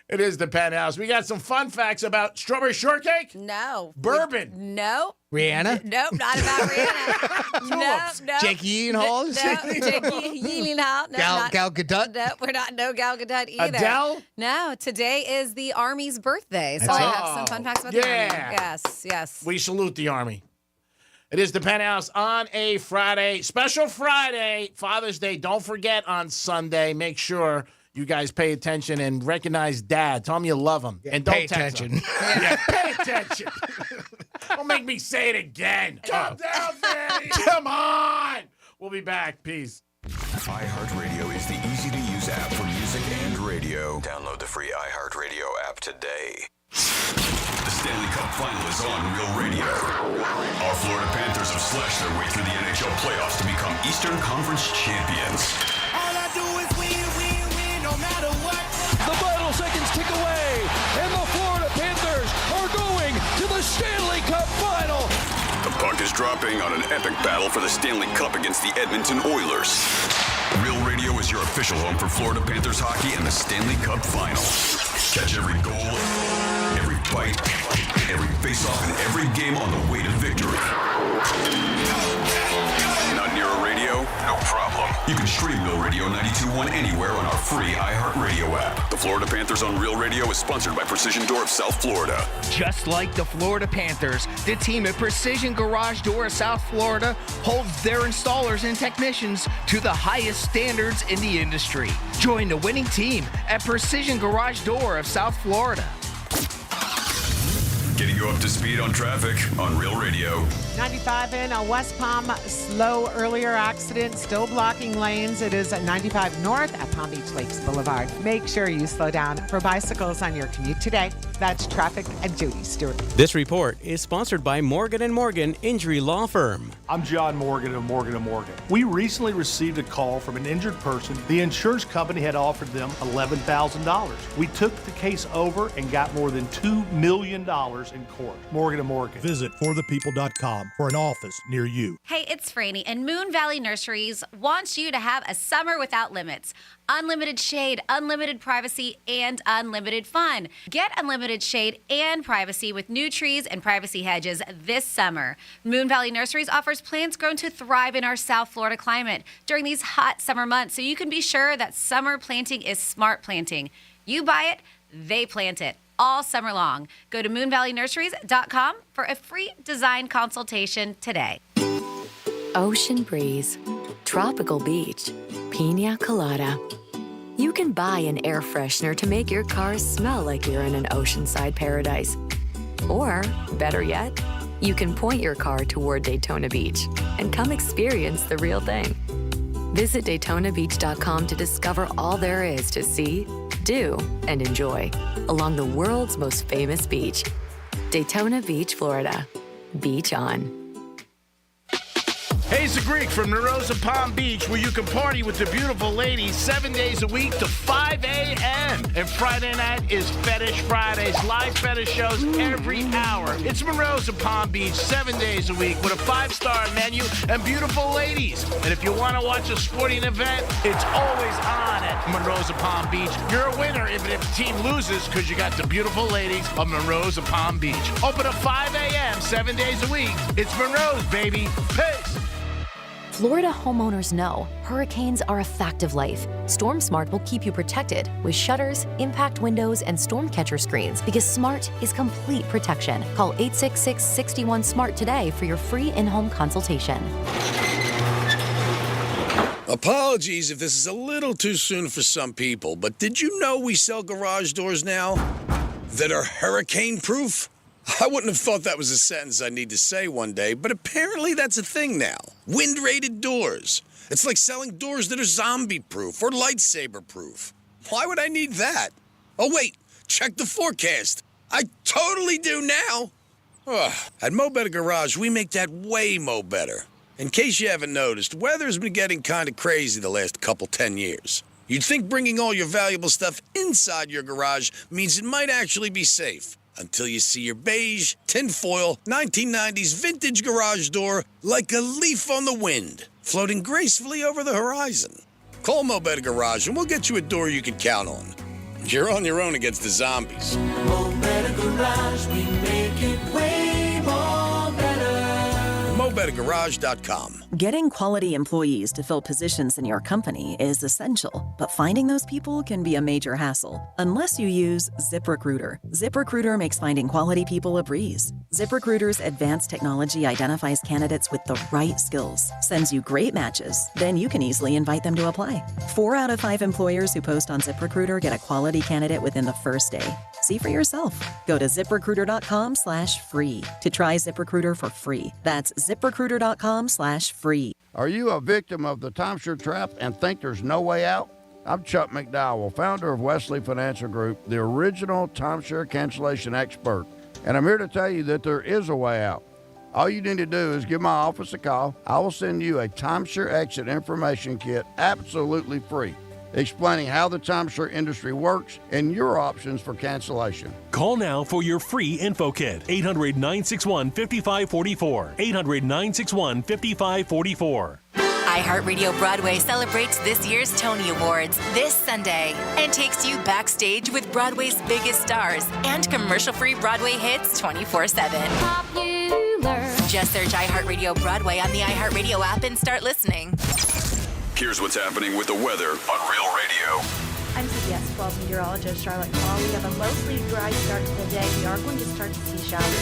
It is the Penthouse. We got some fun facts about strawberry shortcake. No. Bourbon. No. Rihanna? Nope, not about Rihanna. no. Jake Gyllenhaal? No, Jake Gyllenhaal. No, Gal Gadot? No, we're not. No Gal Gadot either. Adele? No, today is the Army's birthday, so That's I it. have some fun facts about the Army. Yeah. Yes. We salute the Army. It is the Penthouse on a Friday. Special Friday, Father's Day. Don't forget on Sunday. Make sure you guys pay attention and recognize Dad. Tell him you love him. And don't pay text attention. him. Yeah, pay attention. Don't make me say it again. Calm down, Daddy. Come on. We'll be back. Peace. iHeartRadio is the easy-to-use app for music and radio. Download the free iHeartRadio app today. The Stanley Cup Final is on Real Radio. Our Florida Panthers have slashed their way through the NHL playoffs to become Eastern Conference champions. All I do is win, no matter what. The final seconds tick away, and the Florida Panthers are going to the Stanley Cup Final. The puck is dropping on an epic battle for the Stanley Cup against the Edmonton Oilers. Real Radio is your official home for Florida Panthers hockey and the Stanley Cup Final. Catch every goal, every fight, every face-off, and every game on the way to victory. Not near a radio? No problem. You can stream Real Radio 92.1 anywhere on our free iHeartRadio app. The Florida Panthers on Real Radio is sponsored by Precision Door of South Florida. Just like the Florida Panthers, the team at Precision Garage Door of South Florida holds their installers and technicians to the highest standards in the industry. Join the winning team at Precision Garage Door of South Florida. Getting you up to speed on traffic on Real Radio. 95 in West Palm, slow earlier accident, still blocking lanes. It is at 95 north at Palm Beach Lakes Boulevard. Make sure you slow down for bicycles on your commute today. That's traffic and Judy Stewart. This report is sponsored by Morgan & Morgan Injury Law Firm. I'm John Morgan of Morgan & Morgan. We recently received a call from an injured person. The insurance company had offered them $11,000. We took the case over and got more than $2 million in court. Morgan & Morgan. Visit forthepeople.com for an office near you. Hey, it's Franny, and Moon Valley Nurseries wants you to have a summer without limits. Unlimited shade, unlimited privacy, and unlimited fun. Get unlimited shade and privacy with new trees and privacy hedges this summer. Moon Valley Nurseries offers plants grown to thrive in our South Florida climate during these hot summer months, so you can be sure that summer planting is smart planting. You buy it, they plant it. all summer long. Go to moonvalleynurseries.com for a free design consultation today. Ocean breeze, tropical beach, pina colada. You can buy an air freshener to make your car smell like you're in an oceanside paradise. Or, better yet, you can point your car toward Daytona Beach and come experience the real thing. Visit DaytonaBeach.com to discover all there is to see, do, and enjoy along the world's most famous beach. Daytona Beach, Florida. Beach on. Hey, it's the Greek from Narosa Palm Beach, where you can party with the beautiful ladies 7 days a week to 5 a.m. And Friday night is Fetish Fridays, live fetish shows every hour. It's Narosa Palm Beach 7 days a week with a 5-star menu and beautiful ladies. And if you want to watch a sporting event, it's always on at Narosa Palm Beach. You're a winner even if the team loses because you got the beautiful ladies of Narosa Palm Beach. Open at 5 a.m. 7 days a week. It's Monroe's, baby. Peace. Florida homeowners know hurricanes are a fact of life. Storm Smart will keep you protected with shutters, impact windows, and storm catcher screens because smart is complete protection. Call 866-61-SMART today for your free in-home consultation. Apologies if this is a little too soon for some people, but did you know we sell garage doors now that are hurricane-proof? I wouldn't have thought that was a sentence I'd need to say one day, but apparently that's a thing now. Wind-rated doors. It's like selling doors that are zombie-proof or lightsaber-proof. Why would I need that? Oh, wait, check the forecast. I totally do now. Ugh. At Mo Better Garage, we make that way mo better. In case you haven't noticed, weather's been getting kind of crazy the last 10 years. You'd think bringing all your valuable stuff inside your garage means it might actually be safe. Until you see your beige, tinfoil, 1990s vintage garage door like a leaf on the wind, floating gracefully over the horizon. Call Mo Better Garage and we'll get you a door you can count on. You're on your own against the zombies. Mo Better Garage, we make it way more better. MoBetterGarage.com. Getting quality employees to fill positions in your company is essential, but finding those people can be a major hassle unless you use ZipRecruiter. ZipRecruiter makes finding quality people a breeze. ZipRecruiter's advanced technology identifies candidates with the right skills, sends you great matches, then you can easily invite them to apply. 4 out of 5 employers who post on ZipRecruiter get a quality candidate within the first day. See for yourself. Go to ZipRecruiter.com/free to try ZipRecruiter for free. That's ZipRecruiter.com/free. Are you a victim of the timeshare trap and think there's no way out? I'm Chuck McDowell, founder of Wesley Financial Group, the original timeshare cancellation expert. And I'm here to tell you that there is a way out. All you need to do is give my office a call. I will send you a timeshare exit information kit absolutely free, explaining how the timeshare industry works and your options for cancellation. Call now for your free info kit. 800-961-5544. 800-961-5544. iHeartRadio Broadway celebrates this year's Tony Awards this Sunday and takes you backstage with Broadway's biggest stars and commercial-free Broadway hits 24/7. Popular. Just search iHeartRadio Broadway on the iHeartRadio app and start listening. Here's what's happening with the weather on Real Radio. I'm CBS 12 meteorologist Charlotte Claw. We have a mostly dry start to the day. We are going to start to see showers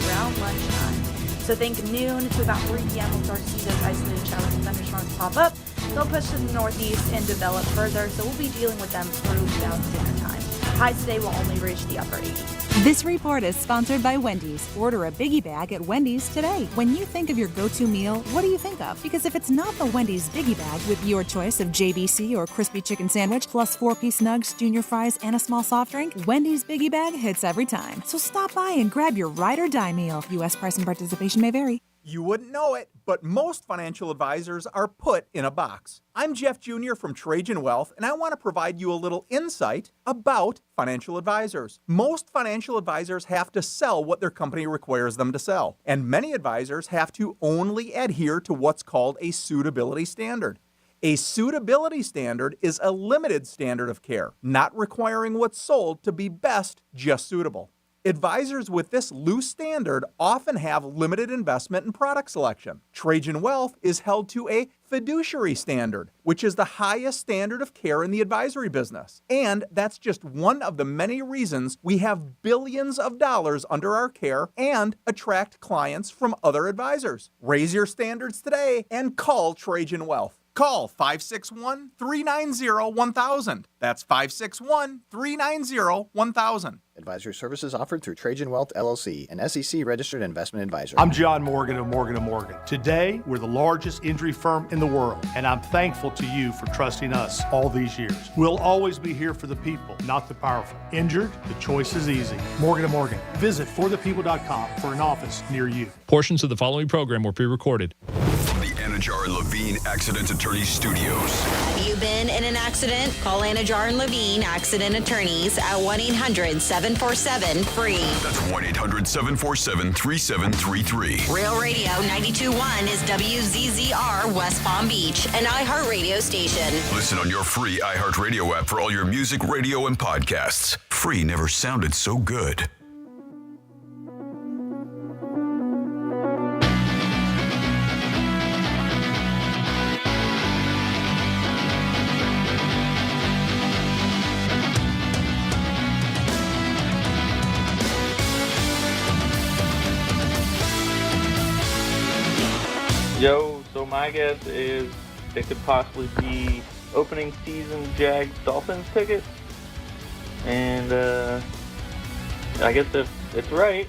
around lunchtime. So think noon to about 3 p.m. we'll start to see those isolated showers and thunderstorms pop up. They'll push to the northeast and develop further, so we'll be dealing with them through about dinner time. Highs today will only reach the upper 80s. This report is sponsored by Wendy's. Order a Biggie Bag at Wendy's today. When you think of your go-to meal, what do you think of? Because if it's not the Wendy's Biggie Bag with your choice of JBC or crispy chicken sandwich plus 4-piece nugs, junior fries, and a small soft drink, Wendy's Biggie Bag hits every time. So stop by and grab your ride or die meal. U.S. price and participation may vary. You wouldn't know it, but most financial advisors are put in a box. I'm Jeff Jr. from Trajan Wealth, and I want to provide you a little insight about financial advisors. Most financial advisors have to sell what their company requires them to sell, and many advisors have to only adhere to what's called a suitability standard. A suitability standard is a limited standard of care, not requiring what's sold to be best, just suitable. Advisors with this loose standard often have limited investment and product selection. Trajan Wealth is held to a fiduciary standard, which is the highest standard of care in the advisory business. And that's just one of the many reasons we have billions of dollars under our care and attract clients from other advisors. Raise your standards today and call Trajan Wealth. Call 561-390-1000. That's 561-390-1000. Advisory services offered through Trajan Wealth, LLC, an SEC-registered investment advisor. I'm John Morgan of Morgan & Morgan. Today, we're the largest injury firm in the world, and I'm thankful to you for trusting us all these years. We'll always be here for the people, not the powerful. Injured? The choice is easy. Morgan & Morgan. Visit forthepeople.com for an office near you. Portions of the following program were pre-recorded. From the Anajar and Levine Accident Attorney Studios. Have you been in an accident? Call Anajar and Levine Accident Attorneys at 1-800-747-FREE. That's 1-800-747-3733. Real Radio 92.1 is WZZR West Palm Beach, an iHeartRadio station. Listen on your free iHeartRadio app for all your music, radio, and podcasts. Free never sounded so good. Yo, so my guess is it could possibly be opening season Jags Dolphins tickets. And I guess if it's right,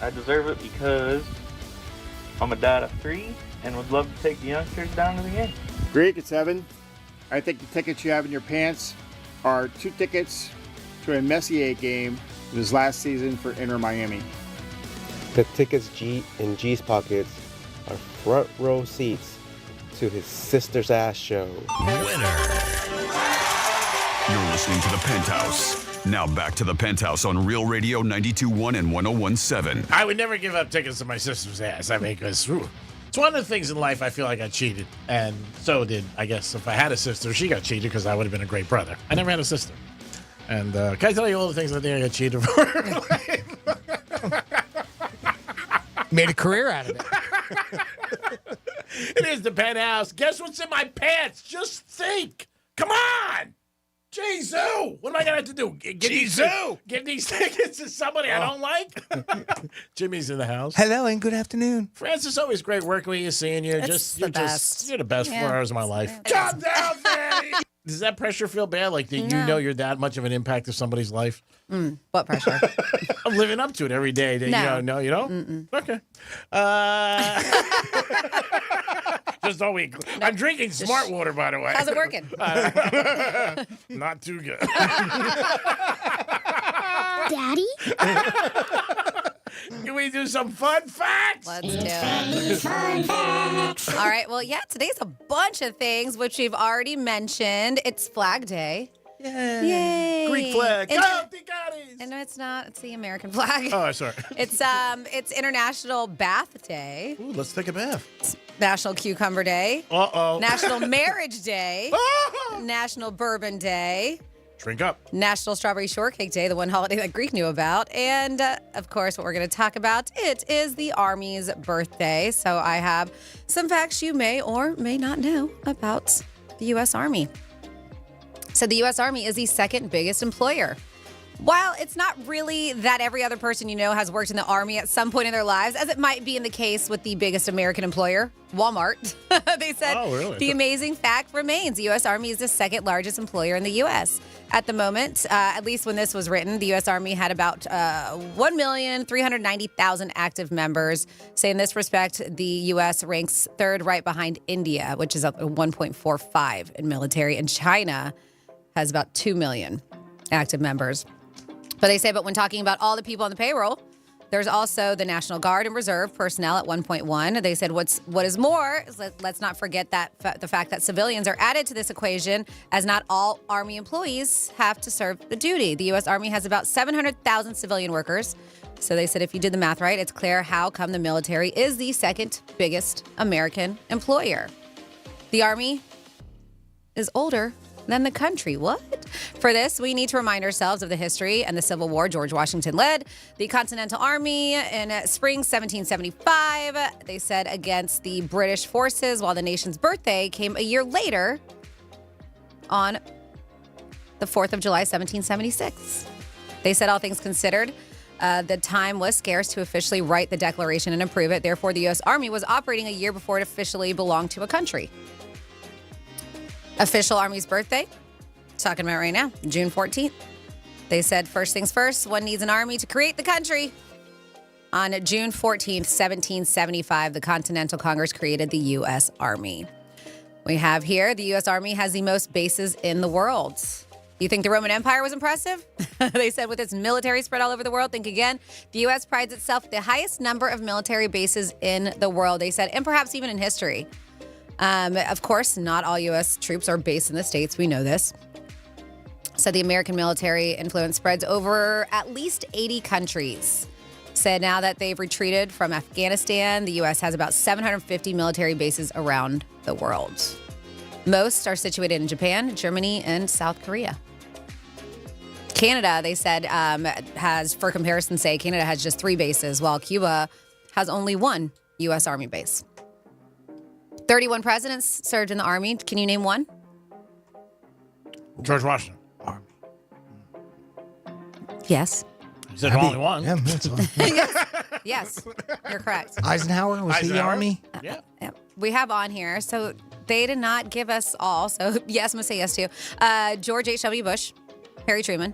I deserve it because I'm a dad of 3 and would love to take the youngsters down to the game. Greek, it's Evan. I think the tickets you have in your pants are 2 tickets to a Messier game this last season for Inter Miami. The tickets in G's pockets are front row seats to his sister's ass show. Winner. You're listening to the Penthouse. Now back to the Penthouse on Real Radio 92.1 and 101.7. I would never give up tickets to my sister's ass. I mean, because it's one of the things in life I feel like I cheated. And so did, I guess, if I had a sister, she got cheated because I would have been a great brother. I never had a sister. And can I tell you all the things I think I got cheated for? Made a career out of it. It is the Penthouse. Guess what's in my pants? Just think. Come on. Jesus. What am I going to have to do? Give these tickets to somebody I don't like? Jimmy's in the house. Hello and good afternoon. Francis, always great working with you, seeing you. It's the best. You're the best 4 hours of my life. Calm down, Daddy. Does that pressure feel bad? Like, do you know you're that much of an impact to somebody's life? What pressure? I'm living up to it every day. No. You don't? Okay. Just all week. No. I'm drinking smart water, by the way. How's it working? Not too good. Daddy? Can we do some fun facts? Let's do it. Fun facts. All right. Well, yeah, today's a bunch of things, which we've already mentioned. It's Flag Day. Yay. Greek flag. Go, Ticatis! And no, it's not. It's the American flag. Oh, sorry. It's International Bath Day. Ooh, let's take a bath. It's National Cucumber Day. Uh-oh. National Marriage Day. National Bourbon Day. Drink up. National Strawberry Shortcake Day, the one holiday that Greek knew about. And, of course, what we're going to talk about, it is the Army's birthday. So I have some facts you may or may not know about the U.S. Army. So the U.S. Army is the second biggest employer. While it's not really that every other person you know has worked in the Army at some point in their lives, as it might be in the case with the biggest American employer, Walmart, they said the amazing fact remains. The U.S. Army is the second largest employer in the U.S. At the moment, at least when this was written, the U.S. Army had about 1,390,000 active members. So in this respect, the U.S. ranks third right behind India, which is up 1.45 in military, and China has about 2 million active members. But they say, but when talking about all the people on the payroll, there's also the National Guard and Reserve personnel at 1.1. They said what is more, is let's not forget that the fact that civilians are added to this equation, as not all Army employees have to serve the duty. The U.S. Army has about 700,000 civilian workers. So they said if you did the math right, it's clear how come the military is the second biggest American employer. The Army is older than the country. What? For this, we need to remind ourselves of the history and the Civil War. George Washington led the Continental Army in spring 1775, they said, against the British forces, while the nation's birthday came a year later on the 4th of July, 1776. They said, all things considered, the time was scarce to officially write the Declaration and approve it. Therefore, the U.S. Army was operating a year before it officially belonged to a country. Official Army's birthday, talking about right now, June 14th. They said, first things first, one needs an army to create the country. On June 14th, 1775, the Continental Congress created the U.S. Army. We have here, the U.S. Army has the most bases in the world. You think the Roman Empire was impressive? They said with its military spread all over the world, think again. The U.S. prides itself with the highest number of military bases in the world, they said, and perhaps even in history. Of course, not all U.S. troops are based in the States. We know this. So the American military influence spreads over at least 80 countries. Said now that they've retreated from Afghanistan, the U.S. has about 750 military bases around the world. Most are situated in Japan, Germany, and South Korea. Canada, they said, has, for comparison's sake, Canada has just 3 bases, while Cuba has only 1 U.S. Army base. 31 presidents served in the Army. Can you name one? George Washington. Yes. You said only one. Yeah, that's fine. Yes, you're correct. Eisenhower, was he the Army? Yeah. We have on here, so they did not give us all. So yes, I'm going to say yes to. George H.W. Bush, Harry Truman,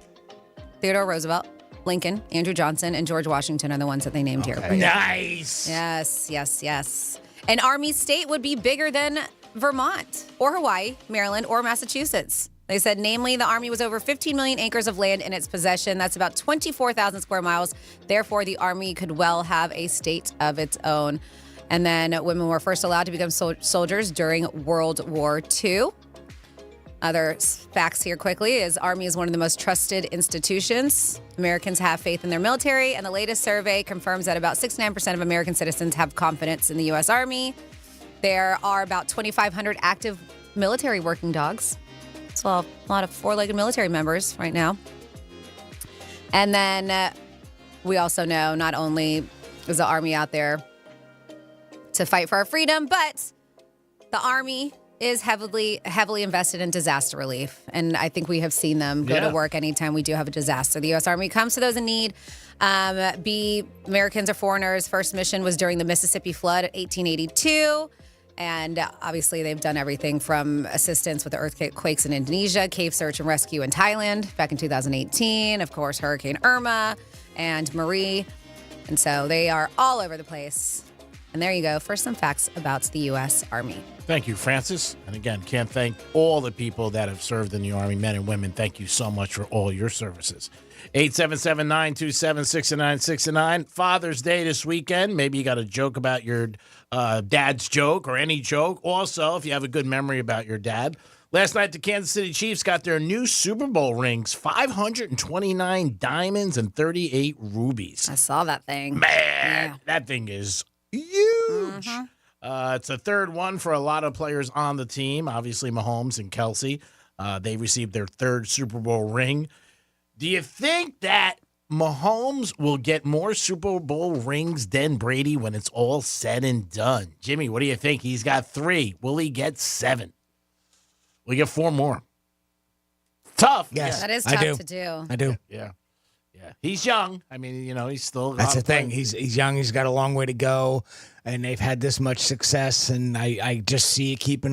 Theodore Roosevelt, Lincoln, Andrew Johnson, and George Washington are the ones that they named here. Nice. Yes. An Army state would be bigger than Vermont or Hawaii, Maryland, or Massachusetts. They said, namely, the Army was over 15 million acres of land in its possession. That's about 24,000 square miles. Therefore, the Army could well have a state of its own. And then women were first allowed to become soldiers during World War II. Other facts here quickly is Army is one of the most trusted institutions. Americans have faith in their military, and the latest survey confirms that about 69% of American citizens have confidence in the U.S. Army. There are about 2,500 active military working dogs. So a lot of 4-legged military members right now. And then we also know not only is the Army out there to fight for our freedom, but the Army is heavily invested in disaster relief. And I think we have seen them go to work anytime we do have a disaster. The U.S. Army comes to those in need. Be Americans or foreigners. First mission was during the Mississippi flood of 1882. And obviously, they've done everything from assistance with the earthquakes in Indonesia, cave search and rescue in Thailand back in 2018, of course, Hurricane Irma and Marie. And so they are all over the place. And there you go for some facts about the U.S. Army. Thank you, Francis. And again, can't thank all the people that have served in the Army, men and women. Thank you so much for all your services. 877-927-6969. Father's Day this weekend. Maybe you got a joke about your dad's joke or any joke. Also, if you have a good memory about your dad. Last night, the Kansas City Chiefs got their new Super Bowl rings, 529 diamonds and 38 rubies. I saw that thing. Man, that thing is huge. Mm-hmm. It's the third one for a lot of players on the team. Obviously, Mahomes and Kelsey. They received their third Super Bowl ring. Do you think that Mahomes will get more Super Bowl rings than Brady when it's all said and done? Jimmy, what do you think? He's got 3. Will he get 7? Will he get 4 more? Tough. Yes. That is I tough to do. I do. Yeah. He's young. I mean, he's still. That's the thing. He's young. He's got a long way to go, and they've had this much success, and I just see it keep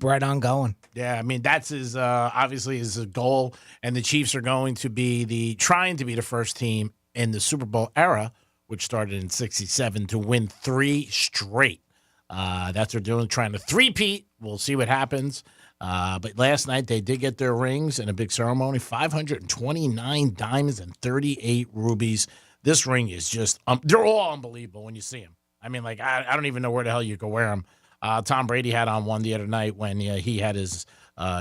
right on going. Yeah, I mean that's obviously his goal, and the Chiefs are going to be trying to be the first team in the Super Bowl era, which started in '67, to win 3 straight. That's what they're doing, trying to three-peat. We'll see what happens. But last night they did get their rings in a big ceremony, 529 diamonds and 38 rubies. This ring is just, they're all unbelievable when you see them. I mean, like, I don't even know where the hell you could wear them. Tom Brady had on one the other night when he had his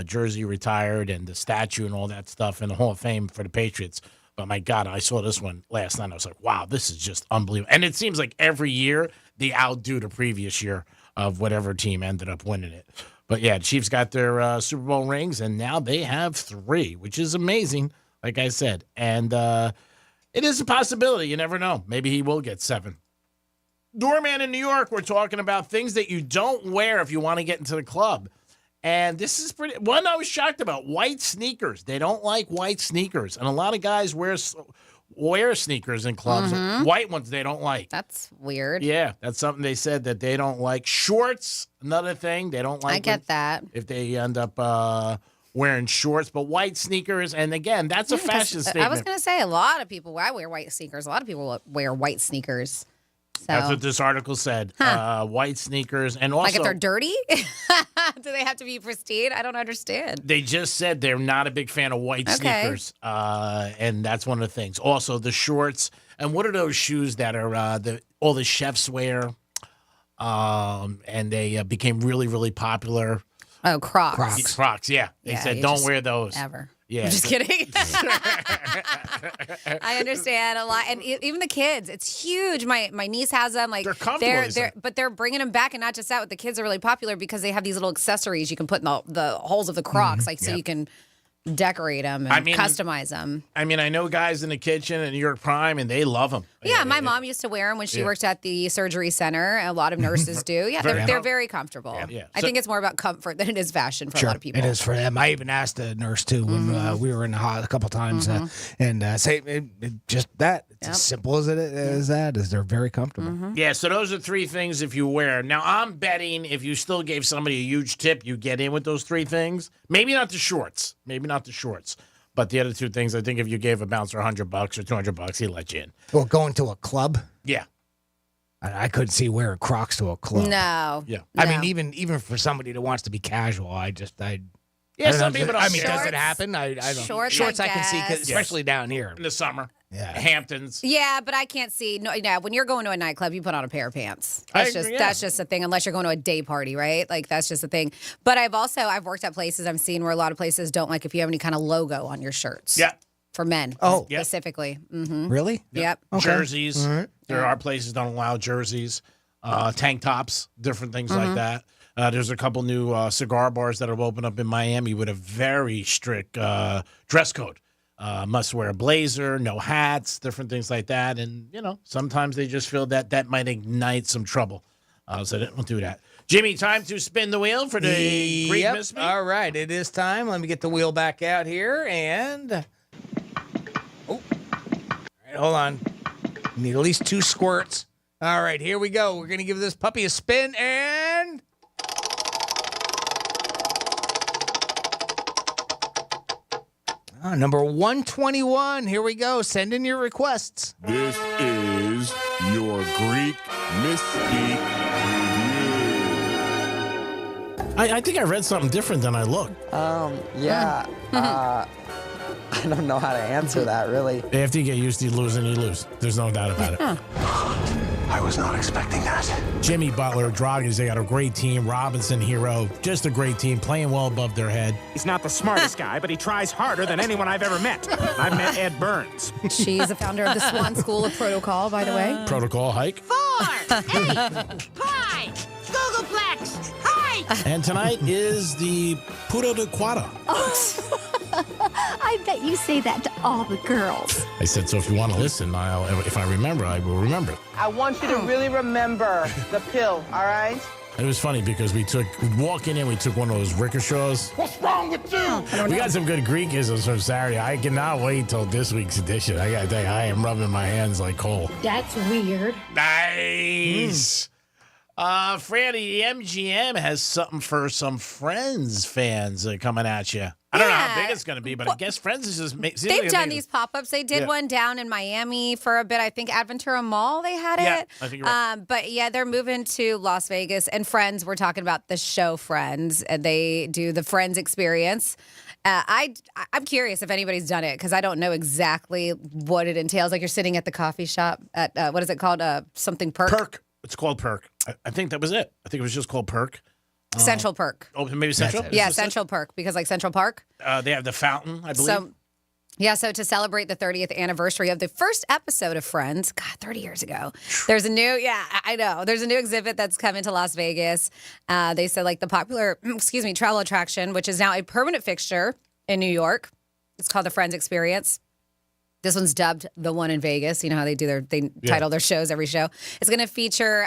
jersey retired and the statue and all that stuff in the Hall of Fame for the Patriots. But my God, I saw this one last night. I was like, wow, this is just unbelievable. And it seems like every year they outdo the previous year of whatever team ended up winning it. But yeah, Chiefs got their Super Bowl rings, and now they have 3, which is amazing, like I said. And it is a possibility. You never know. Maybe he will get 7. Doorman in New York, we're talking about things that you don't wear if you want to get into the club. And this is one I was shocked about, white sneakers. They don't like white sneakers. And a lot of guys wear sneakers in clubs. Mhm. White ones they don't like. That's weird. Yeah, that's something they said that they don't like. Shorts, another thing. They don't like I get that. if they end up wearing shorts. But white sneakers, and again, that's a Yeah, 'cause fashion statement. I was going to say a lot of people, I wear white sneakers. A lot of people wear white sneakers. So. That's what this article said. White sneakers. And also, like if they're dirty? Do they have to be pristine? I don't understand. they just said they're not a big fan of white Okay. sneakers. And that's one of the things. Also, the shorts. And what are those shoes that are all the chefs wear? And they became really, really popular. Oh, Crocs. Crocs, yeah. They Yeah, said you don't just- wear those. Ever. Yeah. I'm just kidding. I understand a lot, and even the kids. It's huge. My niece has them. Like they're comfortable. but they're bringing them back, and not just that. The kids are really popular because they have these little accessories you can put in the holes of the Crocs, so you can decorate them and customize them. I mean, I know guys in the kitchen at New York Prime, and they love them. Yeah, my mom used to wear them when she Yeah. worked at the surgery center. A lot of nurses do. Yeah, they're very comfortable. Yeah. I think it's more about comfort than it is fashion for a Sure, lot of people. it is for them. I even asked a nurse too when we were in the hot a couple times, and say just that. It's as simple as it is. That is they're very comfortable. Yeah, so those are 3 things if you wear. Now, I'm betting if you still gave somebody a huge tip, you get in with those 3 things. Maybe not the shorts. But the other 2 things, I think if you gave a bouncer $100 or $200, he'd let you in. Well, going to a club. Yeah. I couldn't see wearing Crocs to a club. No. Yeah. I mean, even for somebody that wants to be casual, I Yeah, some don't know. people don't I mean, care. does it happen? I don't. Shorts, I can see, 'cause guess. especially down here in the summer. Yeah. Hamptons. Yeah, but I can't see. No, when you're going to a nightclub, you put on a pair of pants. I That's agree, that's just a thing. Unless you're going to a day party, right? Like that's just a thing. But I've worked at places I've seen where a lot of places don't like if you have any kind of logo on your shirts. Yeah. For men. Oh. Specifically. Mm-hmm. Really? Yep. Jerseys. All right. There are places don't allow jerseys, tank tops, different things Mm-hmm. like that. There's a couple new cigar bars that have opened up in Miami with a very strict dress code. Must wear a blazer, no hats, different things like that. And, sometimes they just feel that might ignite some trouble. So they don't do that. Jimmy, time to spin the wheel for the Greek Miss Me. All right, it is time. Let me get the wheel back out here and. All right, hold on. Need at least 2 squirts. All right, here we go. We're going to give this puppy a spin and. Number 121. Here we go. Send in your requests. This is your Greek Mystique I think I read something different than I looked. Yeah. I don't know how to answer that, really. After you get used to losing, you lose. There's no doubt about it. I was not expecting that. Jimmy Butler, Dragic, they got a great team. Robinson, Hero, just a great team, playing well above their head. He's not the smartest guy, but he tries harder than anyone I've ever met. I've met Ed Burns. She's a founder of the Swan School of Protocol, by the way. Protocol hike. 4, 8, pi, Googleplex, hi! And tonight is the Puto de Quata. I bet you say that to all the girls. I said, so if you want to listen, if I remember, I will remember. I want you to really remember the pill, all right? It was funny because walking in, we took one of those rickshaws. What's wrong with you? We got some good Greekisms from Saturday. I cannot wait till this week's edition. I got to tell you, I am rubbing my hands like coal. That's weird. Nice. Franny, the MGM has something for some Friends fans coming at you. I don't know how big it's going to be, but I guess Friends is just... They've done these pop-ups. They did one down in Miami for a bit. I think at Ventura Mall they had it. I think you're right. But yeah, they're moving to Las Vegas. And Friends, we're talking about the show Friends. And they do the Friends experience. I'm curious if anybody's done it because I don't know exactly what it entails. Like you're sitting at the coffee shop at, what is it called? Something Perk? Perk. It's called Perk. I think that was it. I think it was just called Perk. Central Perk. Oh, maybe Central? Yeah, Central Perk because like Central Park. They have the fountain, I believe. Yeah, so to celebrate the 30th anniversary of the first episode of Friends, God, 30 years ago, there's a new, I know. There's a new exhibit that's coming to Las Vegas. They said like the popular, travel attraction, which is now a permanent fixture in New York. It's called the Friends Experience. This one's dubbed the one in Vegas. You know how they title their shows every show. It's going to feature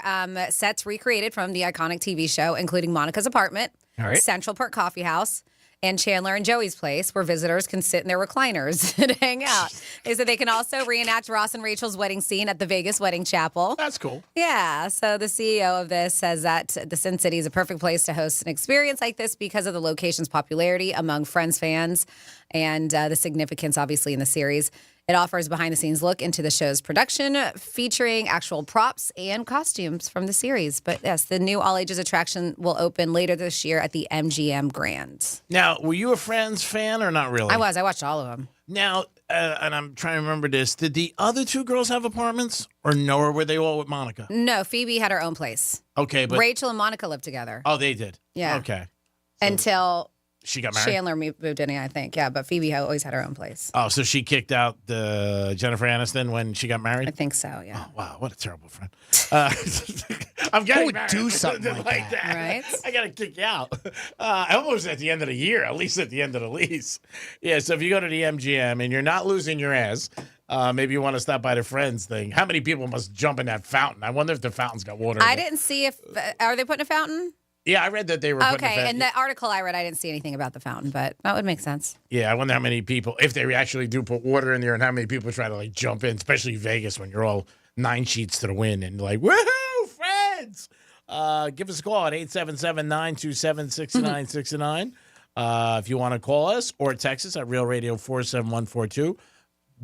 sets recreated from the iconic TV show, including Monica's apartment, Central Park Coffee House, and Chandler and Joey's place, where visitors can sit in their recliners and hang out. They said they can also reenact Ross and Rachel's wedding scene at the Vegas Wedding Chapel. That's cool. Yeah. So the CEO of this says that the Sin City is a perfect place to host an experience like this because of the location's popularity among Friends fans and the significance, obviously, in the series. It offers a behind-the-scenes look into the show's production, featuring actual props and costumes from the series. But yes, the new all-ages attraction will open later this year at the MGM Grand. Now, were you a Friends fan or not really? I was. I watched all of them. Now, and I'm trying to remember this. Did the other two girls have apartments or no? Or were they all with Monica? No, Phoebe had her own place. Okay, but Rachel and Monica lived together. Oh, they did? Yeah. Okay. Until she got married? Chandler moved in, I think. Yeah, but Phoebe always had her own place. Oh, so she kicked out Jennifer Aniston when she got married? I think so, yeah. Oh, wow, what a terrible friend. I'm getting Who would married. do something like that? Right? I got to kick you out. Almost at the end of the year, at least at the end of the lease. Yeah, so if you go to the MGM and you're not losing your ass, maybe you want to stop by the Friends thing. How many people must jump in that fountain? I wonder if the fountain's got water in I it. didn't see if... are they putting a fountain? Yeah, I read that they were putting a Okay, fountain. in the article I read, I didn't see anything about the fountain, but that would make sense. Yeah, I wonder how many people, if they actually do put water in there, and how many people try to like jump in, especially Vegas when you're all 9 sheets to the wind and like, woohoo, Friends! Give us a call at 877-927-6969 if you want to call us, or text us at Real Radio 47142.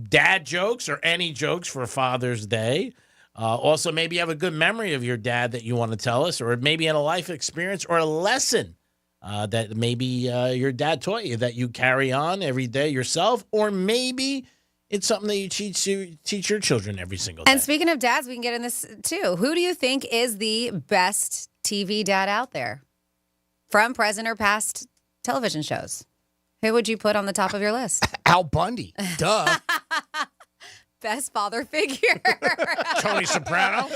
Dad jokes or any jokes for Father's Day. Also, maybe you have a good memory of your dad that you want to tell us, or maybe in a life experience or a lesson that maybe your dad taught you that you carry on every day yourself, or maybe it's something that you teach your children every single day. And speaking of dads, we can get in this too. Who do you think is the best TV dad out there from present or past television shows? Who would you put on the top of your list? Al Bundy. Duh. Best father figure. Tony Soprano.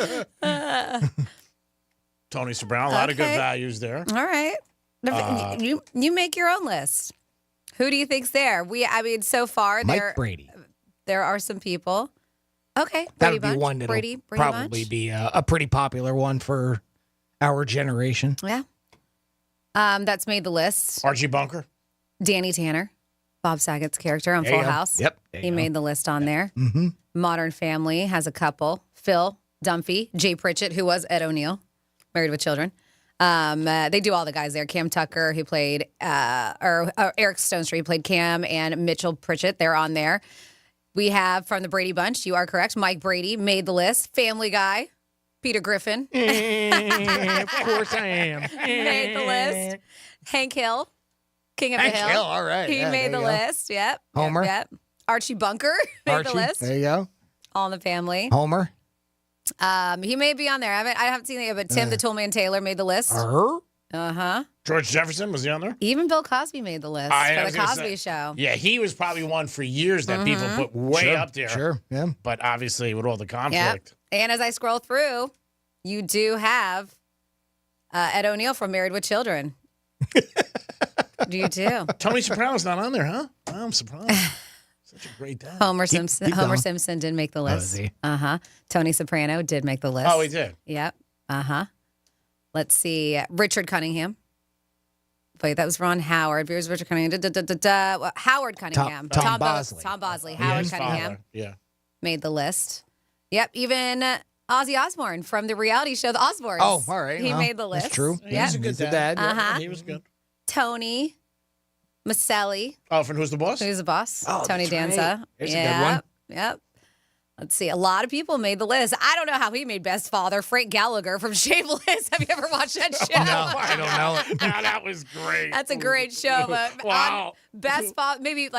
Tony Soprano. A lot of good values there. All right. You make your own list. Who do you think's there? So far Mike Brady. There are some people. Okay. That Brady would be Bunch. one that'll Brady probably Bunch. be a pretty popular one for our generation. Yeah. That's made the list. Archie Bunker. Danny Tanner, Bob Saget's character on There Full you go. House. Yep. He made the list on there. Mm-hmm. Modern Family has a couple. Phil Dunphy, Jay Pritchett, who was Ed O'Neill, Married with Children. They do all the guys there. Cam Tucker, who played, Eric Stonestreet, who played Cam, and Mitchell Pritchett, they're on there. We have from the Brady Bunch, you are correct, Mike Brady made the list. Family Guy, Peter Griffin. Of course I am. Made the list. Hank Hill, King of Hank the Hill. Hill, all right. He Yeah, made there the you go. list. Yep. Homer. Yep. Archie Bunker made Archie, the list. there you go. All in the Family. Homer. He may be on there. I haven't seen it, but Tim the Toolman Taylor made the list. Uh-huh. George Jefferson, was he on there? Even Bill Cosby made the list I for was the gonna Cosby say- Show. Yeah, he was probably one for years that people Mhm. put way Sure, up there. sure, yeah. But obviously, with all the conflict. Yep. And as I scroll through, you do have Ed O'Neill from Married with Children. You do. Tony Soprano's not on there, huh? I'm surprised. Such a great dad. Homer Simpson. keep Homer going. Simpson did make the list. is he? Tony Soprano did make the list. Oh, he did? Yep. Let's see. Richard Cunningham. Wait, that was Ron Howard. Here's Richard Cunningham. Well, Howard Cunningham. Tom Bo- Bosley. Tom Bosley. Yeah, Howard his Cunningham father. Yeah. made the list. Yep. Even Ozzy Osbourne from the reality show The Osbournes. Oh, all right. He well, made the list. That's true. Yeah. He's a good He's a dad. dad. Uh-huh. He was good. Tony Maselli. Oh, from Who's the Boss? Who's the boss? Oh, Tony that's right. Danza. There's a good one. Yep. Let's see. A lot of people made the list. I don't know how he made Best Father. Frank Gallagher from Shameless. Have you ever watched that show? No, I don't know it. Now, that was great. That's a great show. But Wow. on Best Father, maybe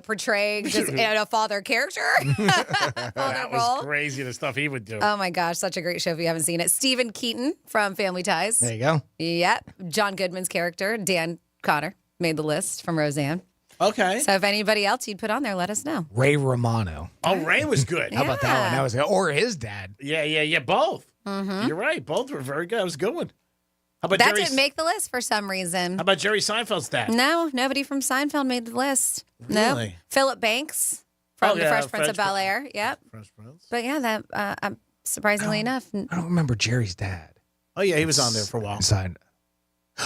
portraying just a father character. Father That was role. crazy, the stuff he would do. Oh my gosh, such a great show if you haven't seen it. Stephen Keaton from Family Ties. There you go. Yep. John Goodman's character, Dan Connor, made the list from Roseanne. Okay. So if anybody else you'd put on there, let us know. Ray Romano. Oh, Ray was good. How about that one? That was or his dad. Yeah. Both. Mm-hmm. You're right. Both were very good. That was a good one. How about That Jerry? didn't make the list for some reason. How about Jerry Seinfeld's dad? No, nobody from Seinfeld made the list. No. Really? Philip Banks from The Fresh Prince of Bel-Air. Yep. Fresh Prince. But yeah, that surprisingly enough. I don't remember Jerry's dad. Oh, yeah, he was on there for a while.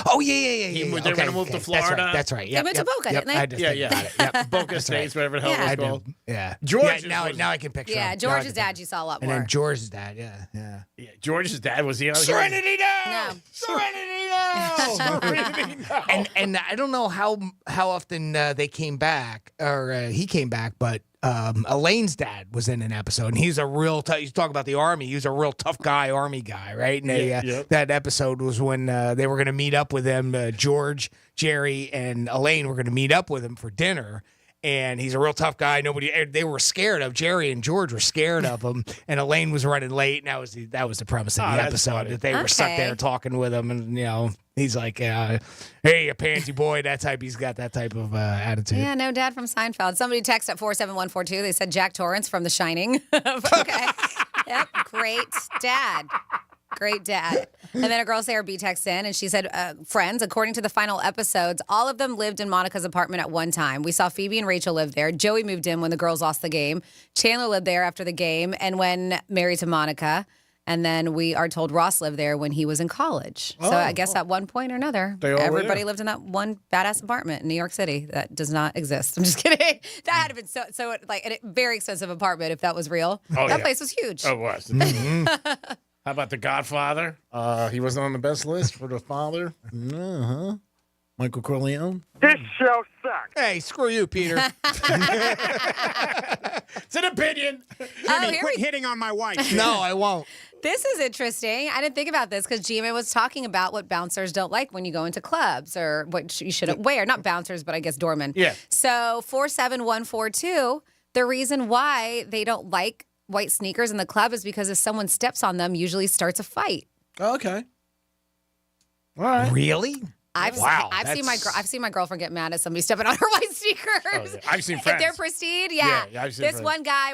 Oh, yeah. They were going to move to Florida. That's right. They went to Boca, didn't they? I just think about it. Yep. Boca States, whatever the hell Yeah. it was called. Yeah. George. Yeah, now I can picture Yeah, him. George's dad you saw a lot And more. then George's dad, yeah. Yeah, George's dad was he on Serenity now! No. Serenity now! Serenity now! And I don't know how often they came back, or he came back, but Elaine's dad was in an episode, and he's a real tough. You talk about the Army. He was a real tough guy, Army guy, right? And that episode was when they were going to meet up with him. George, Jerry, and Elaine were going to meet up with him for dinner. And he's a real tough guy. They were scared of Jerry, and George were scared of him. And Elaine was running late, and that was the premise of the episode, that they were stuck there talking with him, and he's like, "Hey, a pansy boy," that type. He's got that type of attitude. Yeah, no dad from Seinfeld. Somebody texted at 47142. They said Jack Torrance from The Shining. Okay. Yep. Great dad. Great dad. And then a girl, Sarah B, texts in, and she said, friends, according to the final episodes, all of them lived in Monica's apartment at one time. We saw Phoebe and Rachel live there. Joey moved in when the girls lost the game. Chandler lived there after the game and when married to Monica. And then we are told Ross lived there when he was in college. So I guess at one point or another, everybody lived in that one badass apartment in New York City that does not exist. I'm just kidding. That had been so like a very expensive apartment if that was real. That place was huge. Oh, it was. How about The Godfather? He wasn't on the best list for the father. Michael Corleone. This show sucks. Hey, screw you, Peter. It's an opinion. Quit hitting on my wife. No, I won't. This is interesting. I didn't think about this because G-Man was talking about what bouncers don't like when you go into clubs or what you shouldn't wear. Not bouncers, but I guess doormen. Yeah. So 47142, the reason why they don't like white sneakers in the club is because if someone steps on them, usually starts a fight. Okay. All right. Really? I've seen my girlfriend get mad at somebody stepping on her white sneakers. Oh, yeah. I've seen friends. If they're pristine, yeah. I've seen this friends. one guy,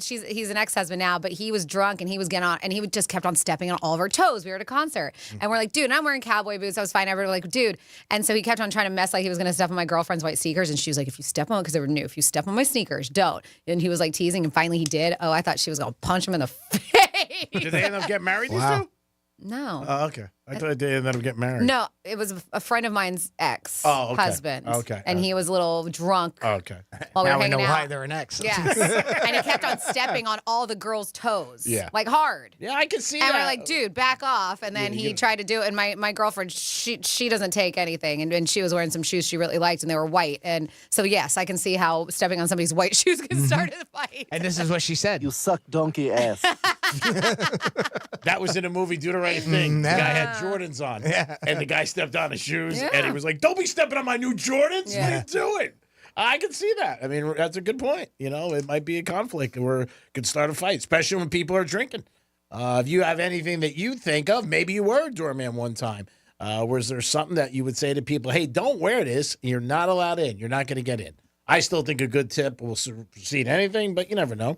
he's an ex-husband now, but he was drunk and he was getting on, and he just kept on stepping on all of our toes. We were at a concert, and we're like, dude, and I'm wearing cowboy boots. I was fine. Everybody was like, dude, and so he kept on trying to mess like he was going to step on my girlfriend's white sneakers, and she was like, if you step on, because they were new, if you step on my sneakers, don't. And he was like teasing, and finally he did. Oh, I thought she was going to punch him in the face. Did they end up getting married? These two? No. Oh, okay. I thought they ended up getting married. No, it was a friend of mine's ex-husband. Okay. And he was a little drunk. Okay. While we were Now we hanging know out. why they're an ex. Yes. And he kept on stepping on all the girls' toes. Yeah. Like hard. Yeah, I can see And that. we're like, dude, back off. And then he tried to do it. And my girlfriend, she doesn't take anything. And she was wearing some shoes she really liked, and they were white. And so, yes, I can see how stepping on somebody's white shoes can start a fight. And this is what she said. You suck donkey ass. That was in a movie, Do the Right Thing. The guy had Jordans on, and the guy stepped on his shoes, and he was like, don't be stepping on my new Jordans. Yeah. What are you doing? I can see that. I mean, that's a good point. It might be a conflict or could start a fight, especially when people are drinking. If you have anything that you think of, maybe you were a doorman one time. Was there something that you would say to people, hey, don't wear this. You're not allowed in. You're not going to get in. I still think a good tip will supersede anything, but you never know.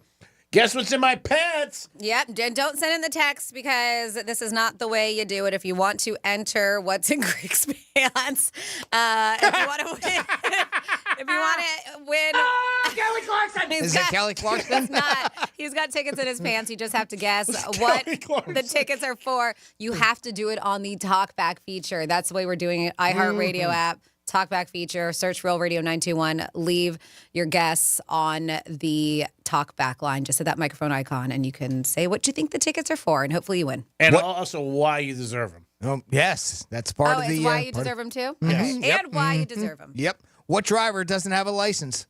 Guess what's in my pants? Yep. Don't send in the text because this is not the way you do it. If you want to enter what's in Greek's pants, if you want to win, Kelly Clarkson. Is it Kelly Clarkson? It's not. He's got tickets in his pants. You just have to guess what the tickets are for. You have to do it on the Talkback feature. That's the way we're doing it. iHeartRadio app. Talkback feature, search Real Radio 921, leave your guess on the Talkback line. Just hit that microphone icon and you can say what you think the tickets are for, and hopefully you win. And also why you deserve them. Yes, that's part of the... it's why you deserve them too? Yes. Okay. Yep. And why you deserve them. Yep. What driver doesn't have a license?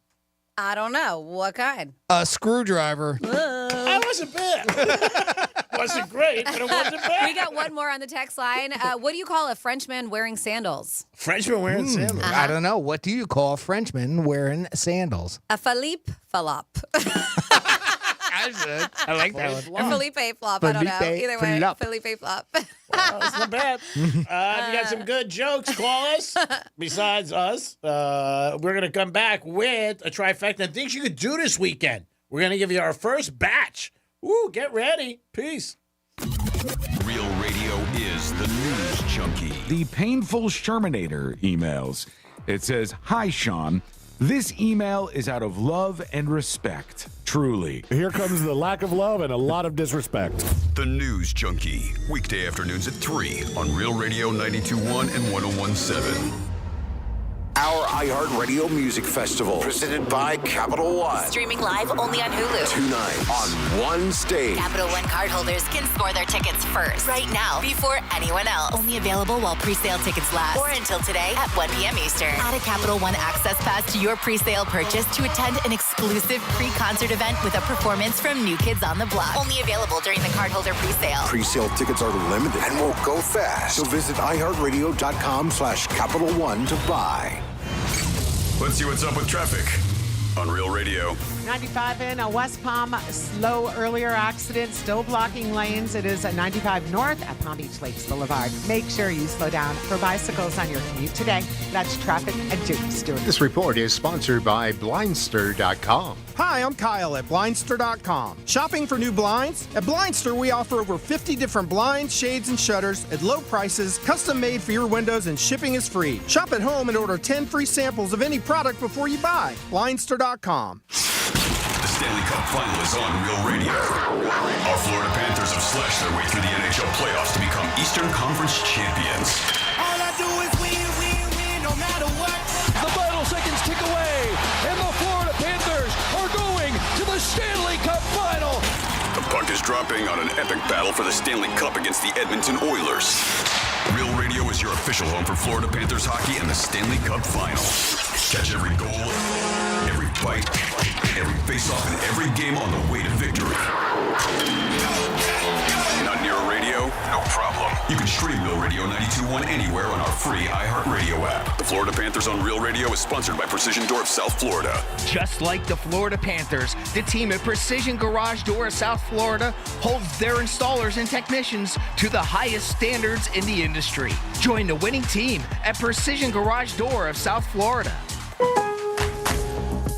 I don't know. What kind? A screwdriver. I wasn't bad. Wasn't great, but it wasn't bad. We got one more on the text line. What do you call a Frenchman wearing sandals? Frenchman wearing sandals. I don't know. What do you call a Frenchman wearing sandals? A Philippe Flop. I like that one. Or Felipe Flop. I don't know. Felipe Either way, Flop. Felipe Flop. It's not bad. If you got some good jokes, call us. Besides us, we're going to come back with a trifecta of things you could do this weekend. We're going to give you our first batch. Ooh, get ready. Peace. Real Radio is the news junkie. The painful Shermanator emails. It says, "Hi, Sean. This email is out of love and respect. Truly." Here comes the lack of love and a lot of disrespect. The News Junkie. Weekday afternoons at 3 on Real Radio 92.1 and 101.7. Our iHeartRadio Music Festival, presented by Capital One. Streaming live only on Hulu. 2 nights on one stage. Capital One cardholders can score their tickets first, right now, before anyone else. Only available while pre-sale tickets last, or until today at 1 p.m. Eastern. Add a Capital One Access Pass to your pre-sale purchase to attend an exclusive pre-concert event with a performance from New Kids on the Block. Only available during the cardholder pre-sale. Pre-sale tickets are limited and will go fast. So visit iHeartRadio.com/Capital One to buy. Let's see what's up with traffic on Real Radio. 95 in West Palm, slow earlier accident, still blocking lanes. It is at 95 north at Palm Beach Lakes Boulevard. Make sure you slow down for bicycles on your commute today. That's traffic at Jake Stewart. This report is sponsored by Blindster.com. Hi, I'm Kyle at Blindster.com. Shopping for new blinds? At Blindster, we offer over 50 different blinds, shades, and shutters at low prices, custom made for your windows, and shipping is free. Shop at home and order 10 free samples of any product before you buy. Blindster.com. The Stanley Cup Final is on Real Radio. Our Florida Panthers have slashed their way through the NHL playoffs to become Eastern Conference champions. All I do is win, win, win, no matter what. The final seconds tick away, and the Florida Panthers are going to the Stanley Cup Final. The puck is dropping on an epic battle for the Stanley Cup against the Edmonton Oilers. Real Radio is your official home for Florida Panthers hockey and the Stanley Cup Final. Catch every goal, every fight, every face-off, and every game on the way to victory. Not near a radio? No problem. You can stream Real Radio 92.1 anywhere on our free iHeartRadio app. The Florida Panthers on Real Radio is sponsored by Precision Door of South Florida. Just like the Florida Panthers, the team at Precision Garage Door of South Florida holds their installers and technicians to the highest standards in the industry. Join the winning team at Precision Garage Door of South Florida.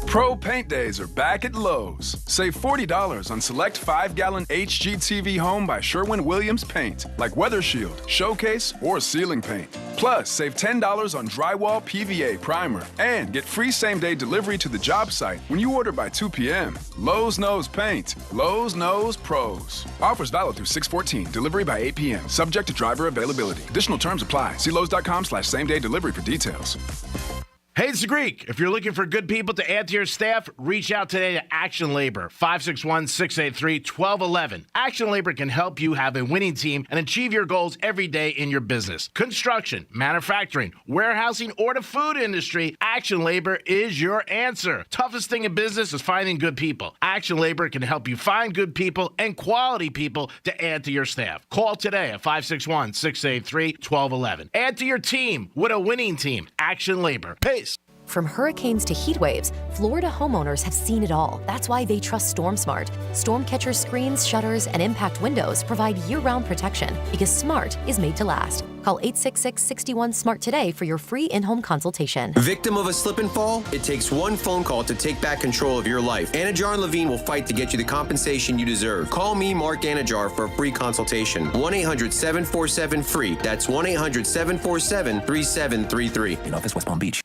Pro Paint Days are back at Lowe's. Save $40 on select 5-gallon HGTV Home by Sherwin-Williams paint, like Weather Shield, Showcase, or ceiling paint. Plus, save $10 on drywall PVA primer and get free same-day delivery to the job site when you order by 2 p.m. Lowe's knows paint. Lowe's knows pros. Offers valid through 6/14. Delivery by 8 p.m. Subject to driver availability. Additional terms apply. See Lowe's.com/same-day delivery for details. Hey, it's the Greek. If you're looking for good people to add to your staff, reach out today to Action Labor, 561-683-1211. Action Labor can help you have a winning team and achieve your goals every day in your business. Construction, manufacturing, warehousing, or the food industry, Action Labor is your answer. Toughest thing in business is finding good people. Action Labor can help you find good people and quality people to add to your staff. Call today at 561-683-1211. Add to your team with a winning team. Action Labor. Peace. From hurricanes to heat waves, Florida homeowners have seen it all. That's why they trust StormSmart. StormCatcher screens, shutters, and impact windows provide year-round protection because smart is made to last. Call 866-61-SMART today for your free in-home consultation. Victim of a slip and fall? It takes one phone call to take back control of your life. Anajar and Levine will fight to get you the compensation you deserve. Call me, Mark Anajar, for a free consultation. 1-800-747-FREE. That's 1-800-747-3733. In office, West Palm Beach.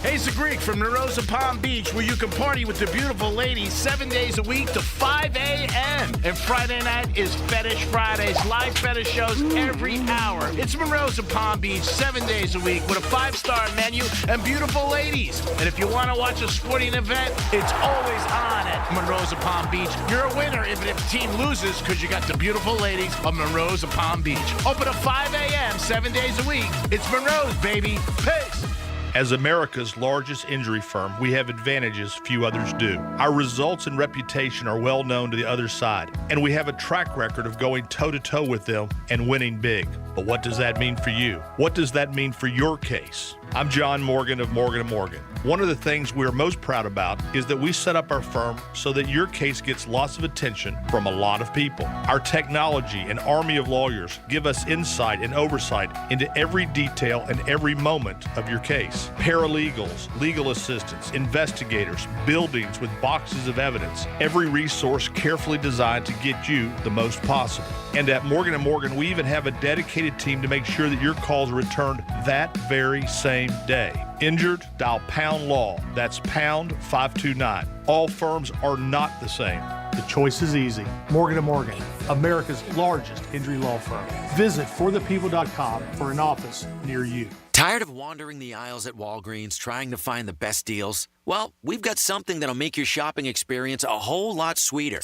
Hey, it's the Greek from Narosa Palm Beach, where you can party with the beautiful ladies 7 days a week to 5 a.m. And Friday night is Fetish Fridays, live fetish shows every hour. It's Narosa Palm Beach 7 days a week with a 5-star menu and beautiful ladies. And if you want to watch a sporting event, it's always on at Narosa Palm Beach. You're a winner even if the team loses because you got the beautiful ladies of Narosa Palm Beach. Open at 5 a.m. 7 days a week. It's Monroe's, baby. Peace. As America's largest injury firm, we have advantages few others do. Our results and reputation are well known to the other side, and we have a track record of going toe-to-toe with them and winning big. But what does that mean for you? What does that mean for your case? I'm John Morgan of Morgan & Morgan. One of the things we're most proud about is that we set up our firm so that your case gets lots of attention from a lot of people. Our technology and army of lawyers give us insight and oversight into every detail and every moment of your case. Paralegals, legal assistants, investigators, buildings with boxes of evidence, every resource carefully designed to get you the most possible. And at Morgan & Morgan, we even have a dedicated team to make sure that your calls are returned that very same day. Injured? Dial pound law. That's pound 529. All firms are not the same. The choice is easy. Morgan & Morgan, America's largest injury law firm. Visit forthepeople.com for an office near you. Tired of wandering the aisles at Walgreens trying to find the best deals? Well, we've got something that'll make your shopping experience a whole lot sweeter.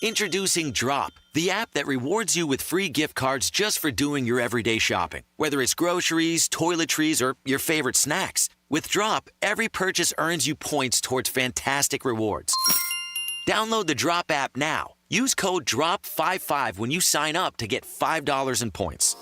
Introducing Drop, the app that rewards you with free gift cards just for doing your everyday shopping. Whether it's groceries, toiletries, or your favorite snacks. With Drop, every purchase earns you points towards fantastic rewards. Download the Drop app now. Use code DROP55 when you sign up to get $5 in points.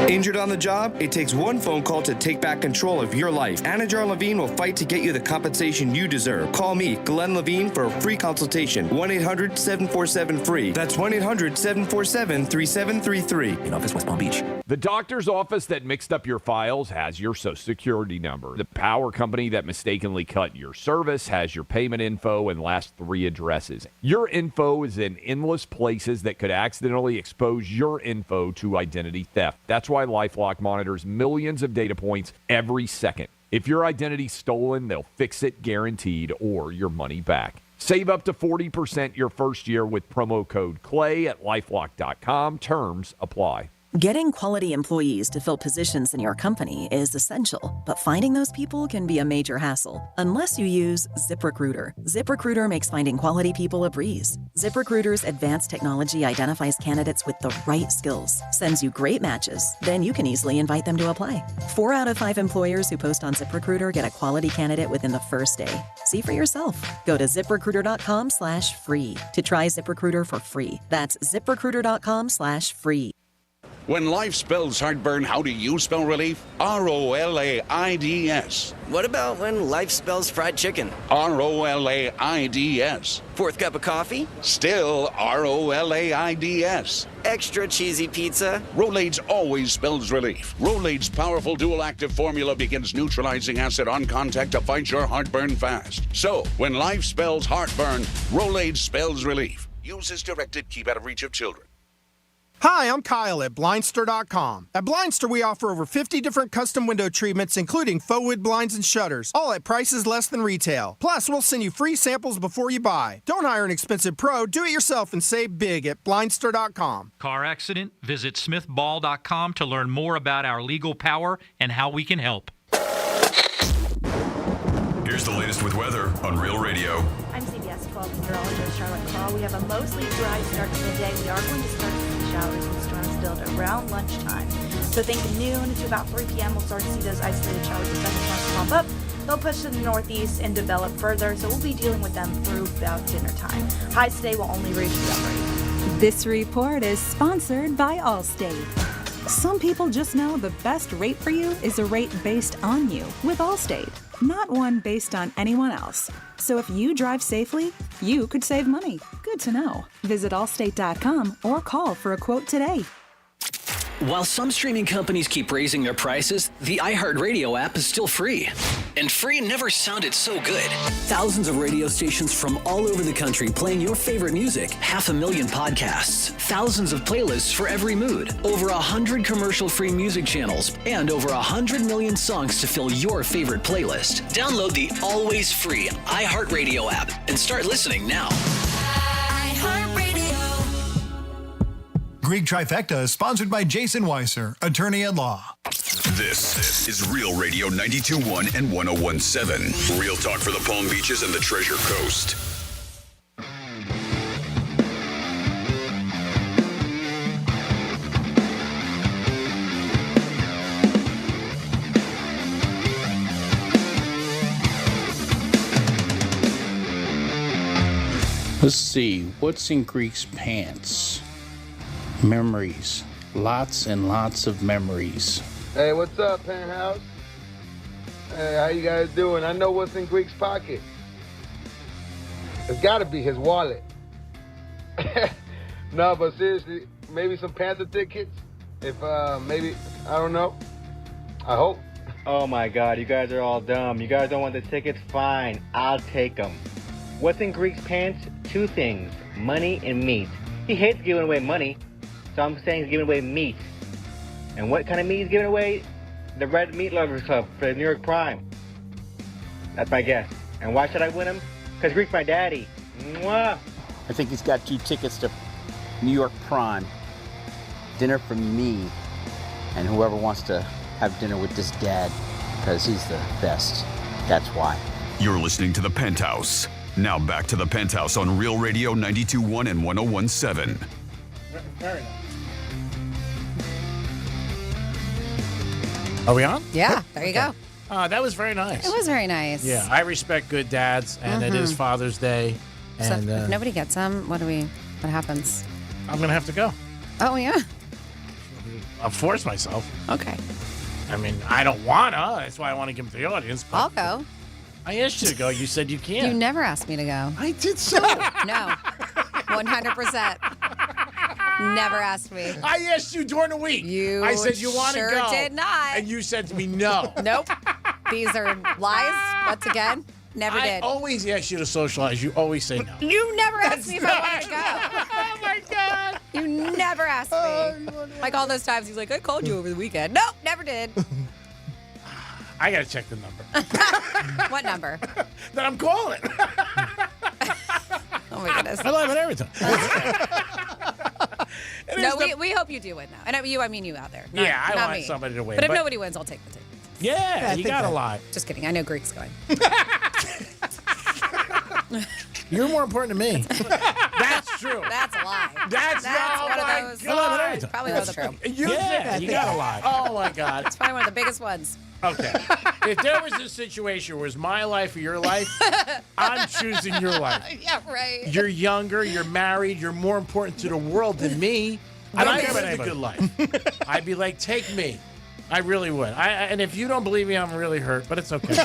Injured on the job? It takes one phone call to take back control of your life. Anna Jar Levine will fight to get you the compensation you deserve. Call me, Glenn Levine, for a free consultation. 1-800-747-FREE. That's 1-800-747-3733. In office, West Palm Beach. The doctor's office that mixed up your files has your Social Security number. The power company that mistakenly cut your service has your payment info and last 3 addresses. Your info is in endless places that could accidentally expose your info to identity theft. That's why LifeLock monitors millions of data points every second. If your identity's stolen, they'll fix it guaranteed or your money back. Save up to 40% your first year with promo code CLAY at LifeLock.com. Terms apply. Getting quality employees to fill positions in your company is essential, but finding those people can be a major hassle unless you use ZipRecruiter. ZipRecruiter makes finding quality people a breeze. ZipRecruiter's advanced technology identifies candidates with the right skills, sends you great matches, then you can easily invite them to apply. 4 out of 5 employers who post on ZipRecruiter get a quality candidate within the first day. See for yourself. Go to ZipRecruiter.com/free to try ZipRecruiter for free. That's ZipRecruiter.com/free. When life spells heartburn, how do you spell relief? ROLAIDS. What about when life spells fried chicken? ROLAIDS. 4th cup of coffee? Still ROLAIDS. Extra cheesy pizza? Rolaids always spells relief. Rolaids' powerful dual-active formula begins neutralizing acid on contact to fight your heartburn fast. So, when life spells heartburn, Rolaids spells relief. Use as directed. Keep out of reach of children. Hi, I'm Kyle at Blindster.com. At Blindster, we offer over 50 different custom window treatments, including faux wood blinds and shutters, all at prices less than retail. Plus, we'll send you free samples before you buy. Don't hire an expensive pro. Do it yourself and save big at Blindster.com. Car accident? Visit smithball.com to learn more about our legal power and how we can help. Here's the latest with weather on Real Radio. I'm CBS 12 meteorologist Charlotte Carl. We have a mostly dry start to the day. We are going to start to see showers and storms build around lunchtime. So think noon to about 3 p.m. we'll start to see those isolated showers and thunderstorms pop up. They'll push to the northeast and develop further, so we'll be dealing with them through about dinner time. Highs today will only reach the upper 80s. This report is sponsored by Allstate. Some people just know the best rate for you is a rate based on you with Allstate, not one based on anyone else. So if you drive safely, you could save money. Good to know. Visit allstate.com or call for a quote today. While some streaming companies keep raising their prices, the iHeartRadio app is still free. And free never sounded so good. Thousands of radio stations from all over the country playing your favorite music. 500,000 podcasts. Thousands of playlists for every mood. Over 100 commercial-free music channels. And over 100 million songs to fill your favorite playlist. Download the always free iHeartRadio app and start listening now. Greek Trifecta is sponsored by Jason Weiser, attorney at law. This is Real Radio 92.1 and 101.7. Real talk for the Palm Beaches and the Treasure Coast. Let's see. What's in Greek's pants? Memories. Lots and lots of memories. Hey, what's up, Penthouse? Hey, how you guys doing? I know what's in Greek's pocket. It's got to be his wallet. No, but seriously, maybe some Panther tickets? If, maybe, I don't know. I hope. Oh my God, you guys are all dumb. You guys don't want the tickets? Fine, I'll take them. What's in Greek's pants? Two things, money and meat. He hates giving away money, so I'm saying he's giving away meat. And what kind of meat he's giving away? The Red Meat Lovers Club for the New York Prime. That's my guess. And why should I win him? Because Greek's my daddy. Mwah! I think he's got 2 tickets to New York Prime. Dinner for me and whoever wants to have dinner with this dad, because he's the best. That's why. You're listening to The Penthouse. Now back to The Penthouse on Real Radio 92.1 and 101.7. Very nice. Are we on? Yeah, there you go. That was very nice. It was very nice. Yeah, I respect good dads, and it is Father's Day. So And if nobody gets them, what happens? I'm going to have to go. Oh, yeah. I'll force myself. Okay. I mean, I don't want to. That's why I want to give them to the audience. But I'll go. I asked you to go. You said you can't. You never asked me to go. I did so. No. 100%. Never asked me. I asked you during the week. I said you want to sure go. did not. And you said to me, no. Nope. These are lies. Once again, never I did. always ask you to socialize. You always say no. You never asked me if I wanted to go. Oh, my God. You never asked me. Like all those times he's like, I called you over the weekend. Nope, never did. I got to check the number. What number? That I'm calling. Oh, my goodness. I love it every time. No, we hope you do win, though. And I mean you out there. Yeah, I not want me. somebody to win. But if nobody wins, I'll take the ticket. Yeah, you got a lot. Just kidding. I know Greek's going. You're more important to me. That's true. That's a lie. That's not one my of those. God. It's probably one of the You got a lot. Oh, my God. It's probably one of the biggest ones. Okay. If there was a situation where it was my life or your life, I'm choosing your life. Yeah, right. You're younger, you're married, you're more important to the world than me. I don't care about a good life. I'd be like, take me. I really would. And if you don't believe me, I'm really hurt, but it's okay.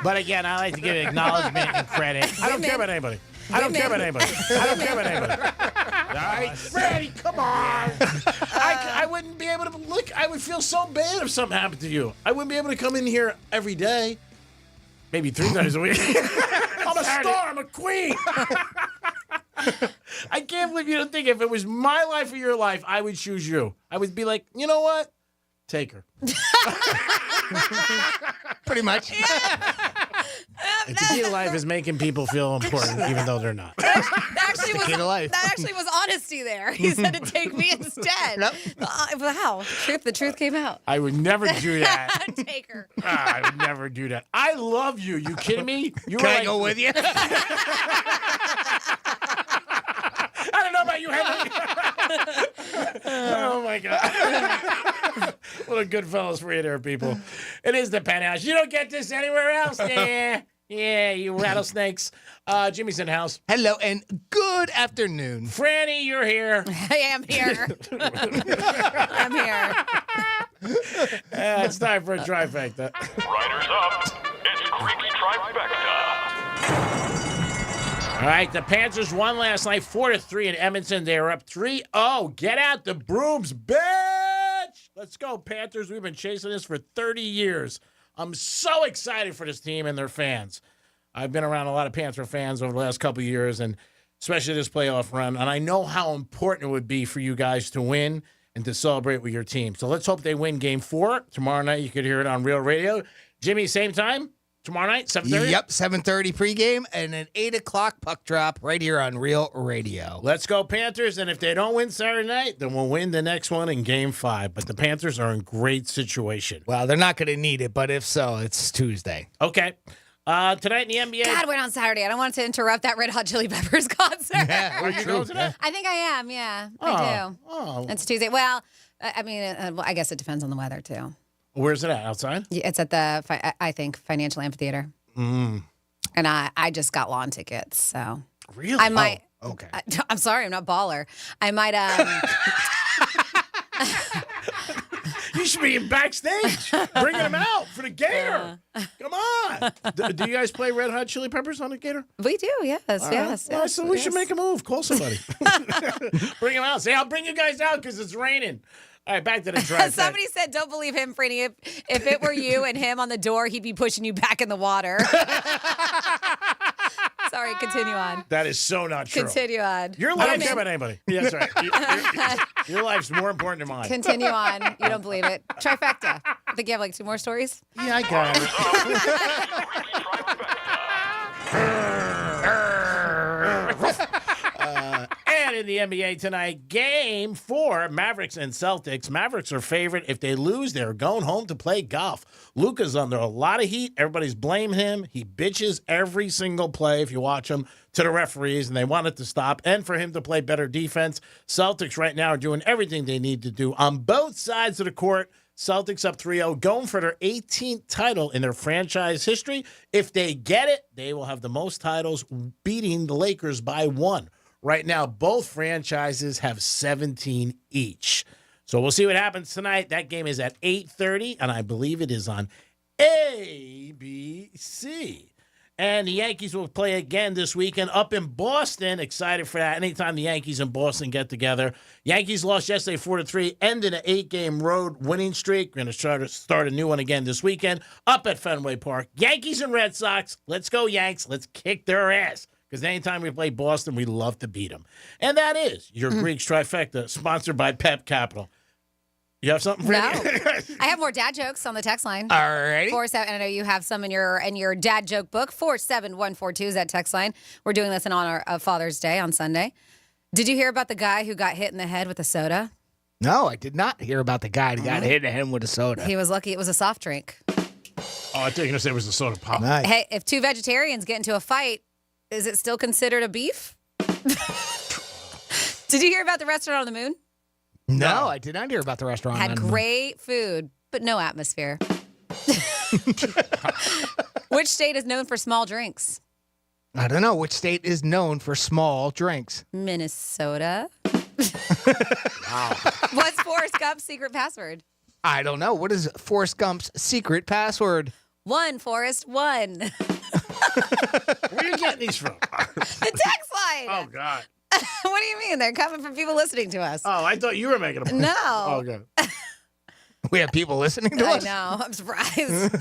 But again, I like to give acknowledgement and credit. I don't care about anybody. I don't care about anybody. I don't care about anybody. All right, Freddie, come on. I wouldn't be able to look. I would feel so bad if something happened to you. I wouldn't be able to come in here every day. Maybe 3 times a week. I'm a star. I'm a queen. I can't believe you don't think if it was my life or your life, I would choose you. I would be like, you know what? Take her. Pretty much. The key to life is making people feel important, even though they're not. That actually was honesty there. He said to take me instead. Wow. The truth came out. I would never do that. Take her. I would never do that. I love you. You kidding me? You Can I go with you? I don't know about you, Henry. Oh, my God. What a good fellas for you there, people. It is the Penthouse. You don't get this anywhere else. Yeah, you rattlesnakes. Jimmy's in the house. Hello, and good afternoon. Franny, you're here. I am here. I'm here. It's time for a trifecta. Riders up. It's Greek's Trifecta. All right, the Panthers won last night 4-3 in Edmonton. They were up 3-0. Get out the brooms, bitch! Let's go, Panthers. We've been chasing this for 30 years. I'm so excited for this team and their fans. I've been around a lot of Panther fans over the last couple of years, and especially this playoff run, and I know how important it would be for you guys to win and to celebrate with your team. So let's hope they win Game 4. Tomorrow night, you could hear it on Real Radio. Jimmy, same time? Tomorrow night, 7:30? Yep, 7:30 pregame and an 8 o'clock puck drop right here on Real Radio. Let's go, Panthers. And if they don't win Saturday night, then we'll win the next one in Game 5. But the Panthers are in great situation. Well, they're not going to need it, but if so, it's Tuesday. Okay. Tonight in the NBA. God, wait on Saturday. I don't want to interrupt that Red Hot Chili Peppers concert. Yeah, Are you going to that? I think I am, yeah. I do. Oh. It's Tuesday. Well, I mean, I guess it depends on the weather, too. Where's it at? Outside? It's at the, I think, Financial Amphitheater. And I just got lawn tickets, so. Really? I might. Oh, okay. I'm sorry, I'm not baller. I might. You should be in backstage, bringing him out for the Gator. Come on. Do you guys play Red Hot Chili Peppers on the Gator? We do, yes, yes. Well, so we should make a move. Call somebody. Bring him out. Say, I'll bring you guys out because it's raining. All right, back to the drive. Somebody said, don't believe him, Franny. If it were you and him on the door, he'd be pushing you back in the water. Sorry, continue on. That is so not true. Continue on. Your life, I don't care about anybody. Yeah, that's right. Your life's more important than mine. Continue on. You don't believe it. Trifecta. I think you have like 2 more stories. Yeah, I got it. And in the NBA tonight, Game 4, Mavericks and Celtics. Mavericks are favored. If they lose, they're going home to play golf. Luka's under a lot of heat. Everybody's blaming him. He bitches every single play, if you watch him, to the referees, and they want it to stop and for him to play better defense. Celtics right now are doing everything they need to do on both sides of the court. Celtics up 3-0, going for their 18th title in their franchise history. If they get it, they will have the most titles, beating the Lakers by 1. Right now, both franchises have 17 each. So we'll see what happens tonight. That game is at 8:30, and I believe it is on ABC. And the Yankees will play again this weekend up in Boston. Excited for that. Anytime the Yankees and Boston get together. Yankees lost yesterday 4-3, ending an 8-game road winning streak. We're going to start a new one again this weekend up at Fenway Park. Yankees and Red Sox. Let's go, Yanks. Let's kick their ass. Because anytime we play Boston, we love to beat them. And that is your Greeks Trifecta, sponsored by Pep Capital. You have something for No. I have more dad jokes on the text line. All righty. 47, and I know you have some in your dad joke book. 47142 is that text line. We're doing this in honor of Father's Day on Sunday. Did you hear about the guy who got hit in the head with a soda? No, I did not hear about the guy who got hit in the head with a soda. He was lucky it was a soft drink. Oh, I thought you were going to say it was a soda pop. Nice. Hey, if 2 vegetarians get into a fight, is it still considered a beef? Did you hear about the restaurant on the moon? No, I did not hear about the restaurant. Had great food, but no atmosphere. Which state is known for small drinks? I don't know. Which state is known for small drinks? Minnesota. Wow. What's Forrest Gump's secret password? I don't know. What is Forrest Gump's secret password? 1, Forrest, 1. Where are you getting these from? The text line. Oh, God. What do you mean? They're coming from people listening to us. Oh, I thought you were making a point. No. Oh, good. We have people listening to us? I know. I'm surprised.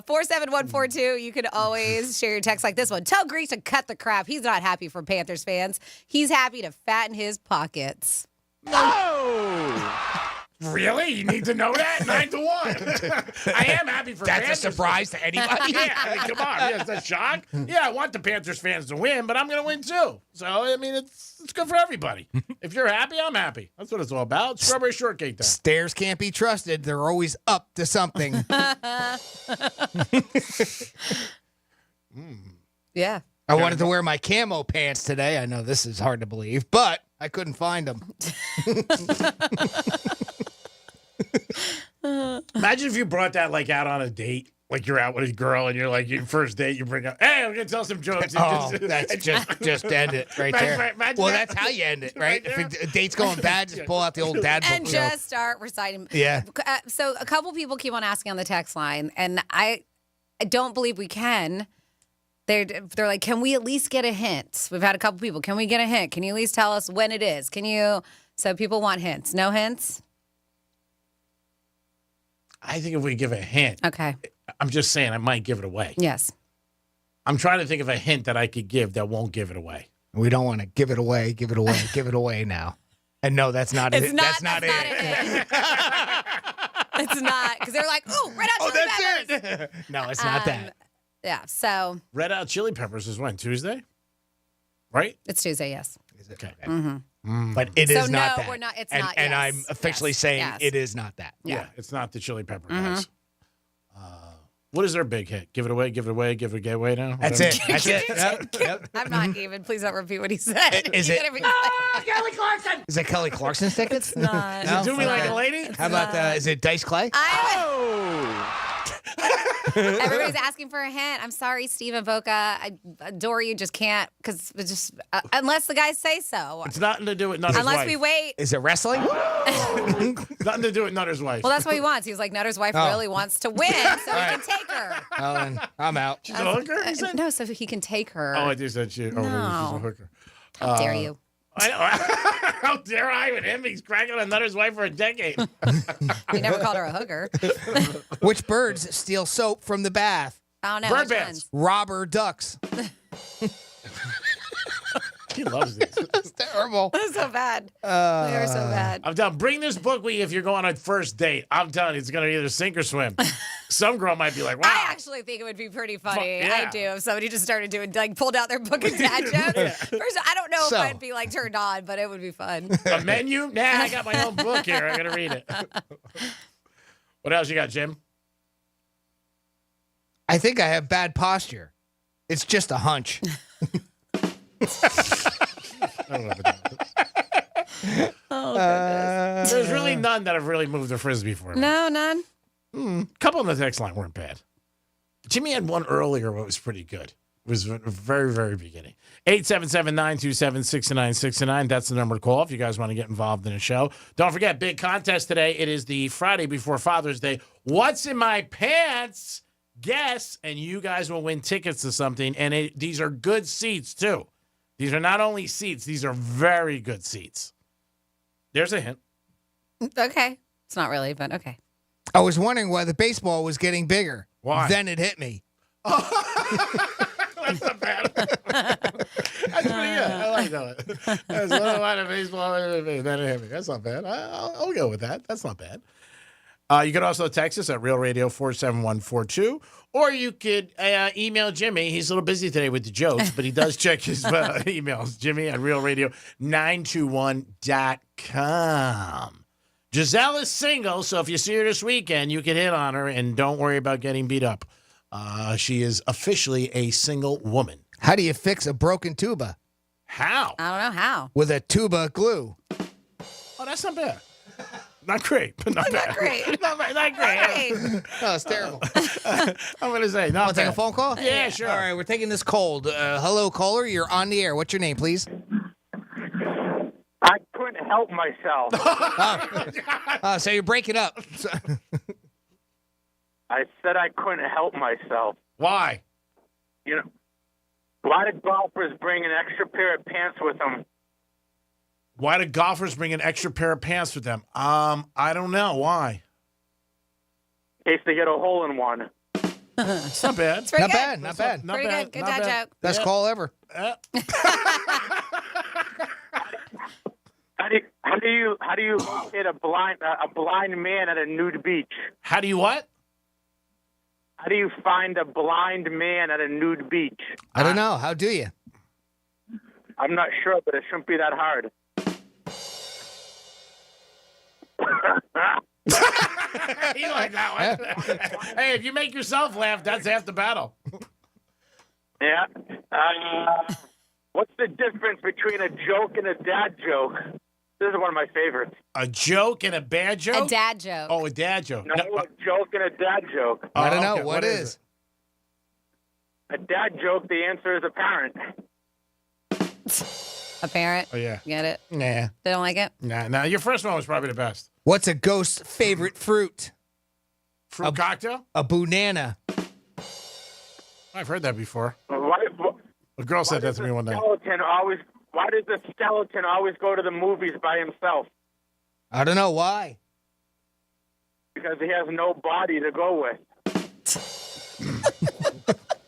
47142. You can always share your text like this one. Tell Grease to cut the crap. He's not happy for Panthers fans. He's happy to fatten his pockets. Oh! Really? You need to know that? 9-1. I am happy for Panthers. That's a surprise to anybody? Yeah, I mean, come on. Yeah, it's a shock. Yeah, I want the Panthers fans to win, but I'm going to win too. So, I mean, it's good for everybody. If you're happy, I'm happy. That's what it's all about. Strawberry shortcake time. Stairs can't be trusted. They're always up to something. Yeah. I wanted to wear my camo pants today. I know this is hard to believe, but I couldn't find them. Imagine if you brought that like out on a date. Like you're out with a girl and you're like, your first date, you bring up, hey, I'm going to tell some jokes. Oh, that's just end it right there. Well, that's how you end it, right? If a date's going bad, just pull out the old dad book. And just start reciting. Yeah. So a couple people keep on asking on the text line, and I don't believe we can. They're like, can we at least get a hint? We've had a couple people. Can we get a hint? Can you at least tell us when it is? Can you? So people want hints. No hints? I think if we give a hint. Okay. I'm just saying I might give it away. Yes. I'm trying to think of a hint that I could give that won't give it away. We don't want to give it away now. And no, that's not it. That's not it. It's not. Because they're like, ooh, Red Hot Chili Peppers. No, it's not that. Yeah, so. Red Hot Chili Peppers is when? Tuesday? Right? It's Tuesday, yes. Is it? Okay. Mm-hmm. But it is not that. So no, we're not. It's and, not. And yes. I'm officially saying it is not that. Yeah, it's not the Chili Pepper guys. What is their big hit? Give it away, give it away, give it away now? That's it. That's it. Yep. I'm not even. Please don't repeat what he said. Is it? Kelly Clarkson. Is it Kelly Clarkson's tickets? It's not. Does it do me like a lady? How about, is it Dice Clay? Oh! Everybody's asking for a hint. I'm sorry, Steve and Voca. I adore you. Just can't because just unless the guys say so. It's nothing to do with Nutter's Unless wife. we wait. Is it wrestling? Nothing to do with Nutter's wife. Well, that's what he wants. He was like, Nutter's wife really wants to win, so he can take her. Well, then I'm out. She's a hooker, he said? No, so he can take her. Oh, I just said she. Oh, she's a hooker. How dare you? I know. How dare I with him? He's cracking on Nutter's wife for a decade. He never called her a hooker. Which birds steal soap from the bath? I don't know. Bird which bands. ones? Robber ducks. He loves this. That's terrible. That's so bad. They are so bad. I'm telling. Bring this book with you if you're going on a first date. I'm telling you, it's going to either sink or swim. Some girl might be like, wow. I actually think it would be pretty funny. Yeah. I do. If somebody just started doing, like, pulled out their book of dad jokes. First, I don't know if I'd be, like, turned on, but it would be fun. A menu? Nah, I got my own book here. I got to read it. What else you got, Jim? I think I have bad It's just a hunch. I don't know if Oh, goodness. There's really none that have really moved a frisbee for me. No, none. A couple on the text line weren't bad. Jimmy had one earlier what was pretty good. It was very, very beginning. 877-927-6969. That's the number to call if you guys want to get involved in the show. Don't forget, big contest today. It is the Friday before Father's Day. What's in my pants? Guess, and you guys will win tickets to something. And these are good seats, too. These are not only seats. These are very good seats. There's a hint. Okay. It's not really, but okay. I was wondering why the baseball was getting bigger. Why? Then it hit me. That's not bad. That's pretty good. I like that. That's one of baseball. Then it hit me. That's not bad. I'll go with that. That's not bad. You could also text us at Real Radio 47142, or you could email Jimmy. He's a little busy today with the jokes, but he does check his emails. Jimmy at realradio921.com. Giselle is single, so if you see her this weekend, you can hit on her, and don't worry about getting beat up. She is officially a single woman. How do you fix a broken tuba? How? I don't know how. With a tuba glue. Oh, that's not bad. Not great, but not bad. Not great. Not great. Oh, it's terrible. I'm going to say, not Want to take a bad. phone call? Yeah, sure. All right, we're taking this cold. Hello, caller. You're on the air. What's your name, please? I couldn't help myself. So you're breaking up. I said I couldn't help myself. Why? You know, why did golfers bring an extra pair of pants with them? Why do golfers bring an extra pair of pants with them? I don't know. Why? In case they get a hole in one. It's not bad. It's pretty Not good. bad. Not bad. Not Pretty bad. good. Good Not dad bad. joke. Best Yeah. call ever. How do you locate a blind man at a nude beach? How do you what? How do you find a blind man at a nude beach? I don't know. How do you? I'm not sure, but it shouldn't be that hard. You like that one? Hey, if you make yourself laugh, that's half the battle. Yeah. What's the difference between a joke and a dad joke? This is one of my favorites. A joke and a bad joke? A dad joke. Oh, a dad joke. No, a joke and a dad joke. I don't know. Okay. What is? A dad joke, the answer is apparent. A parent. Oh, yeah. Get it? Nah. They don't like it? Nah. Your first one was probably the best. What's a ghost's favorite fruit? Fruit cocktail? A banana. I've heard that before. Why A girl said that to me one day. Why does the skeleton always go to the movies by himself? I don't know why. Because he has no body to go with.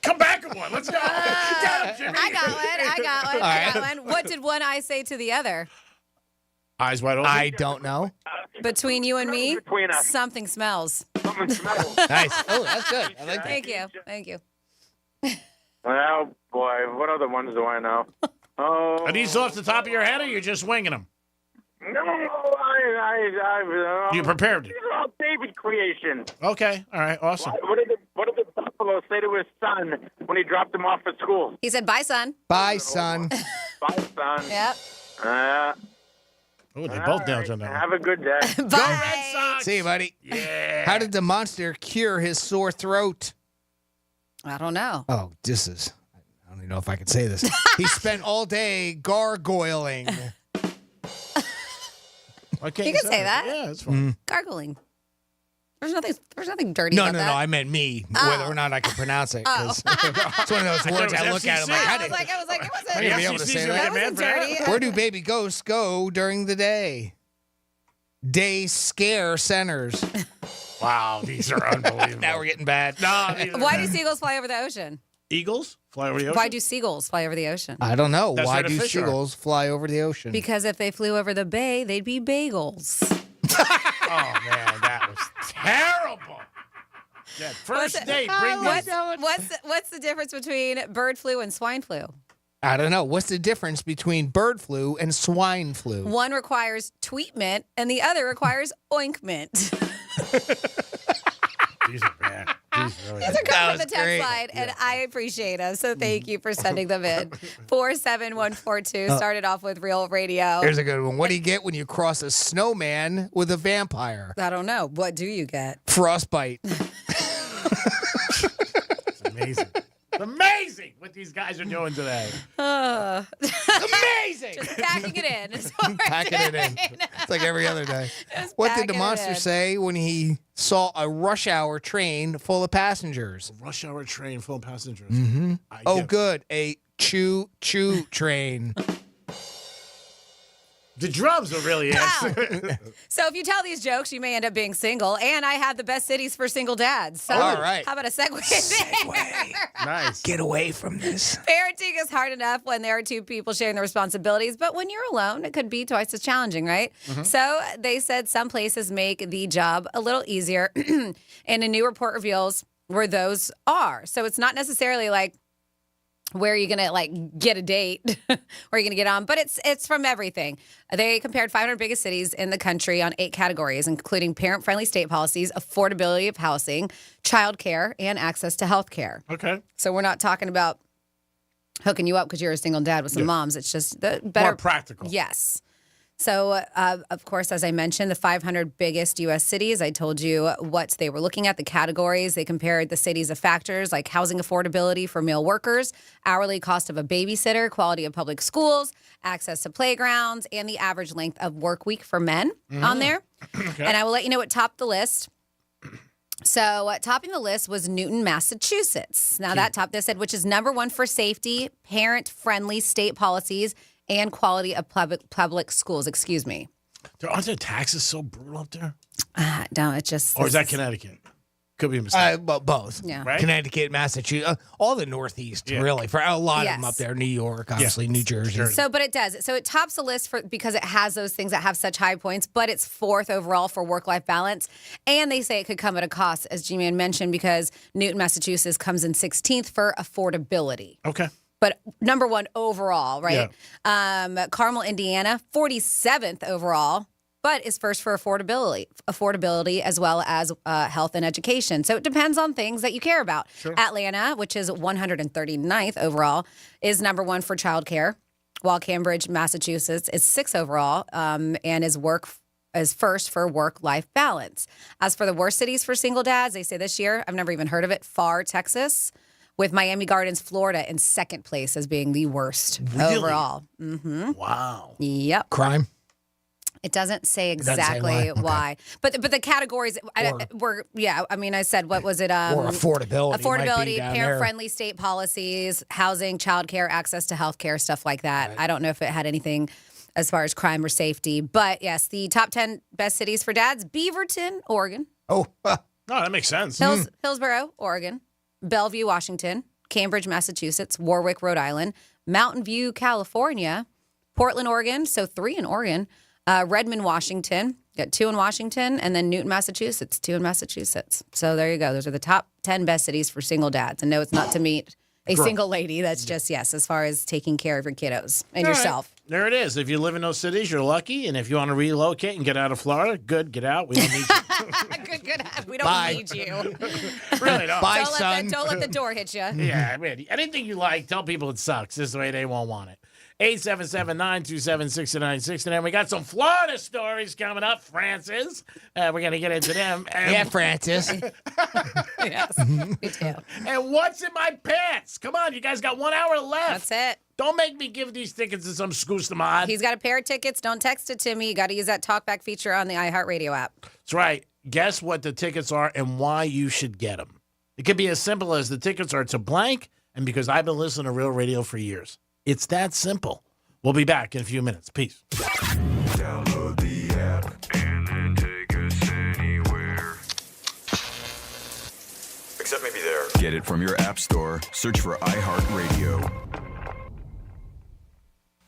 Come back with one. Let's go. Get him, Jimmy. I got one. What did one eye say to the other? Eyes wide open. I don't know. Between you and me, Between us. something smells. Something smells. Nice. Oh, that's good. I like that. Thank you. Oh, boy. What other ones do I know? Oh. Are these off the top of your head, or you're just winging them? No, I You prepared. These are all David creations. Okay. All right. Awesome. What did the buffalo say to his son when he dropped him off at school? He said, bye, son. Bye, son. Bye, son. Yep. Oh, they both nailed you. Have a good day. Go Red Sox. See you, buddy. Yeah. How did the monster cure his sore throat? I don't know. Oh, this is. I don't even know if I can say this. He spent all day gargoyling. Okay, You can say that. Yeah, that's fine. Gargling. There's nothing dirty No, about no, that. no. I meant me, whether or not I can pronounce it. 'Cause it's one of those thought words it was I look at. I'm like, how I was like, it wasn't. I need to be able to say that. wasn't dirty. Where do baby ghosts go during the day? Day scare centers. Wow, these are unbelievable. Now we're getting bad. No, Why do seagulls fly over the ocean? Eagles fly over the ocean? Why do seagulls fly over the ocean? I don't know. That's Why where the do fish are. seagulls fly over the ocean? Because if they flew over the bay, they'd be bagels. Oh, man, that was terrible. Yeah, first date, bring these. What's the difference between bird flu and swine flu? I don't know. What's the difference between bird flu and swine flu? One requires tweetment and the other requires ointment. These are bad. These are really These are bad. coming from the text line, and I appreciate them. So thank you for sending them in. 47142 started off with Real Radio. Here's a good one. What do you get when you cross a snowman with a vampire? I don't know. What do you get? Frostbite. It's amazing. It's amazing what these guys are doing today. Amazing. Just packing it in. Is what we're Packing it in. doing. It's like every other day. Just What did the packing it monster in. say when he saw a rush hour train full of passengers? Rush hour train full of passengers. Mm-hmm. I Oh, get- good. A choo-choo train. The drums are really it. So if you tell these jokes, you may end up being single. And I have the best cities for single dads. So All right. how about a segue there? Nice. Get away from this. Parenting is hard enough when there are two people sharing the responsibilities, but when you're alone, it could be twice as challenging, right? So they said some places make the job a little easier, and a new report reveals where those are. So it's not necessarily like where are you going to like get a date, where are you going to get on, but it's from everything. They compared 500 biggest cities in the country on 8 categories, including parent-friendly state policies, affordability of housing, childcare, and access to health care. Okay. So we're not talking about hooking you up because you're a single dad with some moms. It's just the better. More practical. Yes. So, of course, as I mentioned, the 500 biggest U.S. cities, I told you what they were looking at, the categories. They compared the cities of factors like housing affordability for male workers, hourly cost of a babysitter, quality of public schools, access to playgrounds, and the average length of work week for men on there. Okay. And I will let you know what topped the list. So topping the list was Newton, Massachusetts. Now that topped, they said, which is number 1 for safety, parent-friendly state policies, and quality of public schools. Excuse me. Aren't their taxes so brutal up there? No, it just. Or is that Connecticut? Could be a mistake. Well, both. Yeah. Right? Connecticut, Massachusetts, all the Northeast, really. For a lot of them Yes. up there. New York, obviously, New Jersey. So, but it does. So it tops the list because it has those things that have such high points, but it's 4th overall for work-life balance. And they say it could come at a cost, as G-Man mentioned, because Newton, Massachusetts comes in 16th for affordability. Okay. But number 1 overall, right? Carmel, Indiana, 47th overall, but is first for affordability as well as health and education. So it depends on things that you care about. Sure. Atlanta, which is 139th overall, is number 1 for childcare, while Cambridge, Massachusetts is 6th overall and is first for work-life balance. As for the worst cities for single dads, they say this year, I've never even heard of it, Pharr, Texas, with Miami Gardens, Florida in 2nd place as being the worst overall. Mm-hmm. Wow. Yep. Crime? It doesn't say doesn't say exactly why. why. But the categories were, I mean, I said, what was it? Or affordability. might be Affordability, down there. parent-friendly state policies, housing, childcare, access to health care, stuff like that. Right. I don't know if it had anything as far as crime or safety. But yes, the top 10 best cities for dads, Beaverton, Oregon. Oh, No, that makes sense. Hillsboro, Oregon. Bellevue, Washington. Cambridge, Massachusetts. Warwick, Rhode Island. Mountain View, California. Portland, Oregon. So 3 in Oregon. Redmond, Washington. Got 2 in Washington. And then Newton, Massachusetts. 2 in Massachusetts. So there you go. Those are the top 10 best cities for single dads. And no, it's not to meet a single lady. That's just, yes, as far as taking care of your kiddos and All right. yourself. There it is. If you live in those cities, you're lucky. And if you want to relocate and get out of Florida, good, get out. We don't need you. Good. We don't Bye. need you. Really don't. Bye, Don't son. let the door hit you. Yeah, I mean, anything you like, tell people it sucks. This way they won't want it. 877-927-6969. We got some Florida stories coming up, Francis. We're going to get into them. Yeah, Francis. Yes, me too. And what's in my pants? Come on, you guys got 1 hour left. That's it. Don't make me give these tickets to some scoostamod. He's got a pair of tickets. Don't text it to me. You got to use that talkback feature on the iHeartRadio app. That's right. Guess what the tickets are and why you should get them. It could be as simple as the tickets are to blank, and because I've been listening to Real Radio for years. It's that simple. We'll be back in a few minutes. Peace. Download the app and then take us anywhere. Except maybe there. Get it from your app store. Search for iHeartRadio.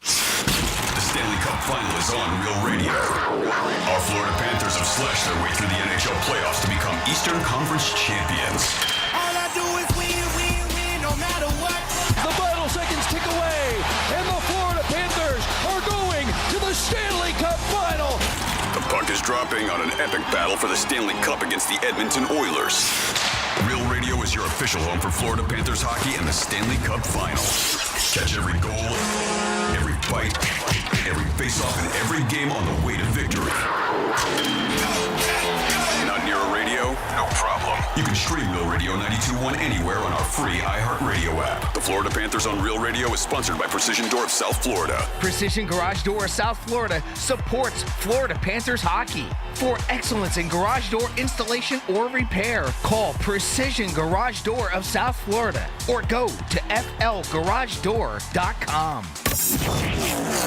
The Stanley Cup Final is on Real Radio. Our Florida Panthers have slashed their way through the NHL playoffs to become Eastern Conference champions. All I do is win, win, win, no matter what. The final seconds tick away, and the Florida Panthers are going to the Stanley Cup Final. The puck is dropping on an epic battle for the Stanley Cup against the Edmonton Oilers. Real Radio is your official home for Florida Panthers hockey and the Stanley Cup Final. Catch every goal, every fight, every face-off, and every game on the way to victory. Not near a radio? No problem. You can stream Real Radio 92.1 anywhere on our free iHeartRadio app. The Florida Panthers on Real Radio is sponsored by Precision Door of South Florida. Precision Garage Door of South Florida supports Florida Panthers hockey. For excellence in garage door installation or repair, call Precision Garage Door of South Florida or go to flgaragedoor.com.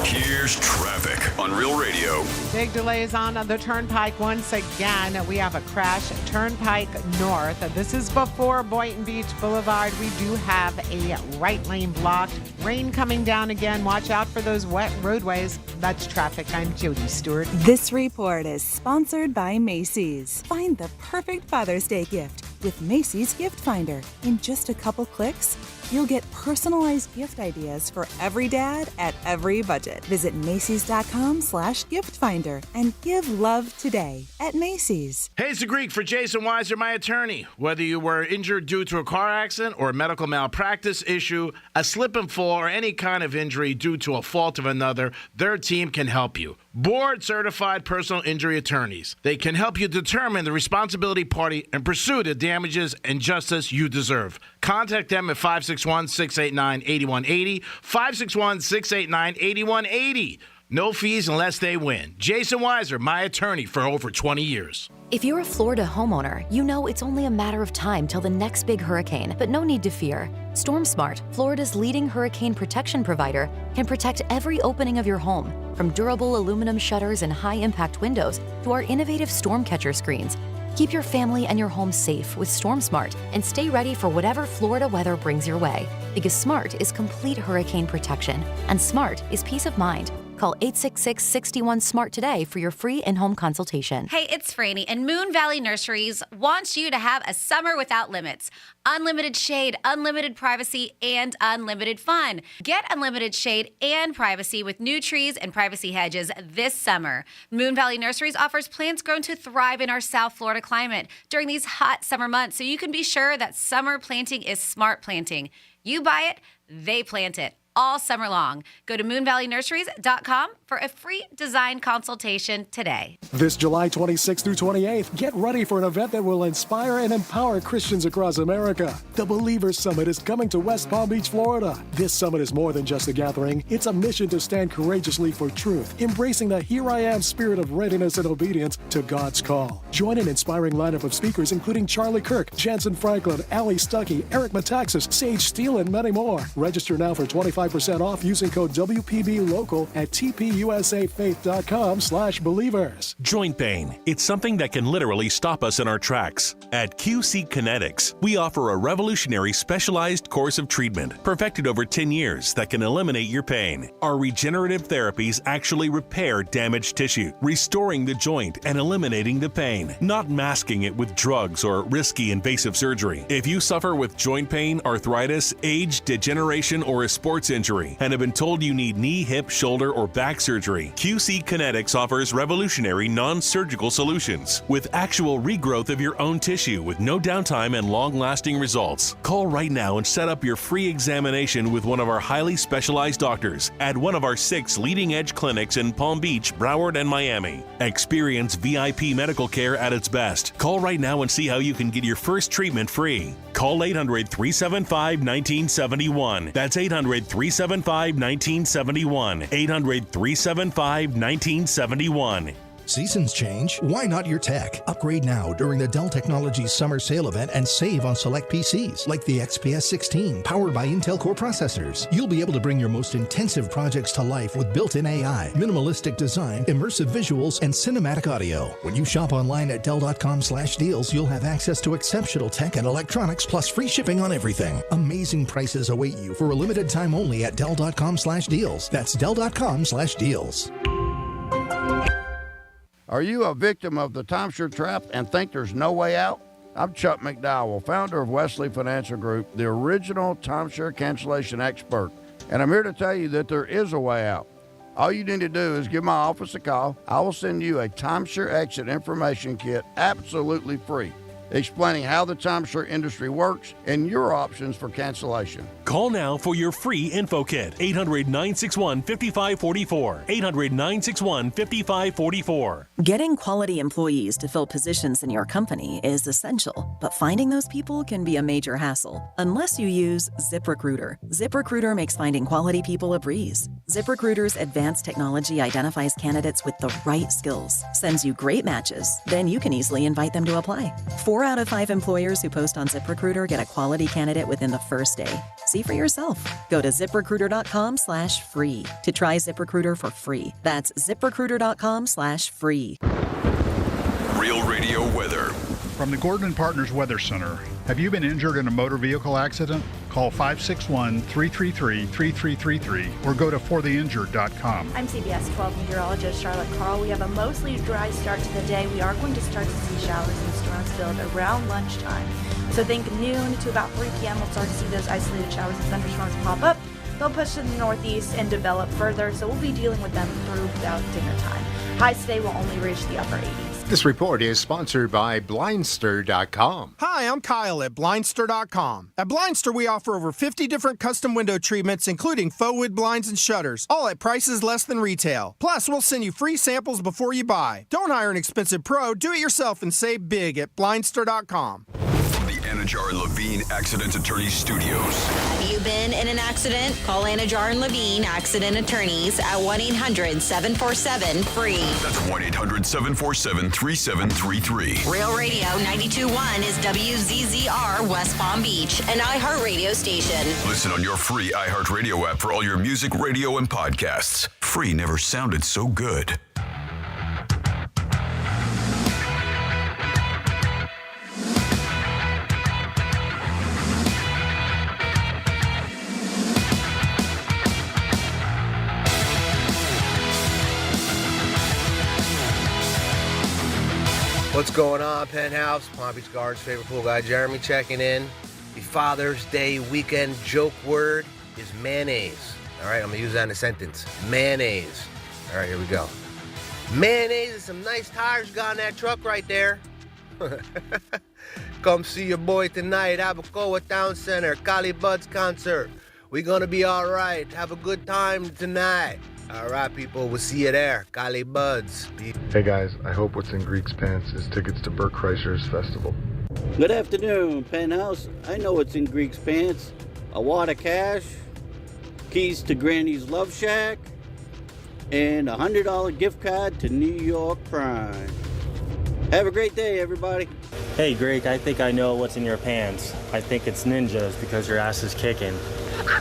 Here's traffic on Real Radio. Big delays on the Turnpike once again. We have a crash Turnpike North. This is before Boynton Beach Boulevard. We do have a right lane blocked. Rain coming down again. Watch out for those wet roadways. That's traffic. I'm Jody Stewart. This report is sponsored by Macy's. Find the perfect Father's Day gift with Macy's Gift Finder. In just a couple clicks, you'll get personalized gift ideas for every dad at every budget. Visit Macy's.com/gift finder and give love today at Macy's. Hey, it's the Greek for Jason Weiser, my attorney. Whether you were injured due to a car accident or a medical malpractice issue, a slip and fall, or any kind of injury due to a fault of another, their team can help you. Board-certified personal injury attorneys. They can help you determine the responsibility party and pursue the damages and justice you deserve. Contact them at 561-689-8180, 561-689-8180. No fees unless they win. Jason Weiser, my attorney for over 20 years. If you're a Florida homeowner, you know it's only a matter of time till the next big hurricane, but no need to fear. StormSmart, Florida's leading hurricane protection provider, can protect every opening of your home, from durable aluminum shutters and high-impact windows to our innovative storm catcher screens. Keep your family and your home safe with StormSmart and stay ready for whatever Florida weather brings your way. Because smart is complete hurricane protection, and smart is peace of mind. Call 866-61-SMART today for your free in-home consultation. Hey, it's Franny, and Moon Valley Nurseries wants you to have a summer without limits. Unlimited shade, unlimited privacy, and unlimited fun. Get unlimited shade and privacy with new trees and privacy hedges this summer. Moon Valley Nurseries offers plants grown to thrive in our South Florida climate during these hot summer months, so you can be sure that summer planting is smart planting. You buy it, they plant it. All summer long. Go to moonvalleynurseries.com for a free design consultation today. This July 26th through 28th, get ready for an event that will inspire and empower Christians across America. The Believers Summit is coming to West Palm Beach, Florida. This summit is more than just a gathering. It's a mission to stand courageously for truth, embracing the Here I Am spirit of readiness and obedience to God's call. Join an inspiring lineup of speakers including Charlie Kirk, Jensen Franklin, Ali Stuckey, Eric Metaxas, Sage Steele, and many more. Register now for 25% off using code WPBLOCAL at tpusafaith.com/believers. Joint pain. It's something that can literally stop us in our tracks. At QC Kinetics, we offer a revolutionary specialized course of treatment perfected over 10 years that can eliminate your pain. Our regenerative therapies actually repair damaged tissue, restoring the joint and eliminating the pain, not masking it with drugs or risky invasive surgery. If you suffer with joint pain, arthritis, age, degeneration, or a sports sports injury and have been told you need knee, hip, shoulder, or back surgery, QC Kinetics offers revolutionary non-surgical solutions with actual regrowth of your own tissue with no downtime and long-lasting results. Call right now and set up your free examination with one of our highly specialized doctors at one of our 6 leading-edge clinics in Palm Beach, Broward, and Miami. Experience VIP medical care at its best. Call right now and see how you can get your first treatment free. Call 800-375-1971. That's 800-375-1971. 800-375-1971. Seasons change. Why not your tech? Upgrade now during the Dell Technologies Summer Sale event and save on select PCs like the XPS 16 powered by Intel Core processors. You'll be able to bring your most intensive projects to life with built-in AI, minimalistic design, immersive visuals, and cinematic audio. When you shop online at Dell.com/deals, you'll have access to exceptional tech and electronics plus free shipping on everything. Amazing prices await you for a limited time only at Dell.com/deals. That's Dell.com/deals. Are you a victim of the timeshare trap and think there's no way out? I'm Chuck McDowell, founder of Wesley Financial Group, the original timeshare cancellation expert, and I'm here to tell you that there is a way out. All you need to do is give my office a call. I will send you a timeshare exit information kit absolutely free, explaining how the timeshare industry works and your options for cancellation. Call now for your free info kit. 800-961-5544. 800-961-5544. Getting quality employees to fill positions in your company is essential, but finding those people can be a major hassle unless you use ZipRecruiter. ZipRecruiter makes finding quality people a breeze. ZipRecruiter's advanced technology identifies candidates with the right skills, sends you great matches, then you can easily invite them to apply. 4 out of 5 employers who post on ZipRecruiter get a quality candidate within the first day. See for yourself. Go to ZipRecruiter.com/free to try ZipRecruiter for free. That's ZipRecruiter.com/free. Real Radio weather. From the Gordon & Partners Weather Center, have you been injured in a motor vehicle accident? Call 561-333-3333 or go to fortheinjured.com. I'm CBS 12 meteorologist Charlotte Carl. We have a mostly dry start to the day. We are going to start to see showers and storms build around lunchtime. So think noon to about 3 p.m. We'll start to see those isolated showers and thunderstorms pop up. They'll push to the northeast and develop further, so we'll be dealing with them through about dinner time. Highs today will only reach the upper 80s. This report is sponsored by Blindster.com. Hi, I'm Kyle at Blindster.com. At Blindster, we offer over 50 different custom window treatments, including faux wood blinds and shutters, all at prices less than retail. Plus, we'll send you free samples before you buy. Don't hire an expensive pro. Do it yourself and save big at Blindster.com. From the Anajar and Levine Accident Attorney Studios. Have you been in an accident? Call Anajar and Levine Accident Attorneys at 1-800-747-FREE. That's 1-800-747-3733. Real Radio 92.1 is WZZR West Palm Beach, an iHeartRadio station. Listen on your free iHeartRadio app for all your music, radio, and podcasts. Free never sounded so good. What's going on, Penthouse? Palm Beach Gardens' favorite pool guy, Jeremy, checking in. The Father's Day weekend joke word is mayonnaise. All right, I'm going to use that in a sentence. Mayonnaise. All right, here we go. Mayonnaise and some nice tires you got in that truck right there. Come see your boy tonight, Abacoa Town Center, Cali Buds concert. We're going to be all right. Have a good time tonight. All right, people, we'll see you there. Cali Buds. Hey, guys, I hope what's in Greek's pants is tickets to Bert Kreischer's festival. Good afternoon, Penthouse. I know what's in Greek's pants. A wad of cash, keys to Granny's Love Shack, and a $100 gift card to New York Prime. Have a great day, everybody. Hey, Greek, I think I know what's in your pants. I think it's ninjas because your ass is kicking.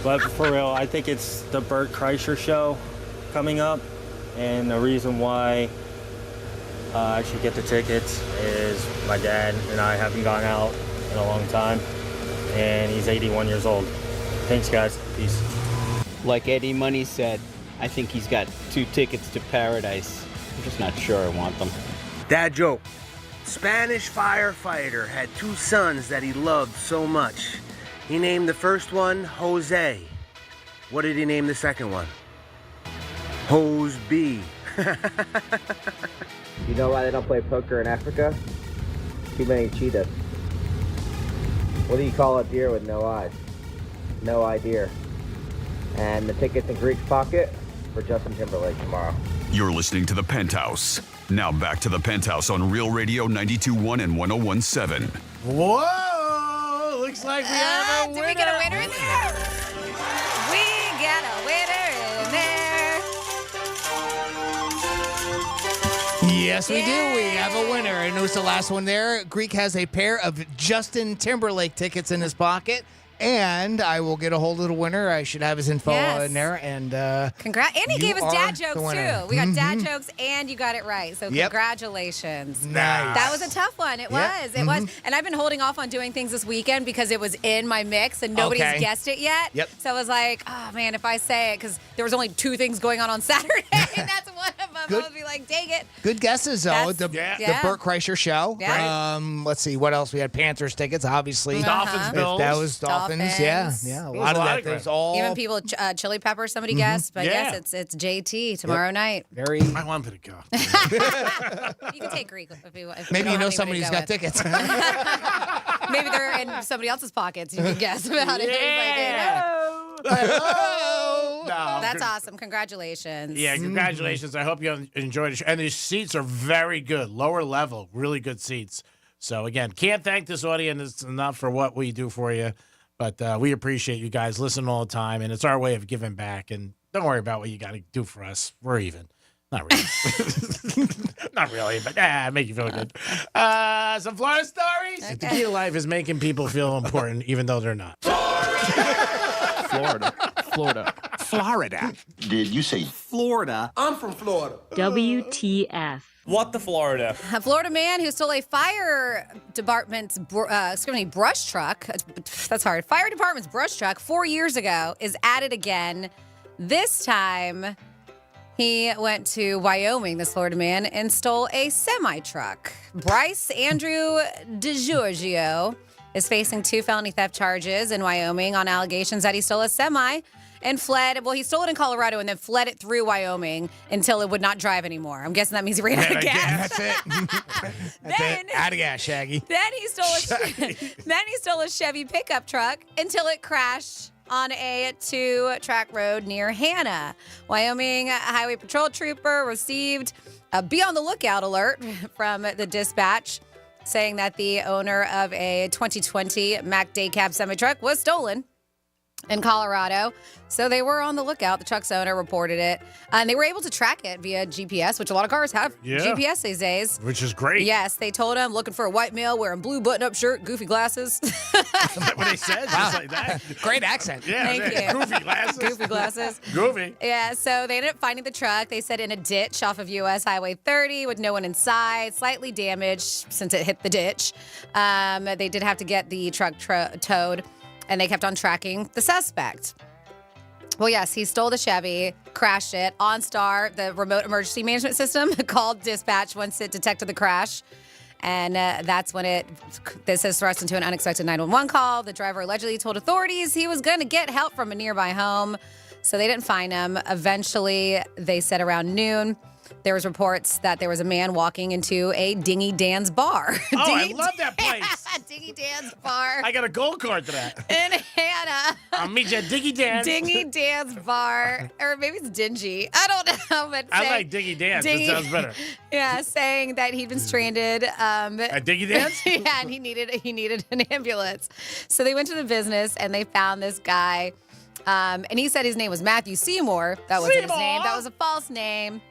But for real, I think it's the Bert Kreischer show coming up, and the reason why I should get the tickets is my dad and I haven't gone out in a long time, and he's 81 years old. Thanks, guys. Peace. Like Eddie Money said, I think he's got 2 tickets to paradise. I'm just not sure I want them. Dad joke. Spanish firefighter had 2 sons that he loved so much. He named the first one Jose. What did he name the second one? Hose B. You know why they don't play poker in Africa? Too many cheetahs. What do you call a deer with no eyes? No idea. And the tickets in Greek's pocket for Justin Timberlake tomorrow. You're listening to The Penthouse. Now back to The Penthouse on Real Radio 92.1 and 101.7. Whoa! Looks like we have a winner. Did we get a winner in there? We got a winner in there. Yes, we do. We have a winner. And who's the last one there? Greek has a pair of Justin Timberlake tickets in his pocket. And I will get a hold of the winner. I should have his info in there. And congrats. And he gave us dad jokes, too. We got dad jokes, and you got it right. So congratulations. Nice. That was a tough one. It was. It was. And I've been holding off on doing things this weekend because it was in my mix, and nobody's guessed it yet. Yep. So I was like, oh, man, if I say it, because there was only 2 things going on Saturday, and that's one of them. Good. I would be like, dang it. Good guesses, though. The Burt Kreischer show. Yeah. Let's see. What else? We had Panthers tickets, obviously. Dolphins, Bills. That was Dolphins. Yeah. A lot of that. There's all. Even people, Chili Pepper, somebody guessed. But yes, it's JT tomorrow night. Very. I wanted to go. You can take Greek if you want. Maybe you know somebody who's got tickets. Maybe they're in somebody else's pockets. You can guess about it. That's awesome. Congratulations. Yeah, congratulations. I hope you enjoyed it. And these seats are very good. Lower level, really good seats. So, again, can't thank this audience enough for what we do for you. But we appreciate you guys listening all the time. And it's our way of giving back. And don't worry about what you got to do for us. We're even. Not really. Not really, but make you feel good. Some Florida stories. Okay. The key to life is making people feel important, even though they're not. Florida. Did you say Florida? I'm from Florida. WTF. What the Florida? A Florida man who stole a fire department's brush truck. That's hard. Fire department's brush truck 4 years ago is at it again. This time, he went to Wyoming, this Florida man, and stole a semi-truck. Bryce Andrew DiGiorgio is facing 2 felony theft charges in Wyoming on allegations that he stole a semi and fled. Well, he stole it in Colorado and then fled it through Wyoming until it would not drive anymore. I'm guessing that means he ran out of gas. That's it. That's it. Out of gas, Shaggy. Then he stole a Chevy pickup truck until it crashed on a 2-track road near Hannah. Wyoming Highway Patrol trooper received a be on the lookout alert from the dispatch saying that the owner of a 2020 Mack Day Cab semi-truck was stolen in Colorado. So they were on the lookout. The truck's owner reported it. And they were able to track it via GPS, which a lot of cars have GPS these days. Which is great. Yes, they told him, looking for a white male wearing blue button-up shirt, goofy glasses. Is that what they said? Just like that? Great accent. Yeah, Thank you. Goofy glasses. Goofy glasses. Goofy. Yeah, so they ended up finding the truck. They said in a ditch off of US Highway 30 with no one inside, slightly damaged since it hit the ditch. They did have to get the truck towed, and they kept on tracking the suspect. Well, yes, he stole the Chevy, crashed it. OnStar, the remote emergency management system, called dispatch once it detected the crash. And that's when this is thrust into an unexpected 911 call. The driver allegedly told authorities he was going to get help from a nearby home. So they didn't find him. Eventually, they said around noon, there was reports that there was a man walking into a Dingy Dan's bar. Oh, I love that place. Dingy Dan's bar. I got a gold card to that. In Hannah. I'll meet you at Dingy Dan's. Dingy Dan's bar. Or maybe it's Dingy. I don't know. But I like Dingy Dan's. That sounds better. Yeah, saying that he'd been stranded. At Dingy Dan's? Yeah, and he needed an ambulance. So they went to the business and they found this guy. And he said his name was Matthew Seymour. That wasn't his name. That was a false name.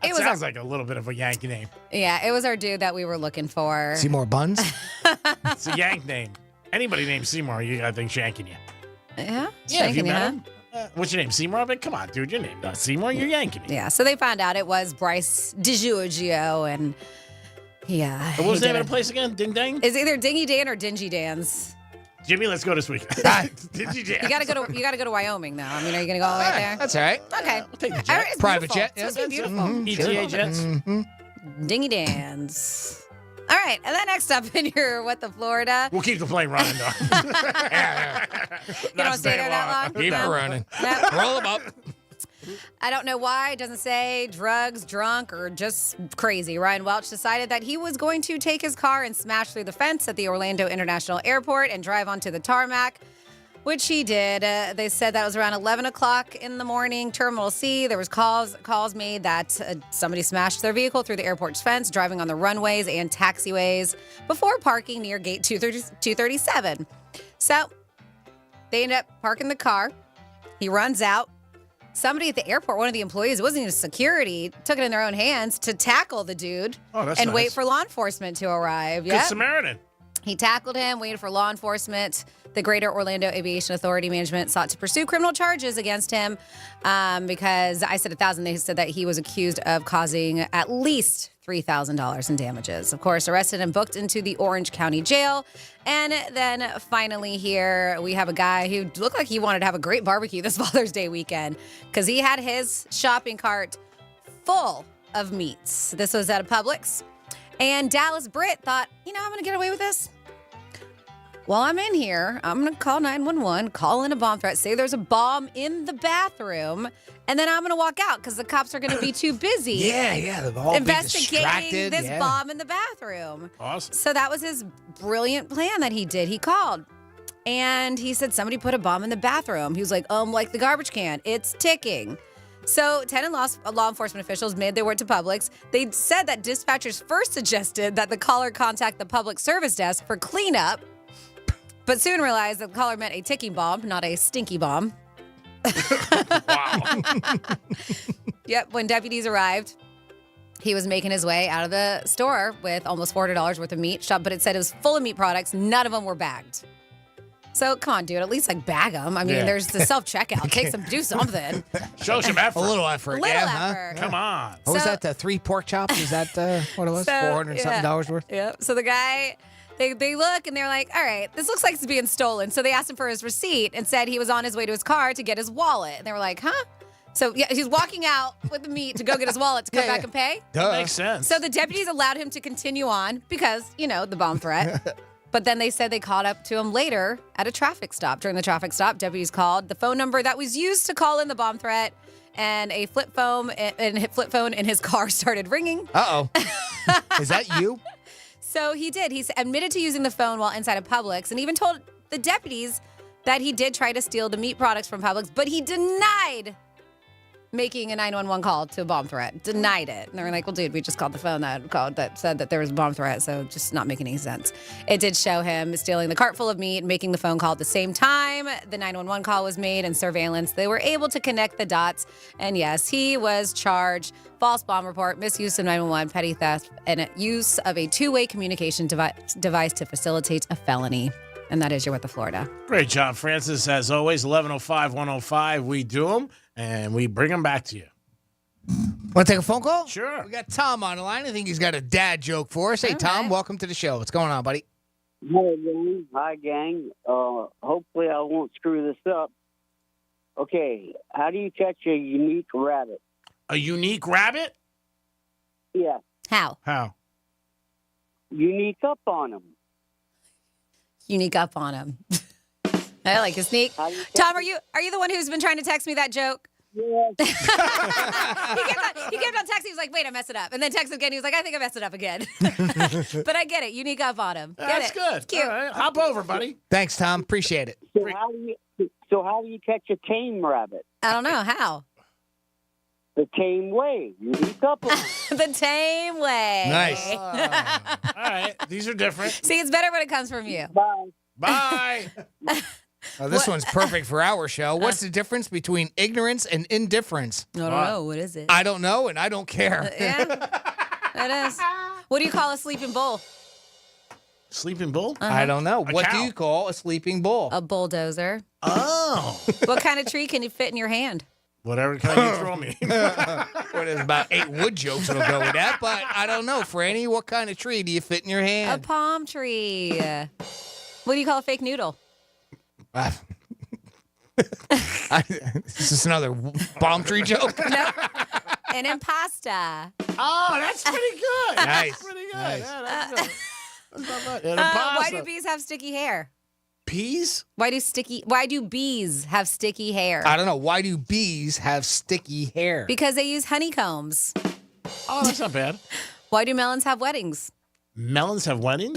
It sounds like a little bit of a Yankee name. Yeah, it was our dude that we were looking for. Seymour Buns? It's a Yank name. Anybody named Seymour, you gotta think shanking you. Yeah? Yeah, if you Shanking met you, him. What's your name? Seymour? But come on, dude, your name not Seymour. You're yanking me. Yeah, so they found out it was Bryce DiGiorgio, and yeah. What was the name of the place again? Ding Dang? It's either Dingy Dan or Dingy Dan's. Jimmy, let's go this week. Dingy Dan. You gotta go to Wyoming though. I mean, are you gonna go all the way there? That's all right. Okay. We'll take the jet. It's Private beautiful. jet. It's supposed to be beautiful. ETA jets. Dingy Dan's. All right, and then next up in your What the Florida. We'll keep the plane running, though. You don't stay there that long? Keep it running. No. Roll them up. I don't know why. It doesn't say drugs, drunk, or just crazy. Ryan Welch decided that he was going to take his car and smash through the fence at the Orlando International Airport and drive onto the tarmac, which he did. They said that was around 11 o'clock in the morning, Terminal C. There was calls made that somebody smashed their vehicle through the airport's fence, driving on the runways and taxiways before parking near gate 237. So they ended up parking the car. He runs out. Somebody at the airport, one of the employees, it wasn't even security, took it in their own hands to tackle the dude and wait for law enforcement to arrive. Good Samaritan. He tackled him, waited for law enforcement. The Greater Orlando Aviation Authority management sought to pursue criminal charges against him because I said 1,000. They said that he was accused of causing at least $3,000 in damages. Of course, arrested and booked into the Orange County Jail. And then finally here, we have a guy who looked like he wanted to have a great barbecue this Father's Day weekend because he had his shopping cart full of meats. This was at a Publix. And Dallas Britt thought, I'm going to get away with this. While I'm in here, I'm going to call 911, call in a bomb threat, say there's a bomb in the bathroom, and then I'm going to walk out because the cops are going to be too busy They'll all investigating this bomb in the bathroom. Awesome. So that was his brilliant plan that he did. He called, and he said somebody put a bomb in the bathroom. He was like the garbage can. It's ticking. So 10 law enforcement officials made their way to Publix. They said that dispatchers first suggested that the caller contact the public service desk for cleanup, but soon realized that the caller meant a ticking bomb, not a stinky bomb. Wow. Yep, when deputies arrived, he was making his way out of the store with almost $400 worth of meat shop, but it said it was full of meat products. None of them were bagged. So come on, dude, at least bag them. I mean, there's the self-checkout. Do something. Show some effort. A little effort. Effort. Come on. What was that? The 3 pork chops? Is that what it was? $400-something worth? Yeah. So the guy, they look and they're like, all right, this looks like it's being stolen. So they asked him for his receipt and said he was on his way to his car to get his wallet. And they were like, huh? So yeah, he's walking out with the meat to go get his wallet to come back and pay. That makes sense. So the deputies allowed him to continue on because, the bomb threat. But then they said they caught up to him later at a traffic stop. During the traffic stop, deputies called the phone number that was used to call in the bomb threat, and a flip phone in his car started ringing. Uh-oh. Is that you? So he did. He admitted to using the phone while inside of Publix and even told the deputies that he did try to steal the meat products from Publix, but he denied making a 911 call to a bomb threat. Denied it. And they were like, well, dude, we just called the phone that said that there was a bomb threat, so just not making any sense. It did show him stealing the cart full of meat, making the phone call at the same time. The 911 call was made and surveillance. They were able to connect the dots. And yes, he was charged. False bomb report, misuse of 911, petty theft, and use of a two-way communication device to facilitate a felony. And that is your What the Florida. Great job, Francis. As always, 11:05, 105. We do them, and we bring them back to you. Want to take a phone call? Sure. We got Tom on the line. I think he's got a dad joke for us. Hey, Tom, welcome to the show. What's going on, buddy? Hi, gang. Hopefully I won't screw this up. Okay, how do you catch a unique rabbit? A unique rabbit? Yeah. How? Unique up on them. Unique up on him. I like his sneak. Tom, are you the one who's been trying to text me that joke? Yes. he kept on texting. He was like, wait, I messed it up. And then texted again. He was like, I think I messed it up again. But I get it. Unique up on him. That's good. It's cute. All right. Hop over, buddy. Thanks, Tom. Appreciate it. So how do you catch a tame rabbit? I don't know. How? The tame way. Unique up on them. The tame way. Nice. All right. These are different. See, it's better when it comes from you. Bye. This one's perfect for our show. What's the difference between ignorance and indifference? I don't know. What is it? I don't know, and I don't care. Yeah, that is. What do you call a sleeping bull? Sleeping bull? I don't know. What cow. do you call a sleeping bull? A bulldozer. Oh. What kind of tree can you fit in your hand? Whatever kind you throw me. Well, there's about 8 wood jokes that'll go with that, but I don't know. Franny, what kind of tree do you fit in your A hand? palm tree. What do you call a fake noodle? Is this another palm tree joke? No. An impasta. Oh, that's pretty good. Nice. That's pretty good. Nice. Yeah, that's good. That's not bad. And Why do opossum. bees have sticky hair? Peas? Why do bees have sticky hair? I don't know. Why do bees have sticky hair? Because they use honeycombs. Oh, that's not bad. Why do melons have weddings? Melons have weddings?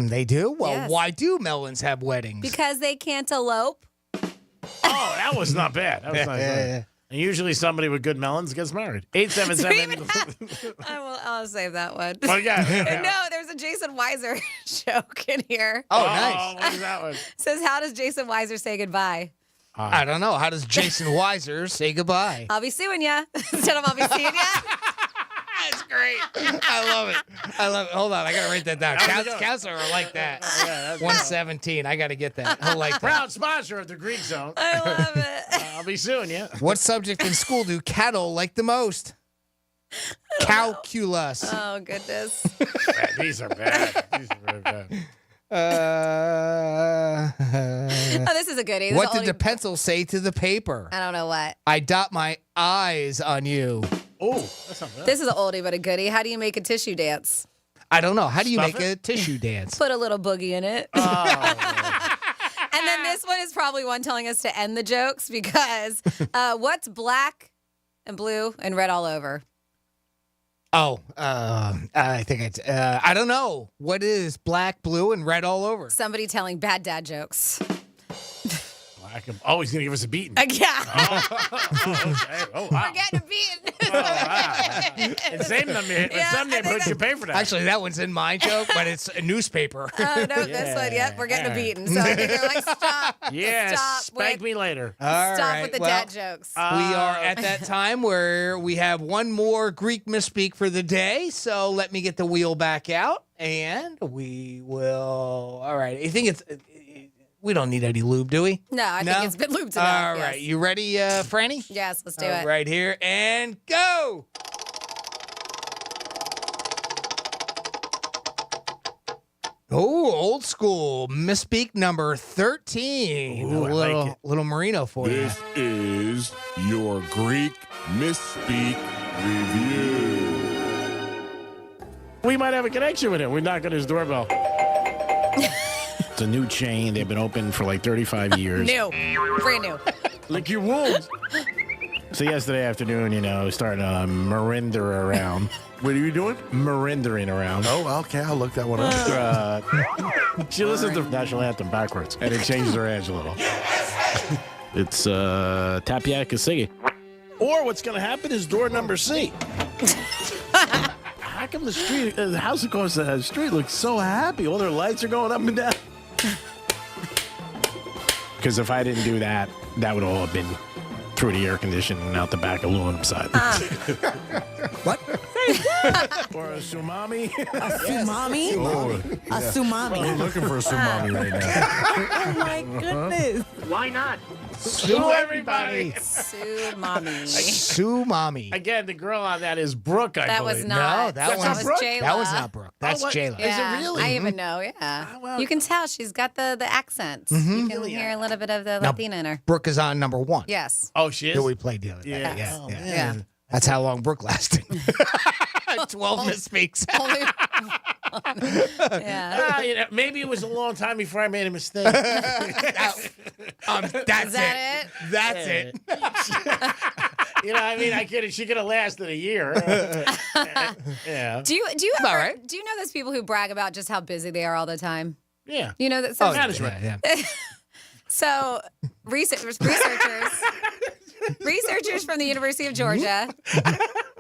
They do? Well, Yes. why do melons have weddings? Because they can't elope. Oh, that was not bad. That was not bad. And usually somebody with good melons gets married. 877. I'll save that one. Oh, yeah. No, there's a Jason Weiser joke in here. Oh, nice. What is that one? Says, how does Jason Weiser say goodbye? I don't know. How does Jason Weiser say goodbye? I'll be suing ya. Instead of I'll be seeing ya. That's great. I love it. Hold on. I got to write that down. Counselor will like that. 117. I got to get that. He'll like that. Proud sponsor of the Greek Zone. I love it. I'll be suing you. What subject in school do cattle like the most? Calculus. Oh, goodness. These are bad. These are very bad. Oh, this is a goodie. This What is did oldie- the pencil say to the paper? I don't know what. I dot my eyes on you. Oh, that's not bad. This is an oldie but a goodie. How do you make a tissue dance? I don't know. How do you Stuff make a tissue dance? Put a little boogie in it. Oh, And then this one is probably one telling us to end the jokes because what's black and blue and red all over? Oh, I think it's, I don't know. What is black, blue, and red all over? Somebody telling bad dad jokes. oh, he's going to give us a beating. Yeah. Okay. Oh, wow. We're getting a beating. Oh, wow. In some neighborhoods, you pay for that. Actually, that one's in my joke, but it's a newspaper. Oh, no, this one, yep, we're getting a beating. So I think they're like, stop. Yes, Stop spank with, me later. All stop right, with the well, dad jokes. We are at that time where we have one more Greek misspeak for the day. So let me get the wheel back out, and we will. All right. I think it's. We don't need any lube, do we? No, I think it's been lubed enough. All yes. right. You ready, Franny? Yes, let's do All it. right here, and go. Oh, old school misspeak number 13. Ooh, I like it. Little Marino for you. This is your Greek Misspeak Review. We might have a connection with him. We knock on his doorbell. It's a new chain. They've been open for like 35 years. New. Brand new. Lick your wounds. So yesterday afternoon, starting to marinder around. What are you doing? Marindering around. Oh, okay. I'll look that one up. She listens to the national anthem backwards, and it changes her edge a little. It's Tapiaca Siggy. Or what's going to happen is door number C. How come the house across the street looks so happy? All their lights are going up and down. Because if I didn't do that, that would all have been through the air conditioning and out the back aluminum side. What? Or a sumami. A sumami? Oh. A sumami. We're looking for a sumami right now. Oh my goodness. Why not? Sue everybody. Sue mommy. Sue mommy. Again, the girl on that is Brooke, I That believe. was not. No, that was one's Jayla. That was not Brooke. That's what? Jayla. Yeah, Is it really? I even know, yeah. well- You can tell she's got the accent. You can hear a little bit of the Now, Latina in her. Brooke is on number 1. Yes. Oh, she is? That we played the other day. Yeah. Yeah. Yeah. That's how long Brooke lasted. 12 misspeaks. Only yeah. Maybe it was a long time before I made a mistake. That's Is that it? That's it. I mean, she could have lasted a year. Yeah. Do you All ever, right. do you know those people who brag about just how busy they are all the time? Yeah. You know that Oh, management. yeah. So researchers from the University of Georgia,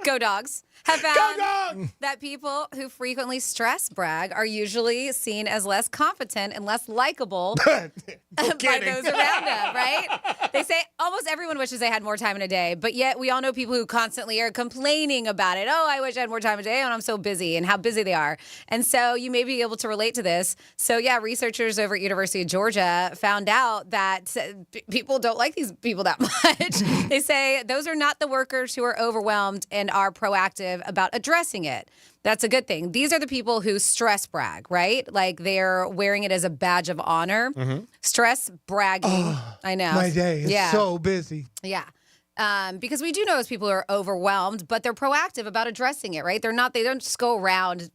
go Dogs, have found that people who frequently stress brag are usually seen as less confident and less likable by those around them, right? They say almost everyone wishes they had more time in a day, but yet we all know people who constantly are complaining about it. Oh, I wish I had more time in a day and I'm so busy, and how busy they are. And so you may be able to relate to this. So yeah, researchers over at University of Georgia found out that people don't like these people that much. They say those are not the workers who are overwhelmed and are proactive about addressing it. That's a good thing. These are the people who stress brag, right? Like they're wearing it as a badge of honor. Stress bragging. I know. My day is so busy. Yeah. Because we do know those people who are overwhelmed, but they're proactive about addressing it, right? They don't just go around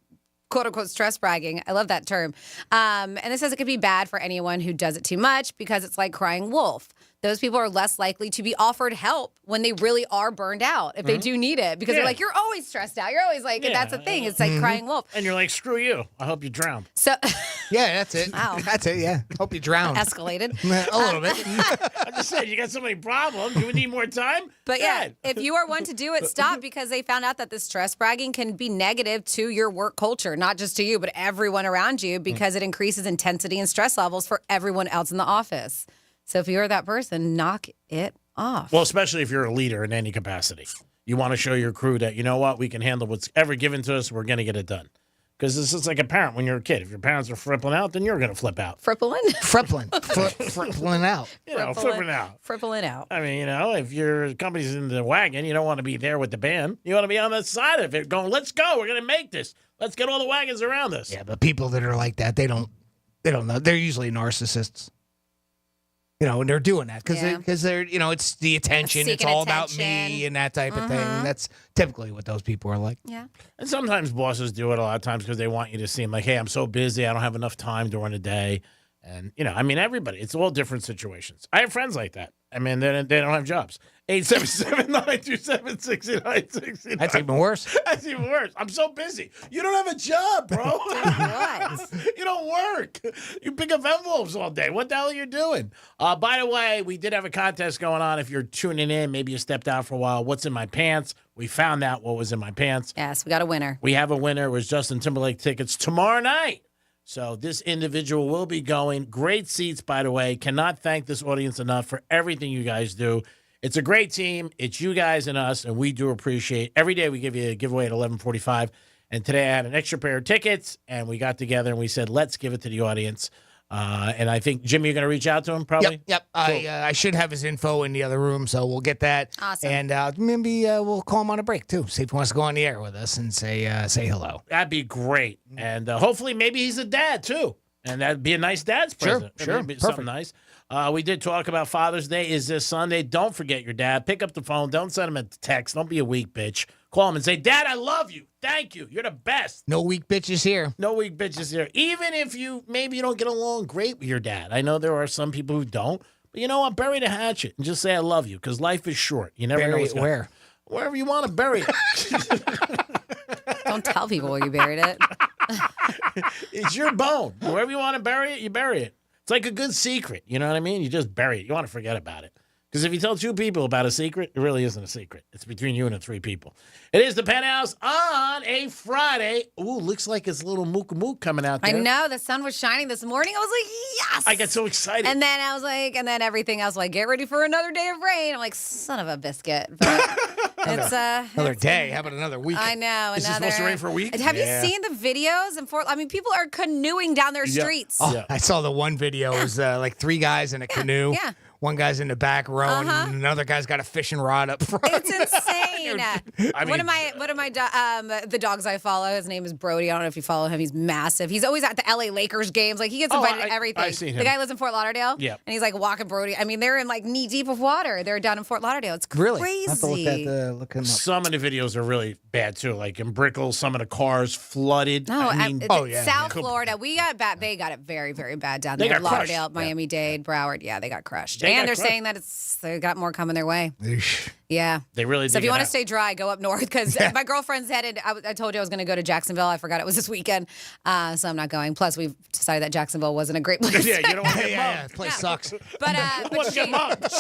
quote unquote stress bragging. I love that term. And it says it could be bad for anyone who does it too much because it's like crying wolf. Those people are less likely to be offered help when they really are burned out, if they do need it, because they're like, you're always stressed out. You're always like, and that's the thing. It's like crying wolf. And you're like, screw you. I hope you drown. So, yeah, that's it. Wow. That's it. Yeah. Hope you drown. Escalated. A little bit. I just said, you got so many problems. Do we need more time? But yeah, if you are one to do it, stop, because they found out that this stress bragging can be negative to your work culture, not just to you, but everyone around you, because it increases intensity and stress levels for everyone else in the office. So if you're that person, knock it off. Well, especially if you're a leader in any capacity. You want to show your crew that, you know what, we can handle what's ever given to us. We're going to get it done. Because this is like a parent when you're a kid. If your parents are frippling out, then you're going to flip out. Frippling? Frippling out. You know, flipping out. Frippling out. I mean, if your company's in the wagon, you don't want to be there with the band. You want to be on the side of it going, let's go. We're going to make this. Let's get all the wagons around us. Yeah, but people that are like that, they don't know. They're usually narcissists. And they're doing that because they're, it's the attention. It's all about me and that type of thing. That's typically what those people are like. Yeah. And sometimes bosses do it a lot of times because they want you to seem like, hey, I'm so busy. I don't have enough time during the day. And, everybody, it's all different situations. I have friends like that. I mean, they don't have jobs. 877-927-6969. That's even worse. That's even worse. I'm so busy. You don't have a job, bro. You don't work. You pick up envelopes all day. What the hell are you doing? By the way, we did have a contest going on. If you're tuning in, maybe you stepped out for a while. What's in my pants? We found out what was in my pants. Yes, we got a winner. We have a winner. It was Justin Timberlake tickets tomorrow night. So this individual will be going. Great seats, by the way. Cannot thank this audience enough for everything you guys do. It's a great team. It's you guys and us, and we do appreciate. Every day we give you a giveaway at 11:45, and today I had an extra pair of tickets, and we got together and we said, let's give it to the audience. And I think, Jimmy, you're going to reach out to him probably? Yep. Cool. I should have his info in the other room, so we'll get that. Awesome. And maybe we'll call him on a break, too. See if he wants to go on the air with us and say hello. That'd be great. And hopefully maybe he's a dad, too. And that'd be a nice dad's present. Sure. Maybe something nice. We did talk about Father's Day is this Sunday. Don't forget your dad. Pick up the phone. Don't send him a text. Don't be a weak bitch. Call him and say, Dad, I love you. Thank you. You're the best. No weak bitches here. No weak bitches here. Even if maybe you don't get along great with your dad. I know there are some people who don't. But you know what? Bury the hatchet and just say I love you, because life is short. You never know what's going to happen. Wherever you want to bury it. Don't tell people where you buried it. It's your bone. Wherever you want to bury it, you bury it. It's like a good secret. You know what I mean? You just bury it. You want to forget about it. Because if you tell two people about a secret, it really isn't a secret. It's between you and the three people. It is the Penthouse on a Friday. Ooh, looks like it's a little mook coming out there. I know. The sun was shining this morning. I was like, yes. I get so excited. And then I was like, and then everything else, like, get ready for another day of rain. I'm like, son of a biscuit. But it's another day. How about another week? I know. Is it supposed to rain for a week? Have you seen the videos? People are canoeing down their streets. Oh, I saw the one video. It was like three guys in a canoe. Yeah. One guy's in the back row, and another guy's got a fishing rod up front. It's insane. One of my the dogs I follow, his name is Brody. I don't know if you follow him. He's massive. He's always at the LA Lakers games. Like, he gets invited to everything. I've seen him. The guy lives in Fort Lauderdale. Yeah. And he's like walking Brody. I mean, they're in like knee deep of water. They're down in Fort Lauderdale. It's crazy. Really? I have to look him up. Some of the videos are really bad too. Like in Brickell, some of the cars flooded. No, yeah. South Florida, we got bad. They got it very, very bad down They there. got crushed. Lauderdale, Miami-Dade, Broward. Yeah, they got crushed. They got they're crushed. saying that they got more coming their way. Yeah. They really So if you want to to stay dry, go up north, because my girlfriend's headed. I told you I was going to go to Jacksonville. I forgot it was this weekend, so I'm not going. Plus, we've decided that Jacksonville wasn't a great place. Yeah, you don't want to Yeah, the place sucks. But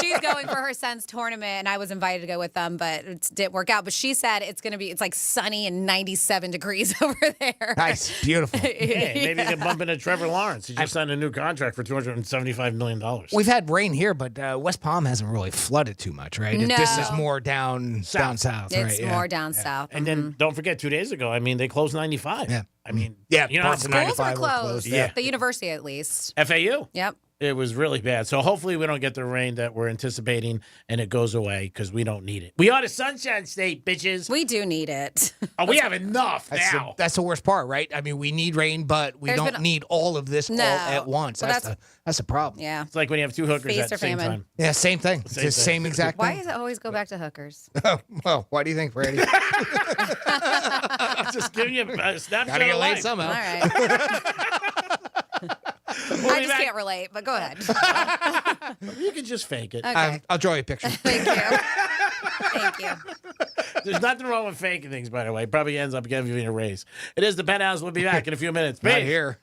she's going for her son's tournament, and I was invited to go with them, but it didn't work out. But she said it's like sunny and 97 degrees over there. Nice, beautiful. Hey, maybe you can bump into Trevor Lawrence. He just signed a new contract for $275 million. We've had rain here, but West Palm hasn't really flooded too much, right? No. This is more down south, It's right? more down south. And then don't forget, 2 days ago, they closed 95. Yeah. I mean, parts of Schools 95 were closed. Yeah. The university, at least. FAU. Yep. It was really bad. So hopefully we don't get the rain that we're anticipating and it goes away, because we don't need it. We are the Sunshine State, bitches. We do need it. Oh, we have enough now. That's the worst part, right? I mean, we need rain, but we don't need all of this all at once. Well, that's the problem. Yeah. It's like when you have two hookers at the same time. Yeah, same thing. It's the same exact Why thing. does it always go back to hookers? Well, why do you think, Brady? Just giving you a snapshot Gotta get of laid life. somehow. All right. I just can't relate, but go ahead. You can just fake it. Okay. I'll draw you a picture. Thank you. Thank you. There's nothing wrong with faking things, by the way. Probably ends up giving you a raise. It is the Penthouse. We'll be back in a few minutes. Not Peace. here.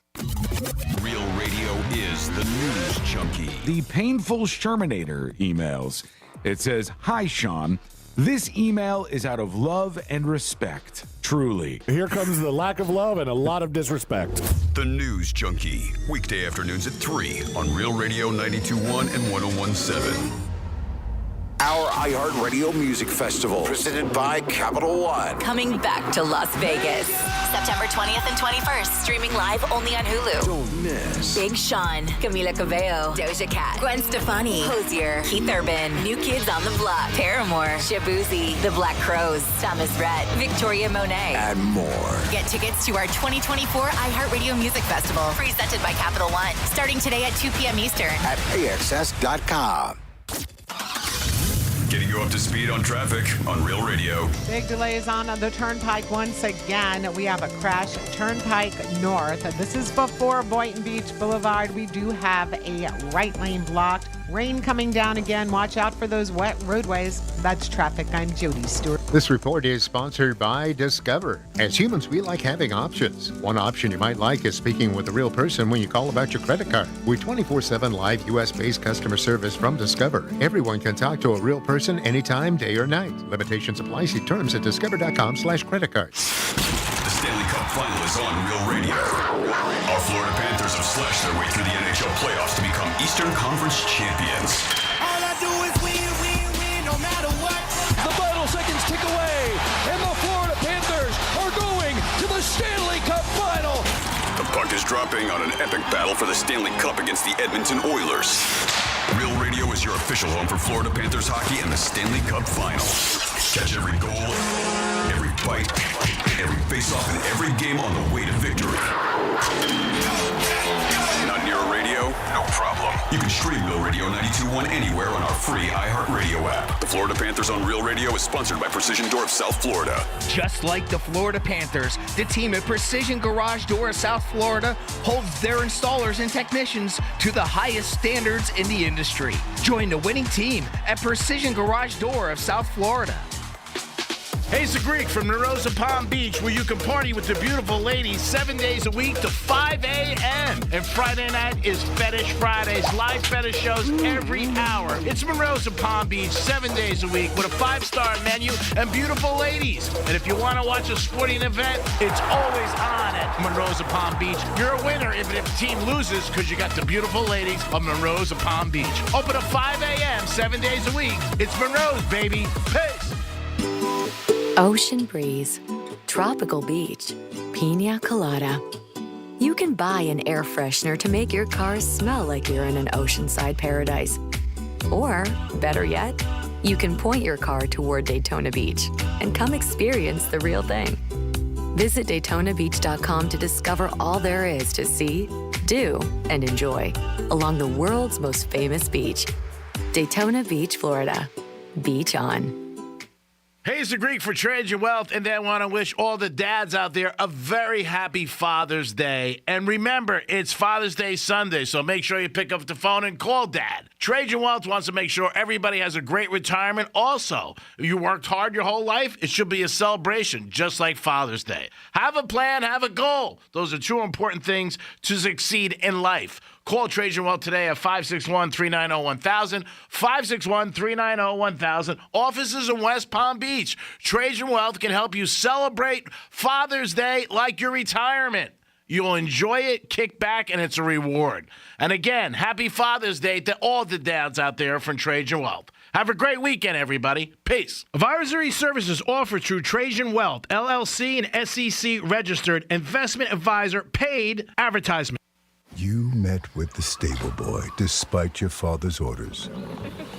Real Radio is the news junkie. The Painful Shermanator emails. It says, "Hi, Sean. This email is out of love and respect. Truly." Here comes the lack of love and a lot of disrespect. The News Junkie. Weekday afternoons at 3 on Real Radio 92.1 and 101.7. Our iHeartRadio Music Festival, presented by Capital One. Coming back to Las Vegas. September 20th and 21st. Streaming live only on Hulu. Don't miss. Big Sean, Camila Cabello, Doja Cat, Gwen Stefani, Hozier, Keith Urban, New Kids on the Block, Paramore, Shabuzi, The Black Crowes, Thomas Rhett, Victoria Monet, And more. Get tickets to our 2024 iHeartRadio Music Festival, presented by Capital One, starting today at 2 p.m. Eastern. At AXS.com. Getting you up to speed on traffic on Real Radio. Big delays on the Turnpike once again. We have a crash Turnpike North. This is before Boynton Beach Boulevard. We do have a right lane blocked. Rain coming down again. Watch out for those wet roadways. That's traffic. I'm Jody Stewart. This report is sponsored by Discover. As humans, we like having options. One option you might like is speaking with a real person when you call about your credit card. With 24/7 live U.S.-based customer service from Discover, everyone can talk to a real person anytime, day or night. Limitations apply. See terms at discover.com/creditcards. The Stanley Cup Final is on Real Radio. Our Florida Panthers have slashed their way through the NHL playoffs to become Eastern Conference champions. All I do is win, win, win, no matter what. The final seconds tick away, and the Florida Panthers are going to the Stanley Cup Final. The puck is dropping on an epic battle for the Stanley Cup against the Edmonton Oilers. Real Radio is your official home for Florida Panthers hockey and the Stanley Cup Final. Catch every goal, every fight, every face-off, and every game on the way to victory. Not near a radio? No problem. You can stream Real Radio 92.1 anywhere on our free iHeartRadio app. The Florida Panthers on Real Radio is sponsored by Precision Door of South Florida. Just like the Florida Panthers, the team at Precision Garage Door of South Florida holds their installers and technicians to the highest standards in the industry. Join the winning team at Precision Garage Door of South Florida. Hey, it's the Greek from Narosa Palm Beach, where you can party with the beautiful ladies 7 days a week to 5 a.m. And Friday night is Fetish Fridays, live fetish shows every hour. It's Narosa Palm Beach 7 days a week with a 5-star menu and beautiful ladies. And if you want to watch a sporting event, it's always on at Narosa Palm Beach. You're a winner even if the team loses because you got the beautiful ladies of Narosa Palm Beach. Open at 5 a.m. 7 days a week. It's Monroe's, baby. Peace. Ocean breeze, tropical beach, pina colada. You can buy an air freshener to make your car smell like you're in an oceanside paradise. Or, better yet, you can point your car toward Daytona Beach and come experience the real thing. Visit DaytonaBeach.com to discover all there is to see, do, and enjoy along the world's most famous beach. Daytona Beach, Florida. Beach on. Hey, it's the Greek for Trade Your Wealth, and I want to wish all the dads out there a very happy Father's Day. And remember, it's Father's Day Sunday, so make sure you pick up the phone and call Dad. Trade Your Wealth wants to make sure everybody has a great retirement. Also, you worked hard your whole life, it should be a celebration, just like Father's Day. Have a plan, have a goal. Those are two important things to succeed in life. Call Trade Your Wealth today at 561-390-1000, 561-390-1000. Offices in West Palm Beach. Trade Your Wealth can help you celebrate Father's Day like your retirement. You'll enjoy it, kick back, and it's a reward. And again, happy Father's Day to all the dads out there from Trade Your Wealth. Have a great weekend, everybody. Peace. Advisory services offered through Trajan Wealth, LLC, and SEC registered investment advisor, paid advertisement. You met with the stable boy despite your father's orders.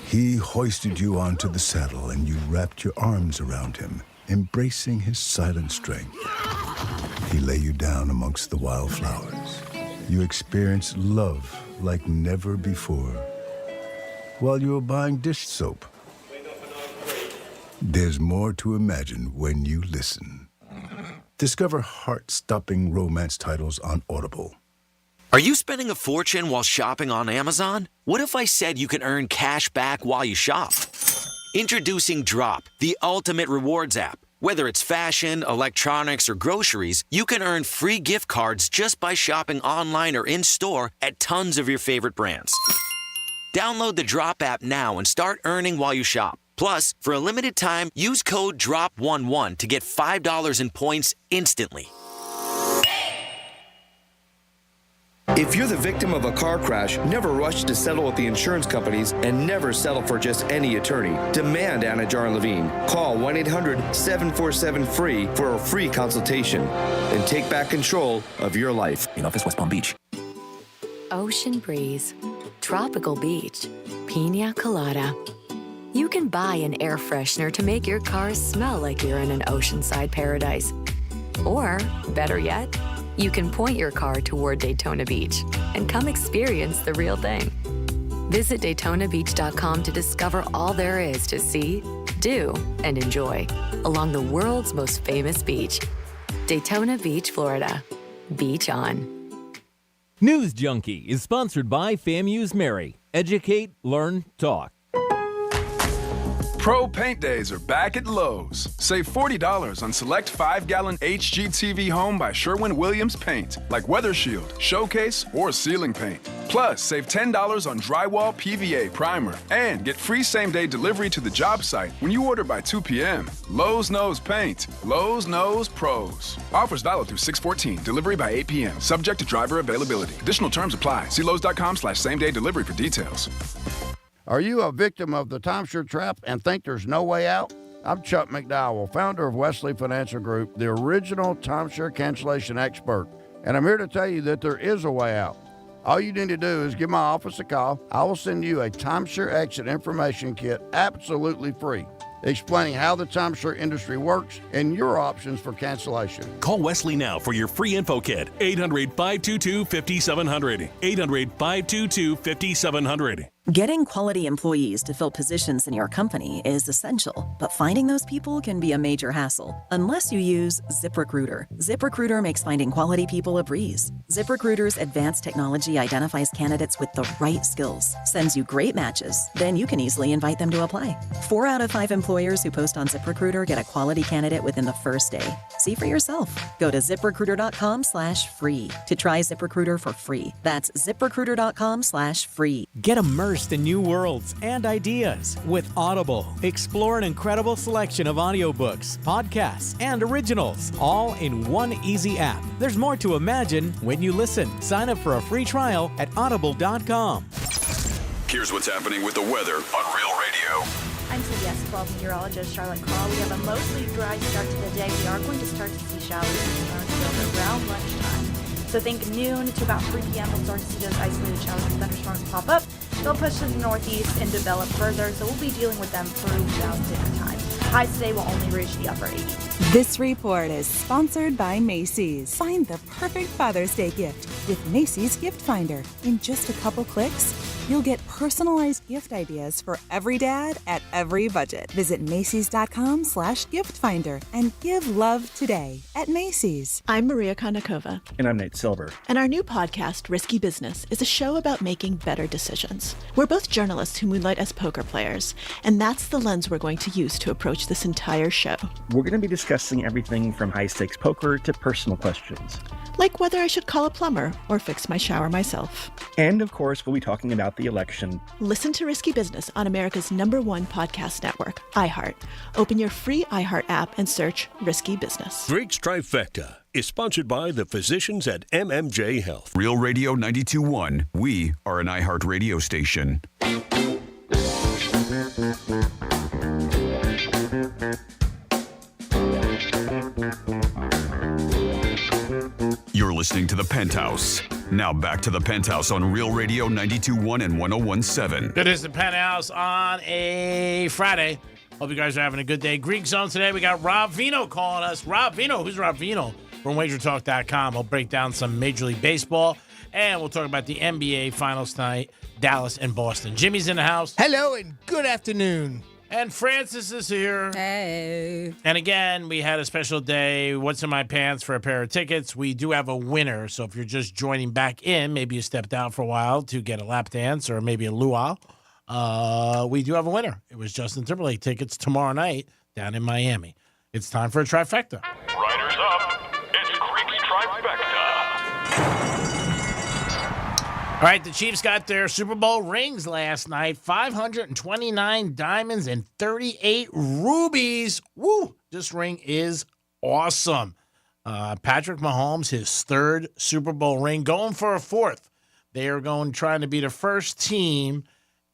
He hoisted you onto the saddle and you wrapped your arms around him, embracing his silent strength. He lay you down amongst the wildflowers. You experienced love like never before while you were buying dish soap. There's more to imagine when you listen. Discover heart-stopping romance titles on Audible. Are you spending a fortune while shopping on Amazon? What if I said you can earn cash back while you shop? Introducing Drop, the ultimate rewards app. Whether it's fashion, electronics, or groceries, you can earn free gift cards just by shopping online or in-store at tons of your favorite brands. Download the Drop app now and start earning while you shop. Plus, for a limited time, use code DROP11 to get $5 in points instantly. If you're the victim of a car crash, never rush to settle with the insurance companies and never settle for just any attorney. Demand Anna Jar Levine. Call 1-800-747-FREE for a free consultation and take back control of your life. In office, West Palm Beach. Ocean breeze, tropical beach, pina colada. You can buy an air freshener to make your car smell like you're in an oceanside paradise. Or, better yet, you can point your car toward Daytona Beach and come experience the real thing. Visit DaytonaBeach.com to discover all there is to see, do, and enjoy along the world's most famous beach. Daytona Beach, Florida. Beach on. News Junkie is sponsored by FAMU's Mary. Educate, learn, talk. Pro Paint Days are back at Lowe's. Save $40 on select 5-gallon HGTV Home by Sherwin-Williams paint, like Weather Shield, Showcase, or ceiling paint. Plus, save $10 on drywall PVA primer and get free same-day delivery to the job site when you order by 2 p.m. Lowe's knows paint. Lowe's knows pros. Offers valid through 6/14. Delivery by 8 p.m. Subject to driver availability. Additional terms apply. See Lowe's.com/same-day delivery for details. Are you a victim of the timeshare trap and think there's no way out? I'm Chuck McDowell, founder of Wesley Financial Group, the original timeshare cancellation expert, and I'm here to tell you that there is a way out. All you need to do is give my office a call. I will send you a timeshare exit information kit absolutely free, explaining how the timeshare industry works and your options for cancellation. Call Wesley now for your free info kit. 800-522-5700. 800-522-5700. Getting quality employees to fill positions in your company is essential, but finding those people can be a major hassle unless you use ZipRecruiter. ZipRecruiter makes finding quality people a breeze. ZipRecruiter's advanced technology identifies candidates with the right skills, sends you great matches, then you can easily invite them to apply. 4 out of 5 employers who post on ZipRecruiter get a quality candidate within the first day. See for yourself. Go to ZipRecruiter.com/free to try ZipRecruiter for free. That's ZipRecruiter.com/free. Get immersed in new worlds and ideas with Audible. Explore an incredible selection of audiobooks, podcasts, and originals, all in one easy app. There's more to imagine when you listen. Sign up for a free trial at audible.com. Here's what's happening with the weather on Real Radio. I'm CBS 12 meteorologist Charlotte Carl. We have a mostly dry start to the day. We are going to start to see showers in Starkville around lunchtime. So think noon to about 3 p.m. we'll start to see those isolated showers and thunderstorms pop up. They'll push to the northeast and develop further, so we'll be dealing with them throughout dinner time. Highs today will only reach the upper 80s. This report is sponsored by Macy's. Find the perfect Father's Day gift with Macy's Gift Finder. In just a couple clicks, you'll get personalized gift ideas for every dad at every budget. Visit Macy's.com/gift finder and give love today at Macy's. I'm Maria Kondakova. And I'm Nate Silver. And our new podcast, Risky Business, is a show about making better decisions. We're both journalists who moonlight as poker players, and that's the lens we're going to use to approach this entire show. We're going to be discussing everything from high-stakes poker to personal questions. Like whether I should call a plumber or fix my shower myself. And, of course, we'll be talking about the election. Listen to Risky Business on America's #1 podcast network, iHeart. Open your free iHeart app and search Risky Business. Drake's Trifecta is sponsored by the physicians at MMJ Health. Real Radio 92.1. We are an iHeart radio station. You're listening to The Penthouse. Now back to The Penthouse on Real Radio 92.1 and 101.7. It is The Penthouse on a Friday. Hope you guys are having a good day. Greek Zone today, we got Rob Vino calling us. Rob Vino, who's Rob Vino? From WagerTalk.com. We'll break down some Major League Baseball, and we'll talk about the NBA Finals tonight, Dallas and Boston. Jimmy's in the house. Hello and good afternoon. And Francis is here. Hey. And again, we had a special day, What's in My Pants, for a pair of tickets. We do have a winner, so if you're just joining back in, maybe you stepped out for a while to get a lap dance or maybe a luau, we do have a winner. It was Justin Timberlake tickets tomorrow night down in Miami. It's time for a trifecta. Riders up. It's Creek's Trifecta. All right, the Chiefs got their Super Bowl rings last night. 529 diamonds and 38 rubies. Woo! This ring is awesome. Patrick Mahomes, his third Super Bowl ring, going for a fourth. They are trying to be the first team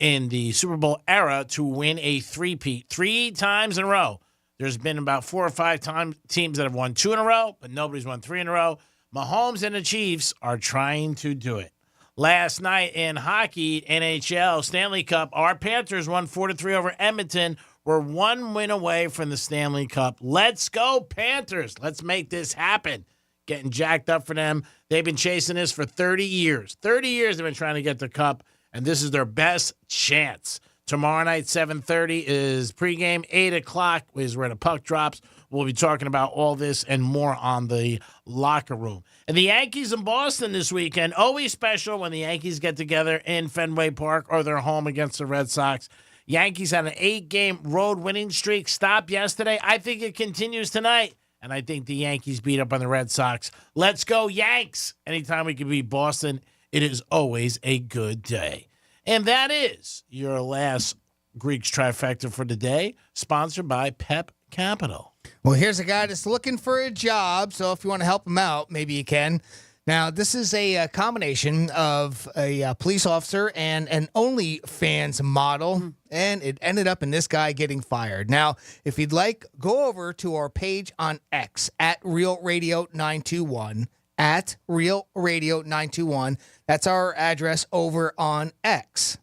in the Super Bowl era to win a three-peat 3 times in a row. There's been about 4 or 5 teams that have won 2 in a row, but nobody's won 3 in a row. Mahomes and the Chiefs are trying to do it. Last night in hockey, NHL, Stanley Cup, our Panthers won 4-3 over Edmonton. We're 1 win away from the Stanley Cup. Let's go, Panthers. Let's make this happen. Getting jacked up for them. They've been chasing this for 30 years. 30 years they've been trying to get the cup, and this is their best chance. Tomorrow night, 7:30 is pregame. 8 o'clock is where the puck drops. We'll be talking about all this and more on the locker room. And the Yankees in Boston this weekend, always special when the Yankees get together in Fenway Park or they're home against the Red Sox. Yankees had an 8-game road winning streak, stopped yesterday. I think it continues tonight, and I think the Yankees beat up on the Red Sox. Let's go, Yanks! Anytime we can beat Boston, it is always a good day. And that is your last Greeks trifecta for the day, sponsored by Pep Capital. Well, here's a guy that's looking for a job, so if you want to help him out, maybe you can. Now, this is a combination of a police officer and an OnlyFans model, and it ended up in this guy getting fired. Now, if you'd like, go over to our page on X, at Real Radio 921, at Real Radio 921. That's our address over on X.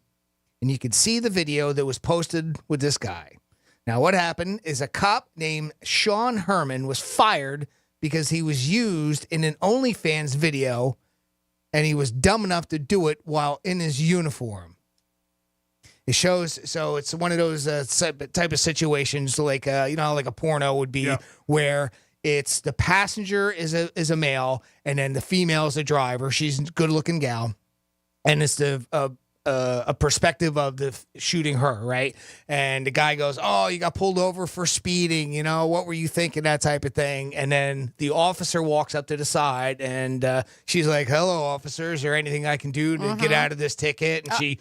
And you can see the video that was posted with this guy. Now, what happened is a cop named Sean Herman was fired because he was used in an OnlyFans video, and he was dumb enough to do it while in his uniform. It shows, so it's one of those type of situations, like like a porno would be, where it's the passenger is a male, and then the female is the driver. She's a good-looking gal, and it's a perspective of the shooting her, right? And the guy goes, "Oh, you got pulled over for speeding, what were you thinking?" That type of thing. And then the officer walks up to the side, and she's like, "Hello, officer, is there anything I can do to get out of this ticket?" And she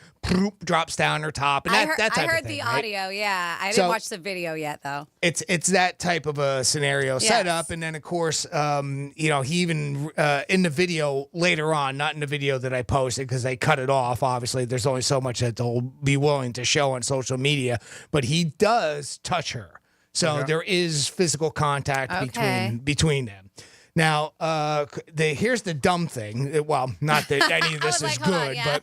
drops down her top, and that type of thing. I heard the audio, yeah. I didn't watch the video yet, though. It's that type of a scenario set up, and then, of course, he even, in the video later on, not in the video that I posted because they cut it off, obviously, there's only so much that they'll be willing to show on social media, but he does touch her. So there is physical contact between them. Now, here's the dumb thing. Well, not that any of this is good, but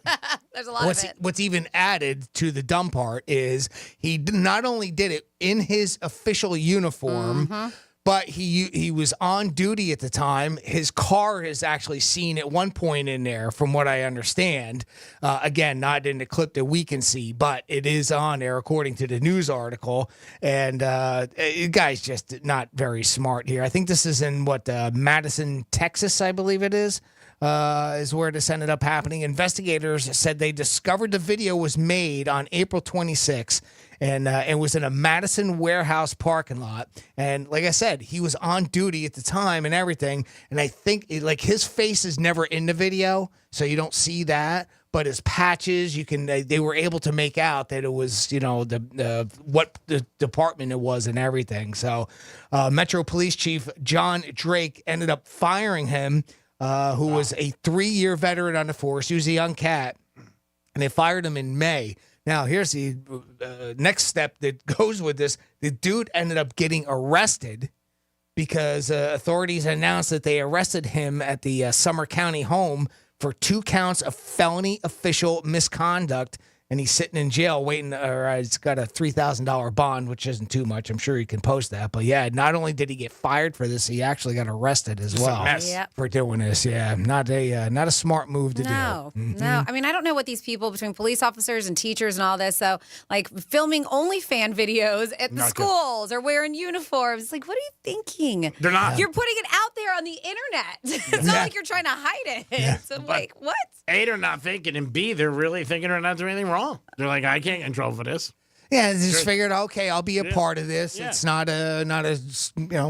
there's a lot of it. What's even added to the dumb part is he not only did it in his official uniform, but he was on duty at the time. His car is actually seen at one point in there, from what I understand. Again, not in the clip that we can see, but it is on there according to the news article. And the guy's just not very smart here. I think this is in Madison, Texas, I believe it is where this ended up happening. Investigators said they discovered the video was made on April 26th, and it was in a Madison warehouse parking lot. And like I said, he was on duty at the time and everything. And I think his face is never in the video, so you don't see that. But his patches, they were able to make out that it was, what the department it was and everything. So Metro Police Chief John Drake ended up firing him, who was a 3-year veteran on the force. He was a young cat, and they fired him in May. Now, here's the next step that goes with this. The dude ended up getting arrested because authorities announced that they arrested him at the Summer County home for 2 counts of felony official misconduct and he's sitting in jail waiting, or he's got a $3,000 bond, which isn't too much. I'm sure he can post that. But yeah, not only did he get fired for this, he actually got arrested as well for doing this. Yeah, not a smart move to do. No. I mean, I don't know what these people between police officers and teachers and all this. So, like, filming fan videos at the schools or wearing uniforms. It's like, what are you thinking? They're not. You're putting it out there on the internet. It's not like you're trying to hide it. Yeah. So, like, what? A, they're not thinking, and B, they're really thinking they're not doing anything wrong. They're like, I can't control for this. Yeah, they just figured, okay, I'll be a part of this. Yeah. It's not a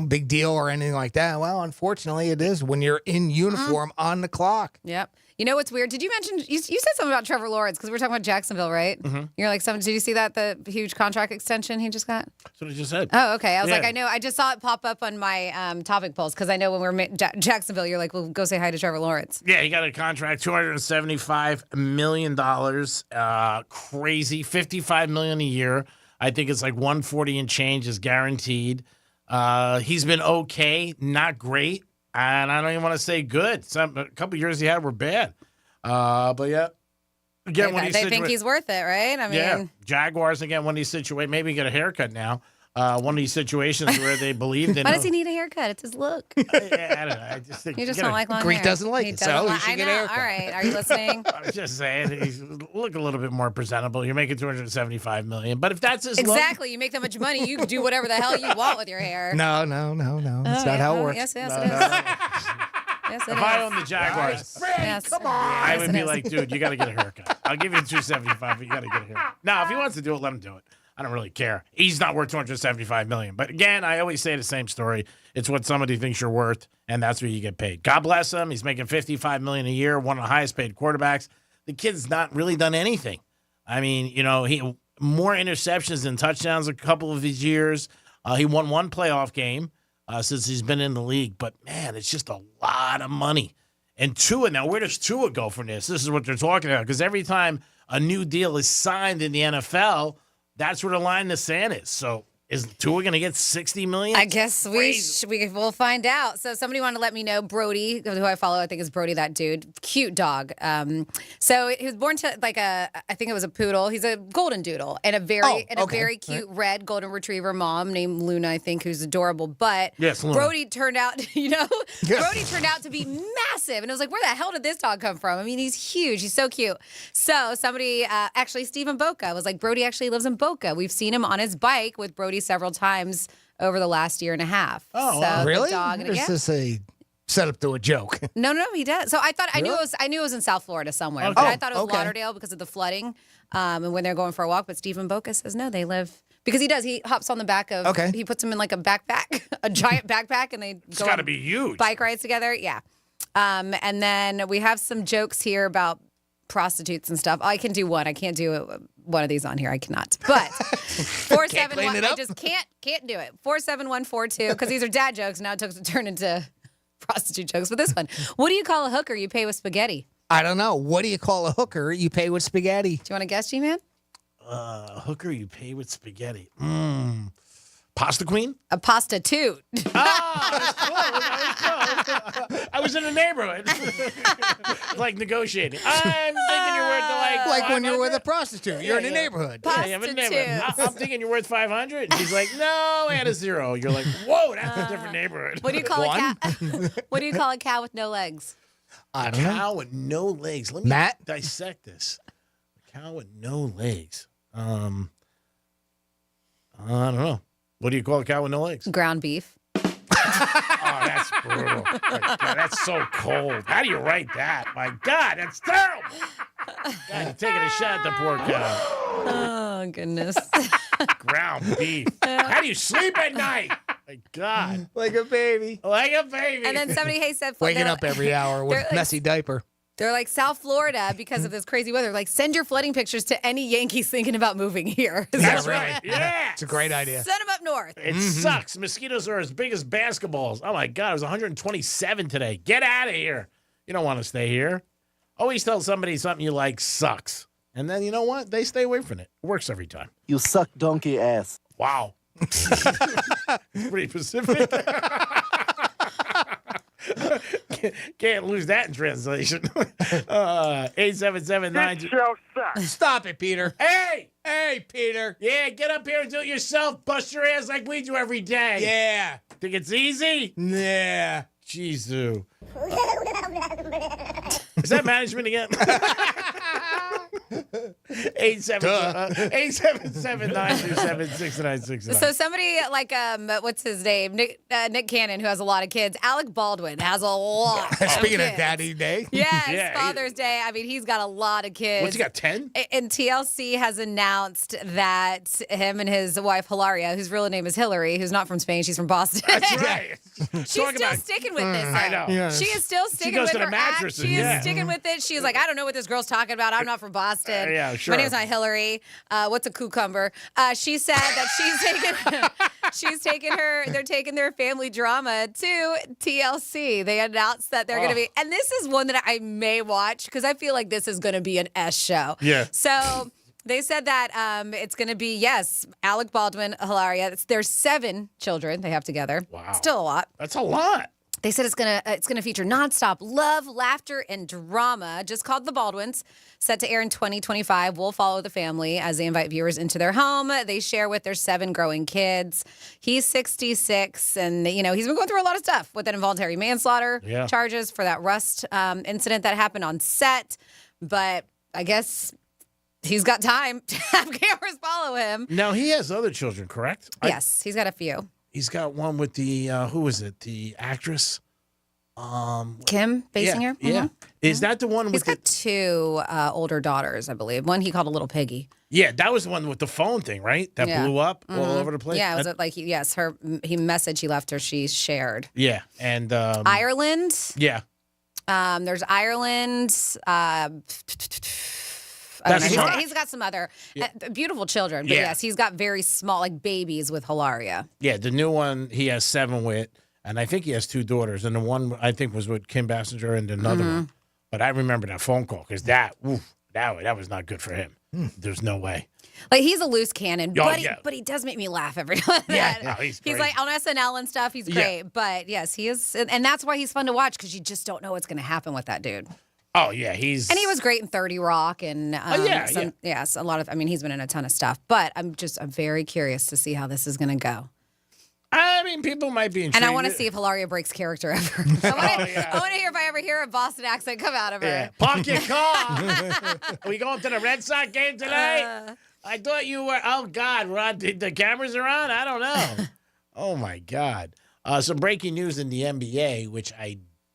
big deal or anything like that. Well, unfortunately, it is when you're in uniform on the clock. Yep. You know what's weird? Did you mention you said something about Trevor Lawrence because we were talking about Jacksonville, right? Mm-hmm. You're like, did you see the huge contract extension he just got? That's what I just said. Oh, okay. I was like, I know. I just saw it pop up on my topic polls because I know when we were Jacksonville, you're like, well, go say hi to Trevor Lawrence. Yeah, he got a contract, $275 million. Crazy, $55 million a year. I think it's like 140 and change is guaranteed. He's been okay, not great. And I don't even want to say good. A couple years he had were bad. But yeah. Again, they think he's worth it, right? I mean, Jaguars, again, when he's situated, maybe get a haircut now. One of these situations where they believed in Why does he need a haircut? It's his look. I don't know. I just think you just don't like long Greek hair. doesn't like it, so he should get a haircut. All right. Are you listening? I was just saying, he's look a little bit more presentable. You're making $275 million, but if that's his exactly, look, you make that much money, you can do whatever the hell you want with your hair. No. That's not how it works. Yes, it is. Yes, it if is. I own the Jaguars, yes. come on, I would be like, dude, you got to get a haircut. I'll give you $275, but you got to get a haircut. Now, if he wants to do it, let him do it. I don't really care. He's not worth $275 million. But again, I always say the same story. It's what somebody thinks you're worth, and that's what you get paid. God bless him. He's making $55 million a year, one of the highest paid quarterbacks. The kid's not really done anything. I mean, he more interceptions than touchdowns a couple of his years. He won one playoff game since he's been in the league. But, man, it's just a lot of money. And Tua, now where does Tua go from this? This is what they're talking about. Because every time a new deal is signed in the NFL, that's where the line in the sand is. So is Tua going to get $60 million? I guess we'll find out. So somebody wanted to let me know, Brody, who I follow, I think is Brody, that dude. Cute dog. So he was born to I think it was a poodle. He's a golden doodle and a very cute red golden retriever mom named Luna, I think, who's adorable. But yes, Luna. Brody turned out, Brody turned out to be massive. And it was like, where the hell did this dog come from? I mean, he's huge. He's so cute. So somebody, actually, Stephen Boca was like, Brody actually lives in Boca. We've seen him on his bike with Brody several times over the last year and a half. Oh, so really? The dog, or is this a setup to a joke? No, he does. So I thought really? I knew it was in South Florida somewhere. Okay. But I thought it was Lauderdale because of the flooding, and when they're going for a walk. But Stephen Boca says no, they live because he does. He hops on the back of. Okay. He puts him in like a backpack, a giant backpack, and It's got to be huge. Bike rides together. Yeah. And then we have some jokes here about prostitutes and stuff. I can do one. I can't do one of these on here. I cannot. But 471. I just can't do it. 47142 because these are dad jokes. Now it took to turn into prostitute jokes. But this one, what do you call a hooker you pay with spaghetti? I don't know. What do you call a hooker you pay with spaghetti? Do you want to guess, G-Man? Hooker you pay with spaghetti. Pasta queen? A prostitute. I was in the neighborhood. Like negotiating. I'm thinking you're worth like when you're with a prostitute. You're in the neighborhood. I'm thinking you're worth 500. And she's like, no, add a zero. You're like, whoa, that's a different neighborhood. What do you call a cat? What do you call a cow with no legs? I don't know. Cow with no legs. Let me dissect this. A cow with no legs. I don't know. What do you call a cow with no legs? Ground beef. Oh, that's brutal. My God, that's so cold. How do you write that? My God, that's terrible. God, you're taking a shot at the poor cow. Oh, goodness. Ground beef. How do you sleep at night? My God. Like a baby. Like a baby. And then somebody said... Waking up every hour with a messy diaper. They're like, South Florida, because of this crazy weather, like, send your flooding pictures to any Yankees thinking about moving here. That's right. Yeah. It's a great idea. Send them up north. It sucks. Mosquitoes are as big as basketballs. Oh, my God. It was 127 today. Get out of here. You don't want to stay here. Always tell somebody something you like sucks. And then, you know what? They stay away from it. It works every time. You suck donkey ass. Wow. Pretty specific. Can't lose that in translation. 877-9. Stop it, Peter. Hey, Peter. Yeah, get up here and do it yourself. Bust your ass like we do every day. Yeah. Think it's easy? Yeah. Jesus. Is that management again? 877-927-6969. So somebody like what's his name? Nick Cannon, who has a lot of kids. Alec Baldwin has a lot. Speaking of of Daddy Day. Yes, Yeah, Father's Day. I mean, he's got a lot of kids. What's he got, 10? And TLC has announced that him and his wife Hilaria, whose real name is Hillary, who's not from Spain, she's from Boston. That's right. She's still sticking with this. I know. Yeah. She is still sticking goes with to the her act. mattresses, She is yeah. sticking with it. She's like, I don't know what this girl's talking about. I'm not from Boston. Yeah, sure. My name's not Hillary. What's a cucumber? She said that they're taking their family drama to TLC. They announced that they're going to be, and this is one that I may watch because I feel like this is going to be an S show. Yeah. So they said that it's going to be, yes, Alec Baldwin, Hilaria. There's 7 children they have together. Wow. Still a lot. That's a lot. They said it's gonna feature nonstop love, laughter, and drama. Just called The Baldwins. Set to air in 2025. We'll follow the family as they invite viewers into their home. They share with their 7 growing kids. He's 66, and he's been going through a lot of stuff with an involuntary manslaughter charges for that Rust incident that happened on set. But I guess he's got time to have cameras follow him. Now, he has other children, correct? Yes, he's got a few. He's got one with the, who is it? The actress? Kim Basinger? Yeah. Is that the one with He's got 2 older daughters, I believe. One he called a little piggy. Yeah, that was the one with the phone thing, right? That blew up all over the place. Yeah, it was like, he message he left her, she shared. Yeah, and... Ireland. Yeah. There's Ireland. He's got some other beautiful children. But yes, he's got very small, like babies with Hilaria. Yeah, the new one he has 7 with, and I think he has 2 daughters. And the one I think was with Kim Basinger and another one. But I remember that phone call because that was not good for him. There's no way. Like, he's a loose cannon, Oh, but he does make me laugh every time. Yeah, he's like on SNL and stuff. He's great. But yes, he is. And that's why he's fun to watch because you just don't know what's going to happen with that dude. Oh, yeah, and he was great in 30 Rock and yes, a lot of, he's been in a ton of stuff, but I'm very curious to see how this is going to go. I mean, people might be intrigued. And I want to see if Hilaria breaks character ever. I want to hear if I ever hear a Boston accent come out of her. Yeah. Park your car. Are we going to the Red Sox game tonight? I thought you were. Oh, God, Rod, the cameras are on? I don't know. Oh, my God. Some breaking news in the NBA, which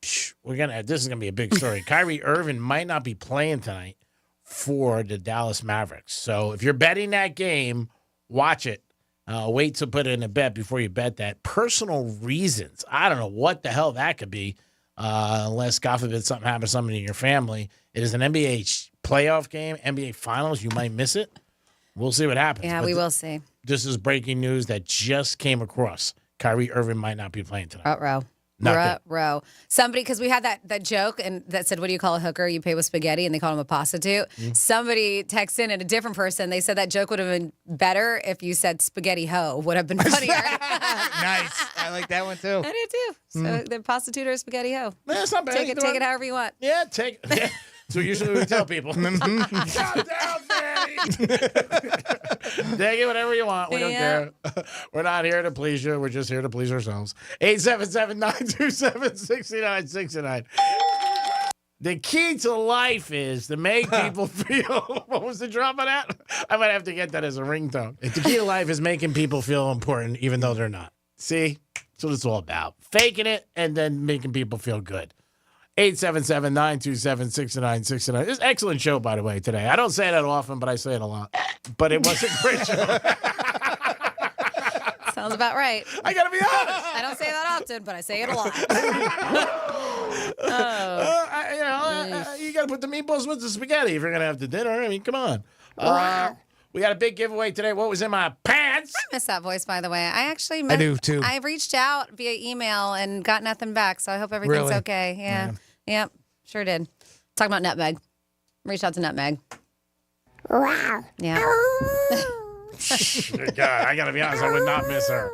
this is gonna be a big story. Kyrie Irving might not be playing tonight for the Dallas Mavericks. So if you're betting that game, watch it. Wait to put in a bet before you bet that. Personal reasons. I don't know what the hell that could be, unless, God forbid, something happens to somebody in your family. It is an NBA playoff game, NBA Finals. You might miss it. We'll see what happens. Yeah, we will see. This is breaking news that just came across. Kyrie Irving might not be playing tonight. Row. Somebody, because we had that joke and that said, what do you call a hooker? You pay with spaghetti, and they call him a prostitute. Somebody texted in, and a different person, they said that joke would have been better if you said spaghetti hoe, would have been funnier. Nice. I like that one too. I do too. So the prostitute or spaghetti hoe. That's not bad. Take it however you want. Yeah, take it. So usually we tell people. Calm down, Fanny. Take it whatever you want. We don't care. We're not here to please you. We're just here to please ourselves. 877-927-6969. The key to life is to make people feel. What was the drop on that? I might have to get that as a ringtone. The key to life is making people feel important, even though they're not. See? That's what it's all about. Faking it and then making people feel good. 877-927-6969. This is an excellent show, by the way, today. I don't say that often, but I say it a lot. But it was a great show. Sounds about right. I got to be honest. I don't say that often, but I say it a lot. You got to put the meatballs with the spaghetti if you're going to have the dinner. I mean, come on. We got a big giveaway today. What was in my pants? I miss that voice, by the way. I do, too. I reached out via email and got nothing back, so I hope everything's okay. Yeah. Yep, sure did. Talking about Nutmeg. Reached out to Nutmeg. Wow. Yeah. God, I got to be honest. I would not miss her.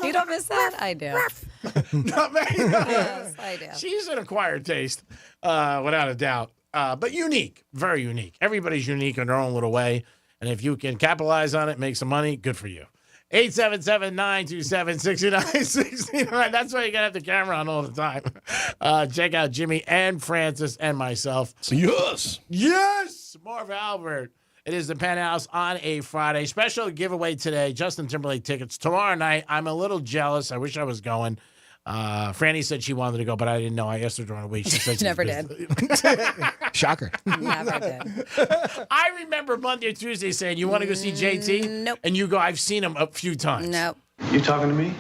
You don't miss that? I do. Not me. Yes, I do. She's an acquired taste, without a doubt. But unique, very unique. Everybody's unique in their own little way. And if you can capitalize on it, make some money, good for you. 877-927-6969. That's why you got to have the camera on all the time. Check out Jimmy and Francis and myself. Yes. Yes. Marv Albert. It is the Penthouse on a Friday. Special giveaway today. Justin Timberlake tickets. Tomorrow night, I'm a little jealous. I wish I was going. Franny said she wanted to go, but I didn't know. I asked her during the week. She said she Never was did. Shocker. Never did. I remember Monday or Tuesday saying, you want to go see JT? Nope. And you go, I've seen him a few times. Nope. You talking to me?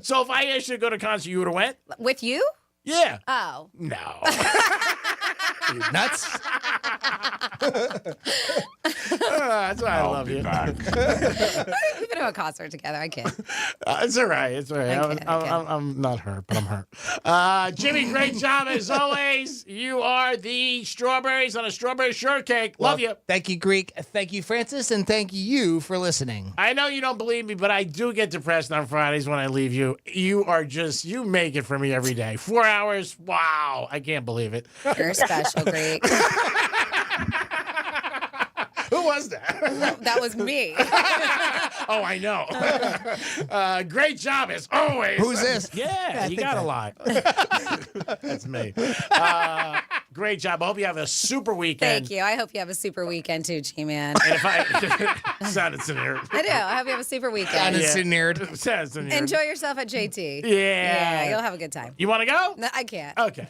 So if I asked you to go to a concert, you would have went? With you? Yeah. Oh. No. You nuts? That's why I love you. We've been to a concert together. I can't. It's all right. It's all right. Okay, I'm not hurt, but I'm hurt. Jimmy, great job as always. You are the strawberries on a strawberry shortcake. Love you. Thank you, Greek. Thank you, Francis. And thank you for listening. I know you don't believe me, but I do get depressed on Fridays when I leave you. You make it for me every day. 4 hours. Wow. I can't believe it. You're special, Greek. Who was that? That was me. Oh, I know. Great job as always. Who's this? Yeah, you got a lot. That's me. Great job. I hope you have a super weekend. Thank you. I hope you have a super weekend too, G-Man. And if I sounded scenared. I do. I hope you have a super weekend. Scenared. Enjoy yourself at JT. Yeah. You'll have a good time. You want to go? No, I can't. Okay.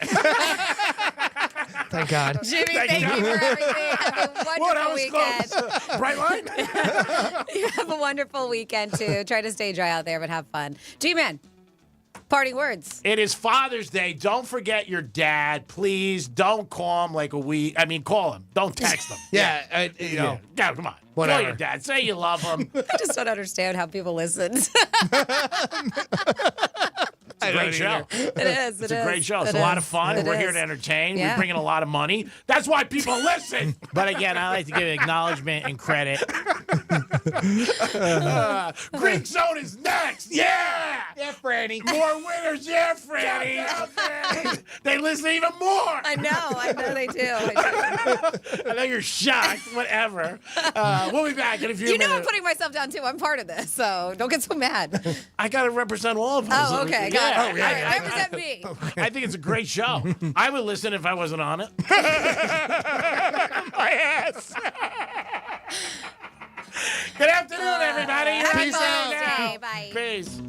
Thank God. Jimmy, thank you for everything. Have a wonderful weekend. Bright line? You have a wonderful weekend, too. Try to stay dry out there, but have fun. G-Man, parting words. It is Father's Day. Don't forget your dad. Please don't call him like a week. I mean, call him. Don't text him. Yeah. No, come on. Whatever. Call your dad. Say you love him. I just don't understand how people listen. It's a great show. It is. It's a great show. It's a lot of fun. We're here to entertain. Yeah. We bring in a lot of money. That's why people listen. But again, I like to give acknowledgement and credit. Greek Zone is next. Yeah. Yeah, Franny. More winners. Yeah, Franny. They listen even more. I know they do. I know you're shocked. Whatever. We'll be back in a few minutes. You know I'm putting myself down, too. I'm part of this, so don't get so mad. I got to represent all of us. Oh, okay. Yeah. Got it. Yeah. All right, represent me. I think it's a great show. I would listen if I wasn't on it. My ass. Good afternoon, everybody. Happy Peace Father's out. Day. Bye. Peace.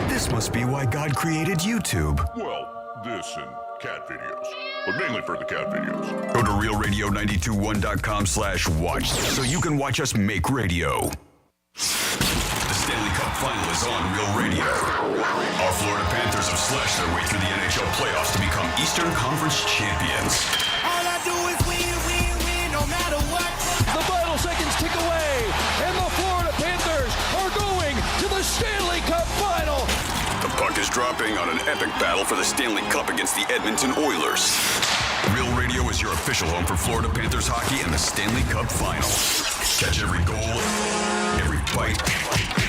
This must be why God created YouTube. Well, this and cat videos. But mainly for the cat videos. Go to realradio921.com/watch so you can watch us make radio. The Stanley Cup Final is on Real Radio. Our Florida Panthers have slashed their way through the NHL playoffs to become Eastern Conference champions. All I do is win, no matter what. The final seconds tick away, and the Florida Panthers are going to the Stanley Cup Final. The puck is dropping on an epic battle for the Stanley Cup against the Edmonton Oilers. Real Radio is your official home for Florida Panthers hockey and the Stanley Cup Final. Catch every goal, every fight,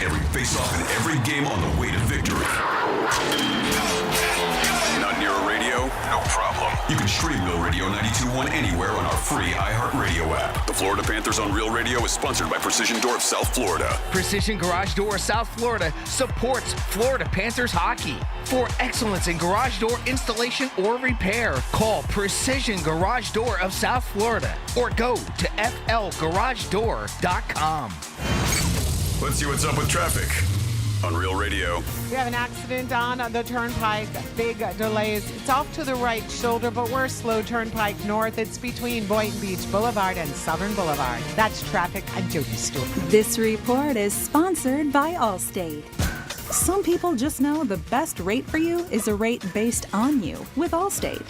every face-off, and every game on the way to victory. Not near a radio? No problem. You can stream Real Radio 92.1 anywhere on our free iHeartRadio app. The Florida Panthers on Real Radio is sponsored by Precision Door of South Florida. Precision Garage Door of South Florida supports Florida Panthers hockey. For excellence in garage door installation or repair, call Precision Garage Door of South Florida or go to flgaragedoor.com. Let's see what's up with traffic on Real Radio. We have an accident on the turnpike. Big delays. It's off to the right shoulder, but we're slow turnpike north. It's between Boynton Beach Boulevard and Southern Boulevard. That's traffic. I'm Jody Stewart. This report is sponsored by Allstate. Some people just know the best rate for you is a rate based on you with Allstate.